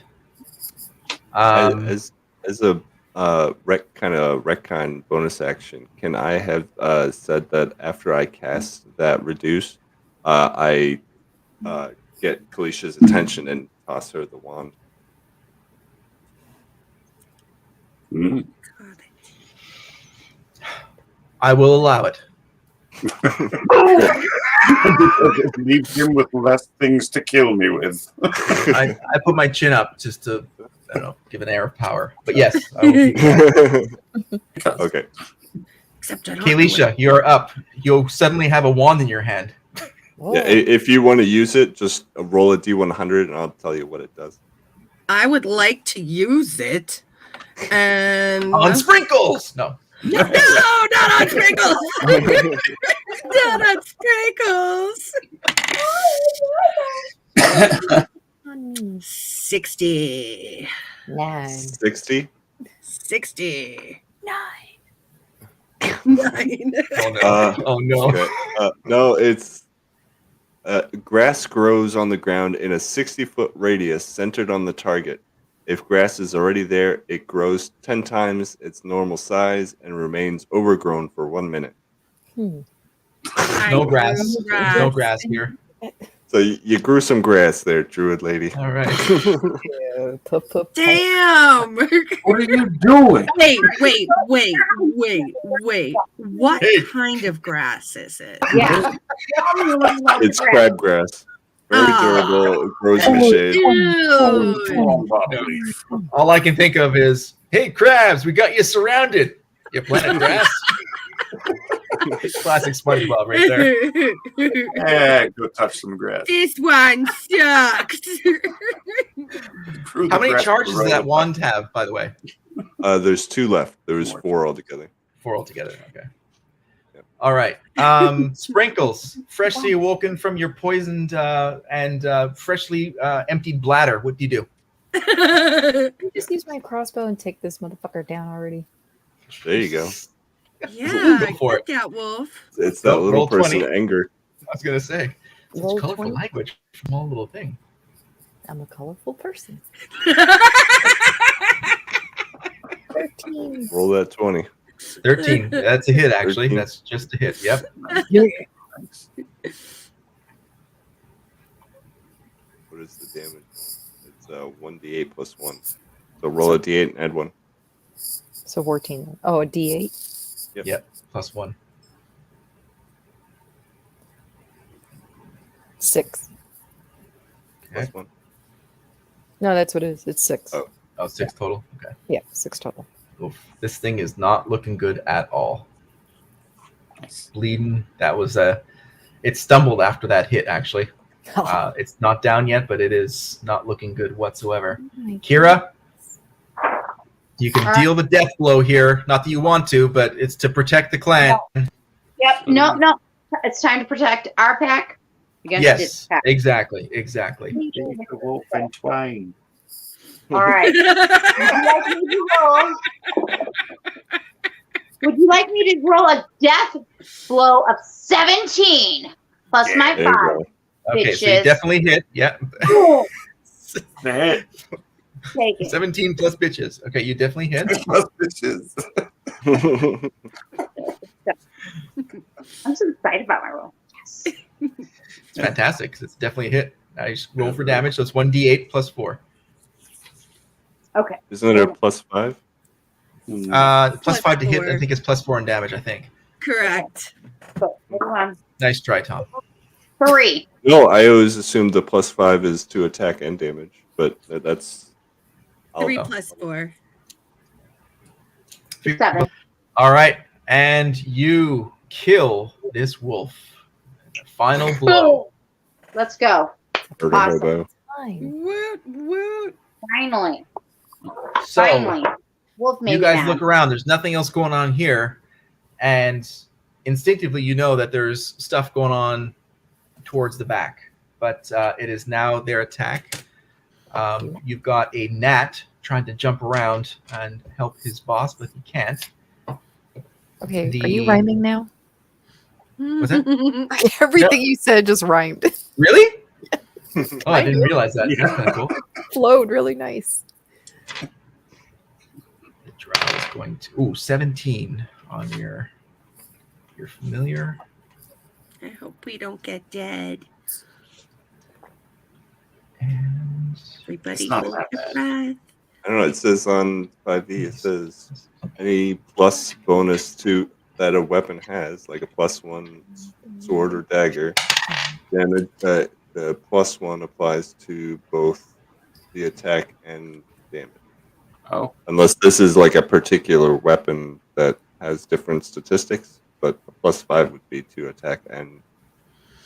As a kind of retcon bonus action, can I have said that after I cast that reduce, I get Kalisha's attention and toss her the wand? Mm. I will allow it. Leave him with less things to kill me with. I put my chin up just to, I don't know, give an air of power. But yes, I will keep that. Okay. Except I don't know Kalisha, you're up. You'll suddenly have a wand in your hand. Whoa. Yeah, if you want to use it, just roll a d100 and I'll tell you what it does. I would like to use it. And On sprinkles! No. no, not on sprinkles. Not on sprinkles. Honey. 60. 9. 60? 60. 9. 9. Oh no. Oh no. Okay. No, it's grass grows on the ground in a 60-foot radius centered on the target. If grass is already there, it grows 10 times its normal size and remains overgrown for 1 minute. No grass. There's no grass here. So you grew some grass there, Druid lady. All right. Yeah, Damn. What are you doing? Wait. What Hey. kind of grass is it? Yeah. It's crabgrass. Very durable. It grows in the shade. Ew. All I can think of is, hey, crabs, we got you surrounded. You planted grass. Classic SpongeBob right there. Yeah, go touch some grass. This one sucks. Prove How the many grass charges will does grow. that wand have, by the way? There's 2 left. There was 4 altogether. 4 altogether. Okay. Yep. All right. Sprinkles, freshly awoken from your poisoned and freshly emptied bladder. What do you do? Just use my crossbow and take this motherfucker down already. There you go. Yeah, Go for get that wolf. It's that little Roll person 20. anger. I was gonna say, such Roll colorful 20. language from all little thing. I'm a colorful person. 13. Roll that 20. 13. That's a hit, actually. 13. That's just a hit. Yep. Thanks. What is the damage? It's 1d8 plus 1. So roll a d8 and add 1. So 14. Oh, a D8. Yep. Plus 1. 6. Plus 1. No, that's what it is. It's 6. Oh. Oh, 6 total. Okay. Yeah, 6 total. Oof. This thing is not looking good at all. Nice. Bleeding. That was it stumbled after that hit, actually. It's not down yet, but it is not looking good whatsoever. Kira, you can All right. deal the death blow here. Not that you want to, but it's to protect the clan. Yep. No. It's time to protect our pack against Yes, its pack. exactly. Take the wolf and twine. All right. Would you like me to roll a death blow of 17 plus my There you 5? go. Okay, so you Bitches. definitely hit. Yep. Cool. The hit. Take it. 17 plus bitches. Okay, you definitely hit. Bitches. I'm so excited about my roll. Yes. It's fantastic because it's definitely a hit. Nice. Roll for damage. So it's 1d8 plus 4. Okay. Isn't it a plus 5? Plus Plus 5 to hit. I 4. think it's plus 4 in damage, I think. Correct. So, hold on. Nice try, Tom. 3. No, I always assumed the plus 5 is to attack and damage, but that's. 3 Oh. plus 4. 7. All right. And you kill this wolf. Final blow. Let's go. Murder Awesome. hobo. Fine. Woot. Finally. So Finally. Wolf made you me guys mad. look around. There's nothing else going on here. And instinctively, you know that there's stuff going on towards the back. But it is now their attack. You've got a gnat trying to jump around and help his boss, but he can't. Okay, The- are you rhyming now? Was it? Everything you said just rhymed. Really? Oh, I didn't realize that. That's kind of cool. Flowed really nice. The drow is going to 17 on your familiar. I hope we don't get dead. And Everybody It's not hold that your bad. breath. I don't know. It says on 5e, it says any plus bonus to that a weapon has, like a plus 1 sword or dagger, damage. The plus 1 applies to both the attack and damage. Oh, Unless this is like a particular weapon that has different statistics, but a plus 5 would be to attack and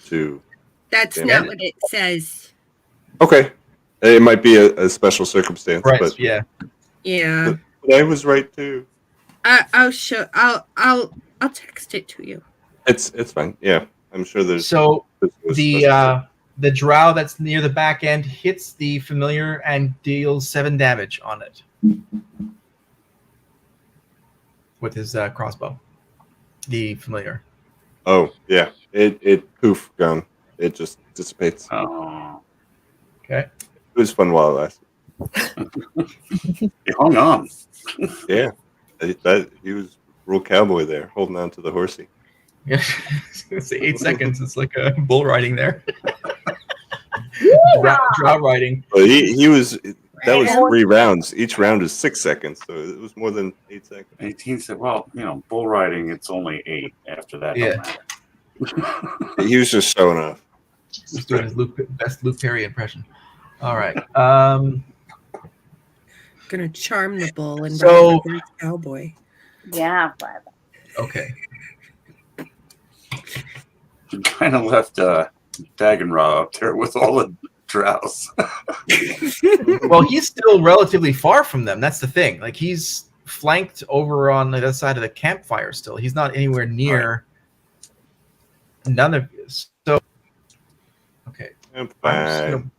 to. That's Damn not it. what it says. Okay, it might be a special circumstance, right, but yeah. Yeah. I was right too. I'll show. I'll text it to you. It's fine. Yeah, I'm sure there's. So there's a special the drow that's near the back end hits the familiar and deals 7 damage on it with his crossbow. The familiar. Oh yeah, it poof gone. It just dissipates. oh. Okay. It was fun while it lasted. He hung on. Yeah, that he was real cowboy there, holding on to the horsey. Yeah. I was gonna say 8 seconds. It's like a bull riding there. Drow riding. But he was. That was 3 rounds. Each round is 6 seconds, so it was more than 8 seconds. 18 said, well, bull riding, it's only 8 after that. Yeah. Don't matter. He was just showing off. He's doing his best Luke Perry impression. All right. Gonna charm the bull and So- ride like a cowboy. Yeah, but Okay. You kind of left Dagenra up there with all the drows. Well, he's still relatively far from them. That's the thing. Like, he's flanked over on the other side of the campfire still. He's not anywhere near none of you. So, okay. I'm fine.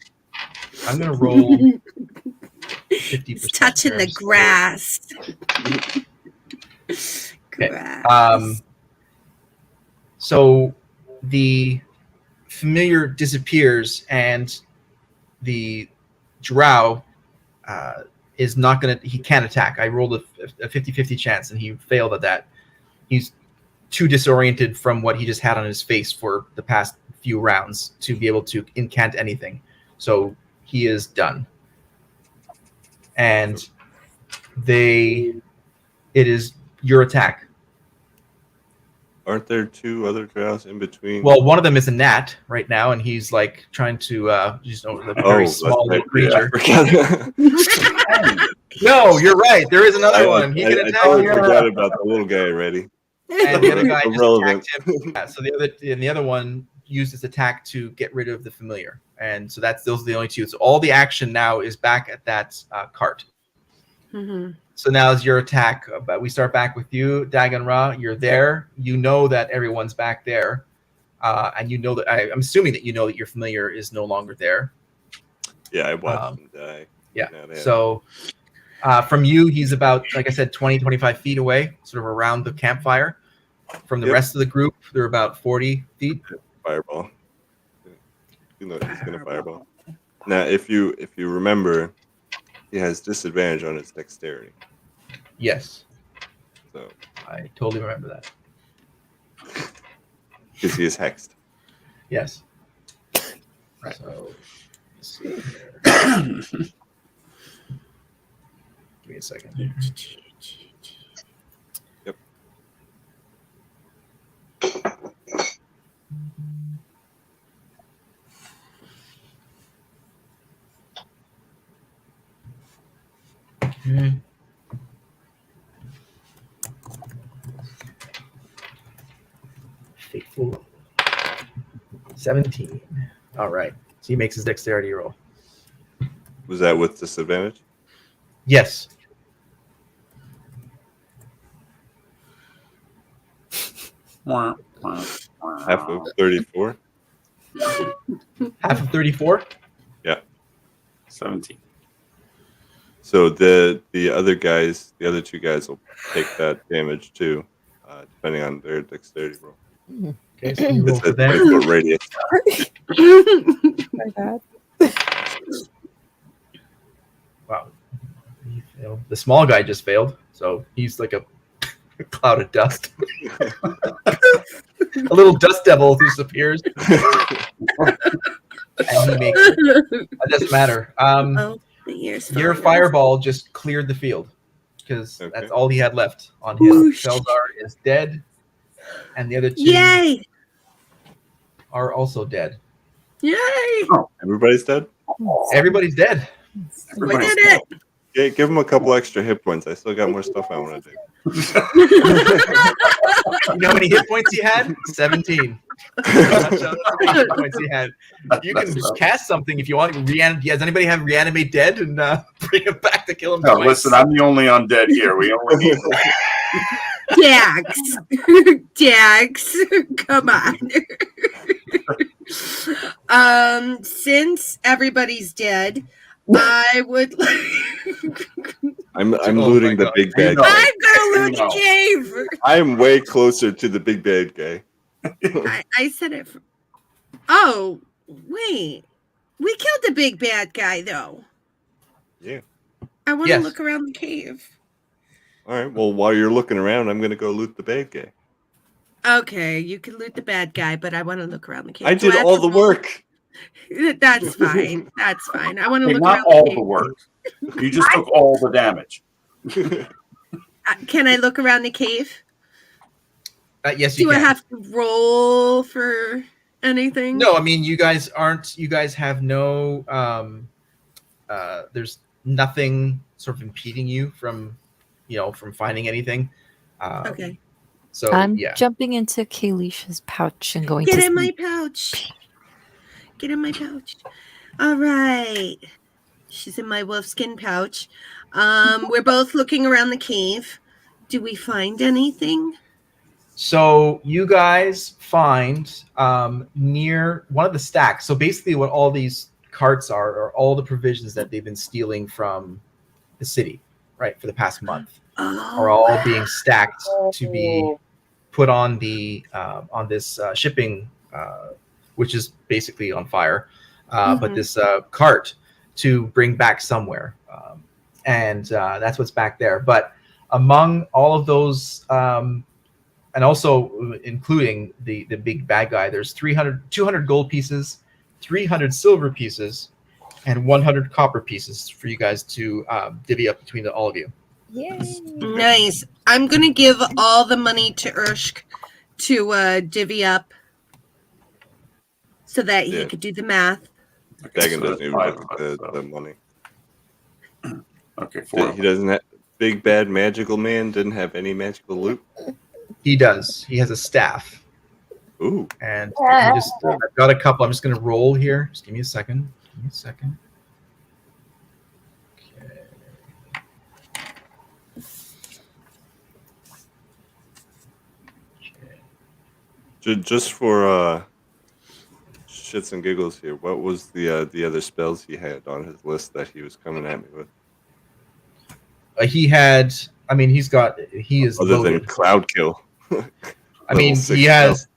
I'm gonna roll 50%. He's touching the grass. Grass. So the familiar disappears, and the drow is not going to. He can't attack. I rolled a 50-50 chance, and he failed at that. He's too disoriented from what he just had on his face for the past few rounds to be able to incant anything. So he is done. And it is your attack. Aren't there 2 other drows in between? Well, one of them is a gnat right now, and he's like trying to a very small little creature. Yeah, No, you're right. There is another one. He I can attack totally you. forgot about the little guy already. And the other guy just Irrelevant. attacked him. Yeah, so the other one used his attack to get rid of the familiar, and so those are the only 2. So all the action now is back at that cart. Mm-hmm. So now is your attack. But we start back with you, Dagenra. You're there. You know that everyone's back there, and you know that I'm assuming that you know that your familiar is no longer there. Yeah, I watched him die. Yeah. Now, So from you, he's about, like I said, 20, 25 feet away, sort of around the campfire. From the Yep. rest of the group, they're about 40 feet. Fireball. You know he's gonna fireball. Now, if you remember, he has disadvantage on his dexterity. Yes, So I totally remember that. because he is hexed. Yes. Right. So, let's see here. Give me a second. Here. Yep. Mhm. Fateful 17. All right. So he makes his dexterity roll. Was that with disadvantage? Yes. Half of 34. Half of 34. 17. So the other 2 guys will take that damage too, depending on their dexterity roll. Okay, so you roll It's for a them. 20-foot radius. My bad. Wow. He failed. The small guy just failed, so he's like a cloud of dust. A little dust devil disappears. And he makes it. That doesn't matter. Oh, the ears Your falling off. fireball just cleared the field because Okay. that's all he had left on him. Whoosh. Felzar is dead, and the other 2 Yay! are also dead. Yay! Everybody's dead? Everybody's dead. We did it! Yeah, give him a couple extra hit points. I still got more stuff I want to do. You know how many hit points he had? 17. That's how many hit points he had. You can cast something if you want. Does anybody have reanimate dead and bring him back to kill him? No, twice? listen, I'm the only undead here. We only need Dax! Dax! Come on. Since everybody's dead, I would I'm Oh looting my the God. big bad No. guy. I'm gonna loot No. the cave. I'm way closer to the big bad guy. I said it. Oh, wait. We killed the big bad guy, though. Yeah. I want to Yes. look around the cave. All right. Well, while you're looking around, I'm gonna go loot the bad guy. Okay, you can loot the bad guy, but I want to look around the cave. I Do did have all to the roll- work. That's fine. That's fine. I want to Hey, look not around all the the cave. work. You just took all the damage. Can I look around the cave? Yes, you Do I can. have to roll for anything? No, I mean you guys aren't. You guys have no. There's nothing sort of impeding you from, from finding anything. Okay. So I'm yeah. jumping into Kalisha's pouch and going Get to in my sleep. pouch. Get in my pouch. All right. She's in my wolfskin pouch. We're both looking around the cave. Do we find anything? So you guys find near one of the stacks. So basically, what all these carts are all the provisions that they've been stealing from the city, right, for the past month, are all being stacked to be put on the on this shipping, which is basically on fire, but this cart to bring back somewhere, and that's what's back there. But among all of those. And also including the big bad guy, there's 200 gold pieces, 300 silver pieces, and 100 copper pieces for you guys to divvy up between all of you. Yay! Nice. I'm going to give all the money to Urshk to divvy up so that he Yeah. could do the math. Dagon doesn't even Five look of us, at so- the money. Okay, 4 of He us. doesn't have. Big bad magical man didn't have any magical loot. He does. He has a staff. Ooh. And I've got a couple. I'm just going to roll here. Just give me a second. Okay. Just for shits and giggles here, what was the other spells he had on his list that he was coming at me with? He had. I mean, he is Other loaded. than Cloud Kill. I mean, Level he 6 has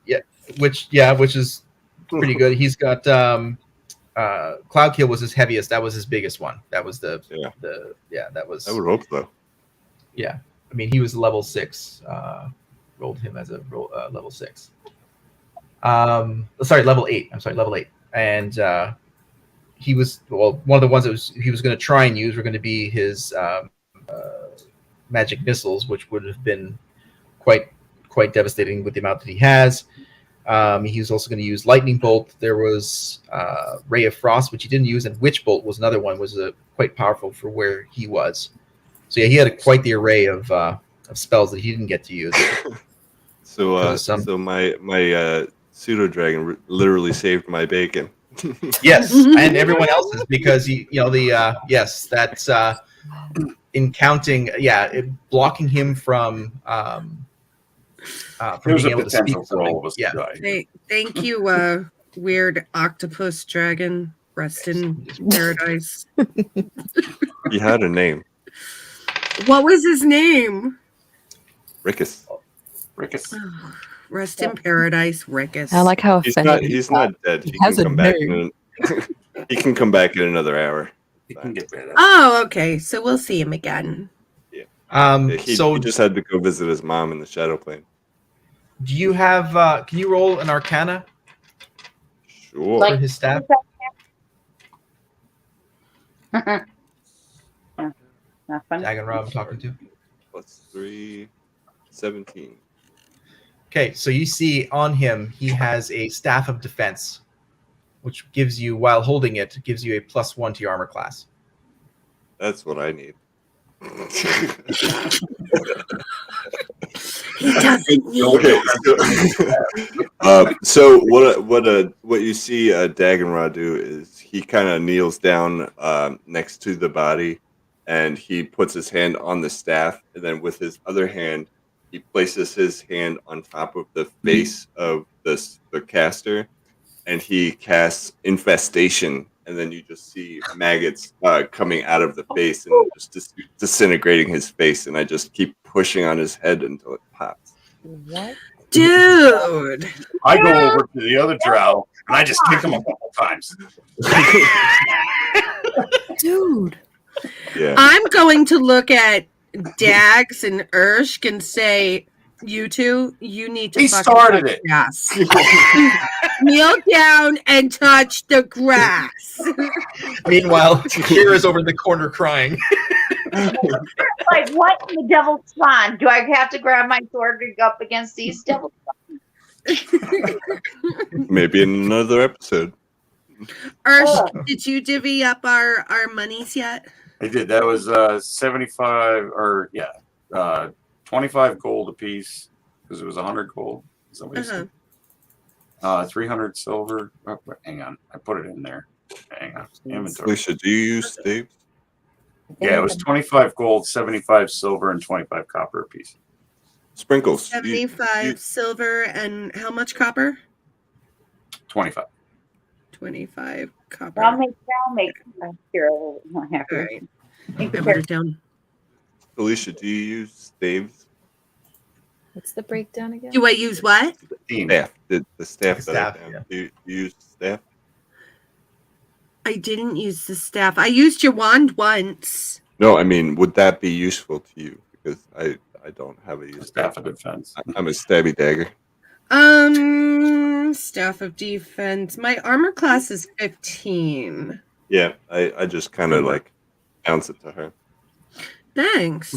which is pretty good. He's got Cloud Kill was his heaviest. That was his biggest one. That was that was. I would hope so. Yeah, I mean, he was level 6. Rolled him as a level 6. Sorry, level 8. I'm sorry, level 8. And he was one of the ones that he was going to try and use were going to be his magic missiles, which would have been quite devastating with the amount that he has. He was also going to use lightning bolt. There was ray of frost, which he didn't use, and witch bolt was another one. Was quite powerful for where he was. So yeah, he had quite the array of spells that he didn't get to use. So my pseudo dragon literally saved my bacon. Yes, and everyone else's, because that's in counting. Blocking him from There's being a able to speak potential for all of us something. to die. Thank you, weird octopus dragon. Rest in paradise. He had a name. What was his name? Rickus. Rickus. Oh, rest in paradise, Rickus. I like how He's offended not dead. He has can a come back name. he can come back in another hour. You can get rid of that. Oh, okay. So we'll see him again. He So just had to go visit his mom in the shadow plane. do you have? Can you roll an Arcana Sure. for his staff? Not fun. Dagon Rob, I'm talking to. Plus 3, 17. Okay, so you see on him, he has a staff of defense, which gives you, while holding it, gives you a +1 to your armor class. That's what I need. He doesn't need Okay. So what you see Dagonrod do is he kind of kneels down next to the body, and he puts his hand on the staff, and then with his other hand, he places his hand on top of the face of the caster, and he casts Infestation, and then you just see maggots coming out of the face and just disintegrating his face, and I just keep pushing on his head until it pops. What? Dude. I go over to the other drow and I just kick him a couple times. Dude. Yeah. I'm going to look at Dags and Urshk and say, You two, you need to He fucking started touch it. grass. Kneel down and touch the grass. Meanwhile, Kira's over in the corner crying. Like, what in the devil's spawn? Do I have to grab my sword to go up against these devils? Maybe in another episode. Ursh, did you divvy up our monies yet? I did. That was 75 or 25 gold apiece because it was 100 gold. Somebody said. 300 silver. Oh, hang on, I put it in there. Hang on, inventory. Alicia, do you use Steve? Yeah, it was 25 gold, 75 silver, and 25 copper apiece. Sprinkles. 75 silver and how much copper? 25. 25 copper. I'll make Kira a little more All happy. right. I put it down. Alicia, do you use staves? What's the breakdown again? Do I use what? Staff. The staff The that I staff, found. yeah. Do you use staff? I didn't use the staff. I used your wand once. No, I mean, would that be useful to you? Because I don't have a use. Staff of defense. I'm a stabby dagger. Staff of defense. My armor class is 15. Yeah, I just kind of like bounce it to her. Thanks.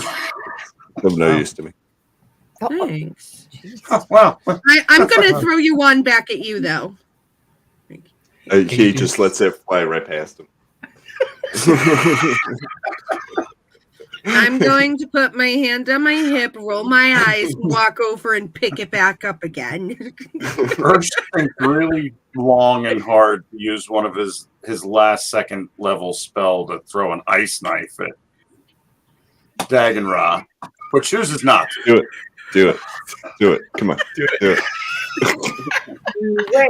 Of no use to me. Thanks. Oh, wow. I'm going to throw your wand back at you, though. He just lets it fly right past him. I'm going to put my hand on my hip, roll my eyes, and walk over and pick it back up again. Ursh think really long and hard to use one of his last second level spell to throw an ice knife at Dagonra, but chooses not to. Do it. Come on. Do it.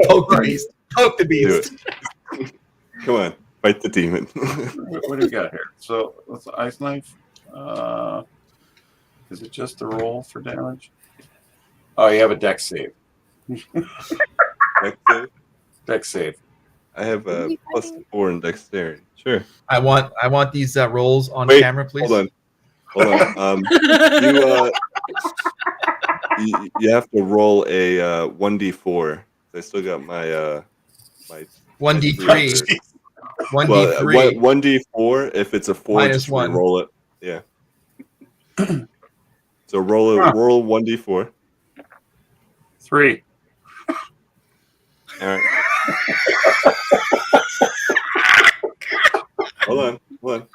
Poke the beast. Poke the beast. Do it. Come on. Fight the demon. What do we got here? So, what's the ice knife? Is it just a roll for damage? Oh, you have a dex save. Dex save. I have a +4 in dexterity. Sure. I want these rolls on Wait, camera, please. Hold on. You have to roll a 1d4. I still got my 1d3. 1d3. Well, 1d4. If it's a 4, Minus just 1. roll it. Yeah. So roll 1d4. 3. All right. Hold on.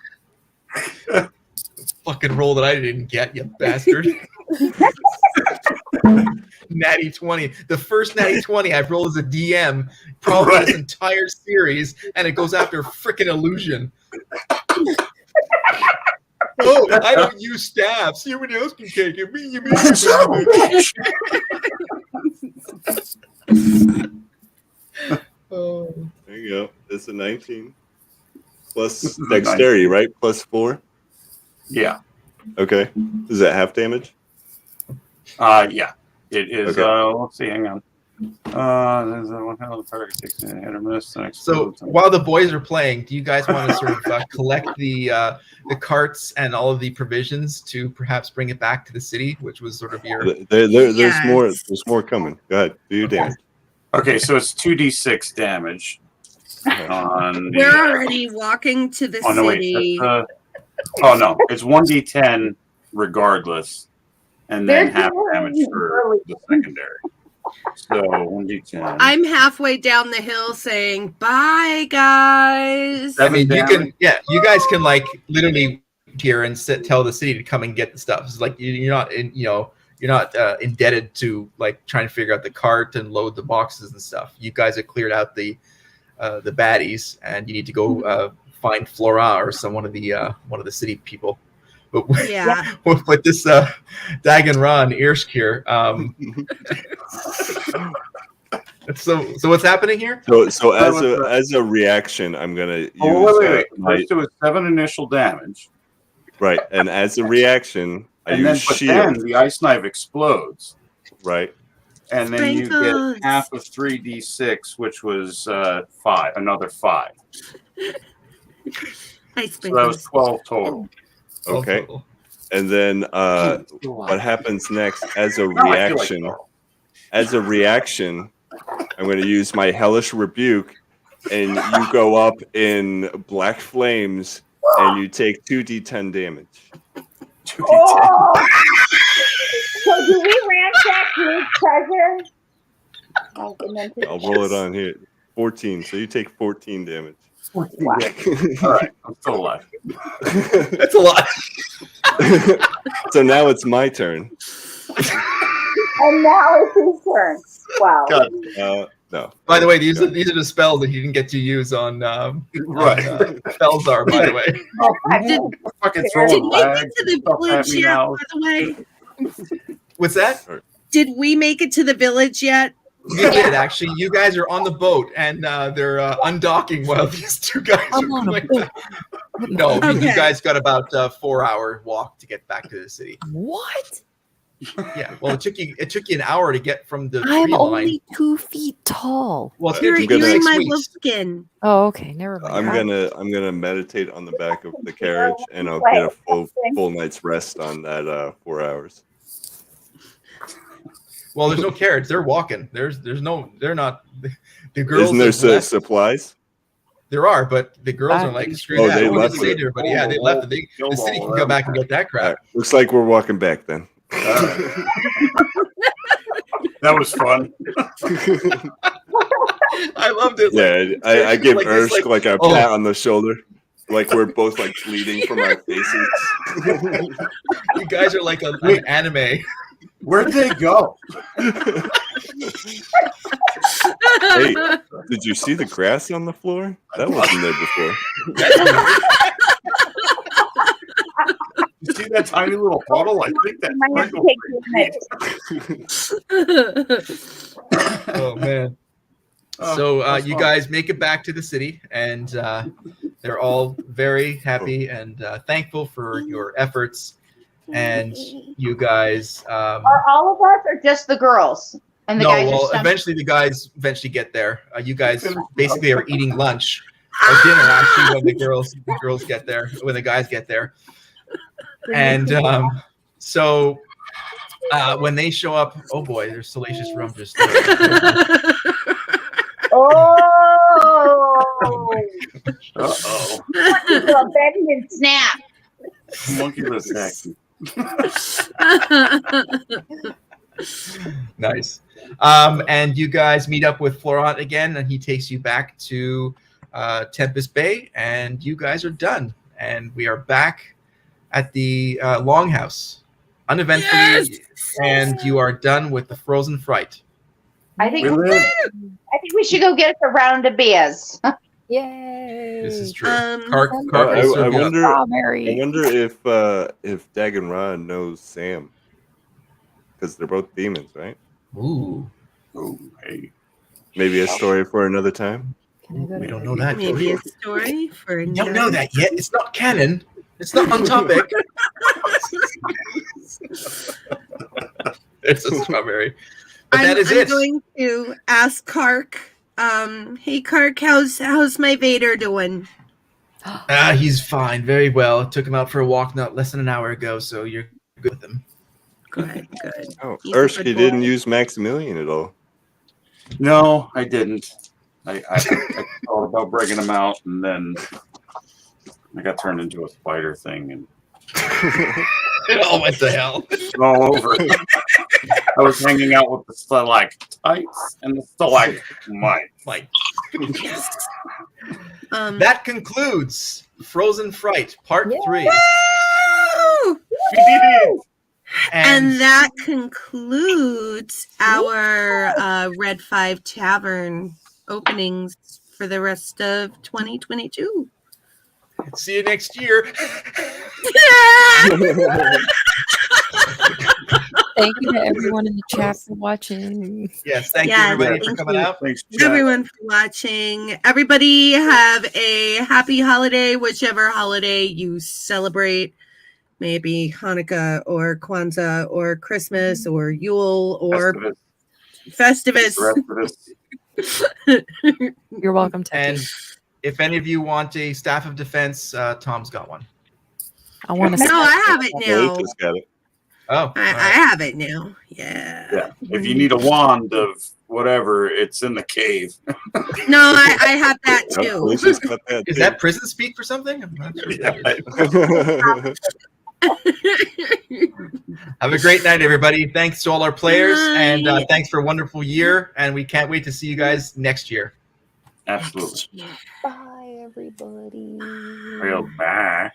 Fucking roll that I didn't get, you bastard. Natty 20. The first natty 20 I've rolled as a DM, probably this entire series, and it goes after freaking illusion. Oh, I don't use staffs. Everybody else can take it. Me, you Oh. There you go. It's a 19 plus dexterity, right? +4. Yeah. Okay. Is that half damage? Yeah. It is. Okay. Let's see. Hang on. There's one hell of a target takes a hit or miss. So while the boys are playing, do you guys want to sort of collect the carts and all of the provisions to perhaps bring it back to the city, which was sort of your... There's more. There's more coming. Go ahead. Do your damage. Okay, so it's 2d6 damage. On We're already walking to the no, city. Wait, oh no, it's 1d10 regardless, and then half damage for the secondary. So 1d10. I'm halfway down the hill saying, bye, guys. I mean, you guys can like literally here and tell the city to come and get the stuff. It's like you're not indebted to like trying to figure out the cart and load the boxes and stuff. You guys have cleared out the baddies, and you need to go find Flora or one of the city people. But Yeah. with this Dagonra and Irsk here. So what's happening here? So as a reaction, I'm gonna use. Wait. First it was 7 initial damage. Right, and as a reaction, I And then, use but shield. then the ice knife explodes. Right. And then you Sprinkles. get half of 3d6, which was 5, another 5. Hi, So that was Sprinkles. 12 total. Okay. And then what happens next as a reaction? As a reaction, I'm going to use my hellish rebuke, and you go up in black flames, and you take 2d10 damage. 2d10. Oh! So do we ransack his treasure? Oh, and then I'll roll it on here. 14. So you take 14 damage. Wow. All right, I'm still alive. That's a lot. So now it's my turn. And now it's his turn. Wow. No. By the way, these are the spells that he didn't get to use on Right. Felzar, by the way. Fucking Did throwing we get lags to the and stuff at village me yet, now. by the way? What's that? Did we make it to the village yet? You did, actually. You guys are on the boat, and they're undocking while these two guys are I'm on a going boat. back. No, you Okay. guys got about a 4-hour walk to get back to the city. What? Yeah, well, it took you an hour to get from the I'm tree line. only 2 feet tall. Well, it's You're, gonna take you're you in 6 my weeks. wolf skin. Oh, okay. Never mind. I'm gonna meditate on the back of the carriage, and I'll get a full night's rest on that 4 hours. Well, there's no carriage. They're walking. They're not. The girls. Isn't there have left. supplies? There are, but the girls are like, screw Oh, that. they We're left gonna say it. to everybody, yeah, they left it. The city can go back and get that crap. Looks like we're walking back then. That was fun. I loved it. Yeah, I give like this, Ersk like a oh. pat on the shoulder, like we're both like bleeding from our faces. You guys are like an anime. Where'd they go? Hey, did you see the grass on the floor? That wasn't there before. You see that tiny little puddle? I think that Might have to take 2 minutes. Oh man. Oh, So that's you fun. guys make it back to the city, and they're all very happy and thankful for your efforts. And you guys, Are all of us or just the girls? And the no, guys well, just eventually the guys get there. You guys basically are eating lunch or dinner actually when the girls get there, when the guys get there. And so when they show up, oh boy, there's salacious rum just there. Oh, Uh-oh. a bend and snap. Monkey was acting. Nice. And you guys meet up with Florent again, and he takes you back to Tempest Bay, and you guys are done. And we are back at the Longhouse, uneventfully, and you are done with the Frozen Fright. I think We live. we should go get us a round of beers. Yay. This is true. Kark will serve I you up. wonder. I Strawberry. wonder if Dagon Ra knows Sam, because they're both demons, right? Ooh, Oh, hey. Maybe a story for another time. Can I go we to don't know that. Maybe a story for You don't know that yet. It's not canon. It's not on topic. It's a strawberry. But that is I'm it. going to ask Kark. Hey Kark, how's my Vader doing? He's fine, very well. Took him out for a walk not less than an hour ago, so you're good with him. Good. Oh, He's a Ersk, good you didn't boy. use Maximilian at all. No, I didn't. I thought about breaking them out, and then I got turned into a spider thing and It all went to hell. all over. I was hanging out with the stalactites and the stalagmites. Like Um, that concludes Frozen Fright Part 3. woo! We did it! And that concludes our Red 5 Tavern openings for the rest of 2022. See you next year. Thank you to everyone in the chat for watching. Yes, thank you Yes, everybody for thank coming you. out. Thanks, chat. Everyone for watching. Everybody have a happy holiday, whichever holiday you celebrate. Maybe Hanukkah or Kwanzaa or Christmas or Yule or Festivus. You're welcome, And Techie. if any of you want a staff of defense, Tom's got one. I want to. No, I have it now. Just got it. Oh, all I right. have it now. Yeah. Yeah. If you need a wand of whatever, it's in the cave. No, I have that Yep, too. Felicia's got that. Is too. that prison speak for something? I'm not sure. Have a great night, everybody. Thanks to all our players, and Night. thanks for a wonderful year. And we can't wait to see you guys next year. Absolutely. Bye, everybody. Well, bye.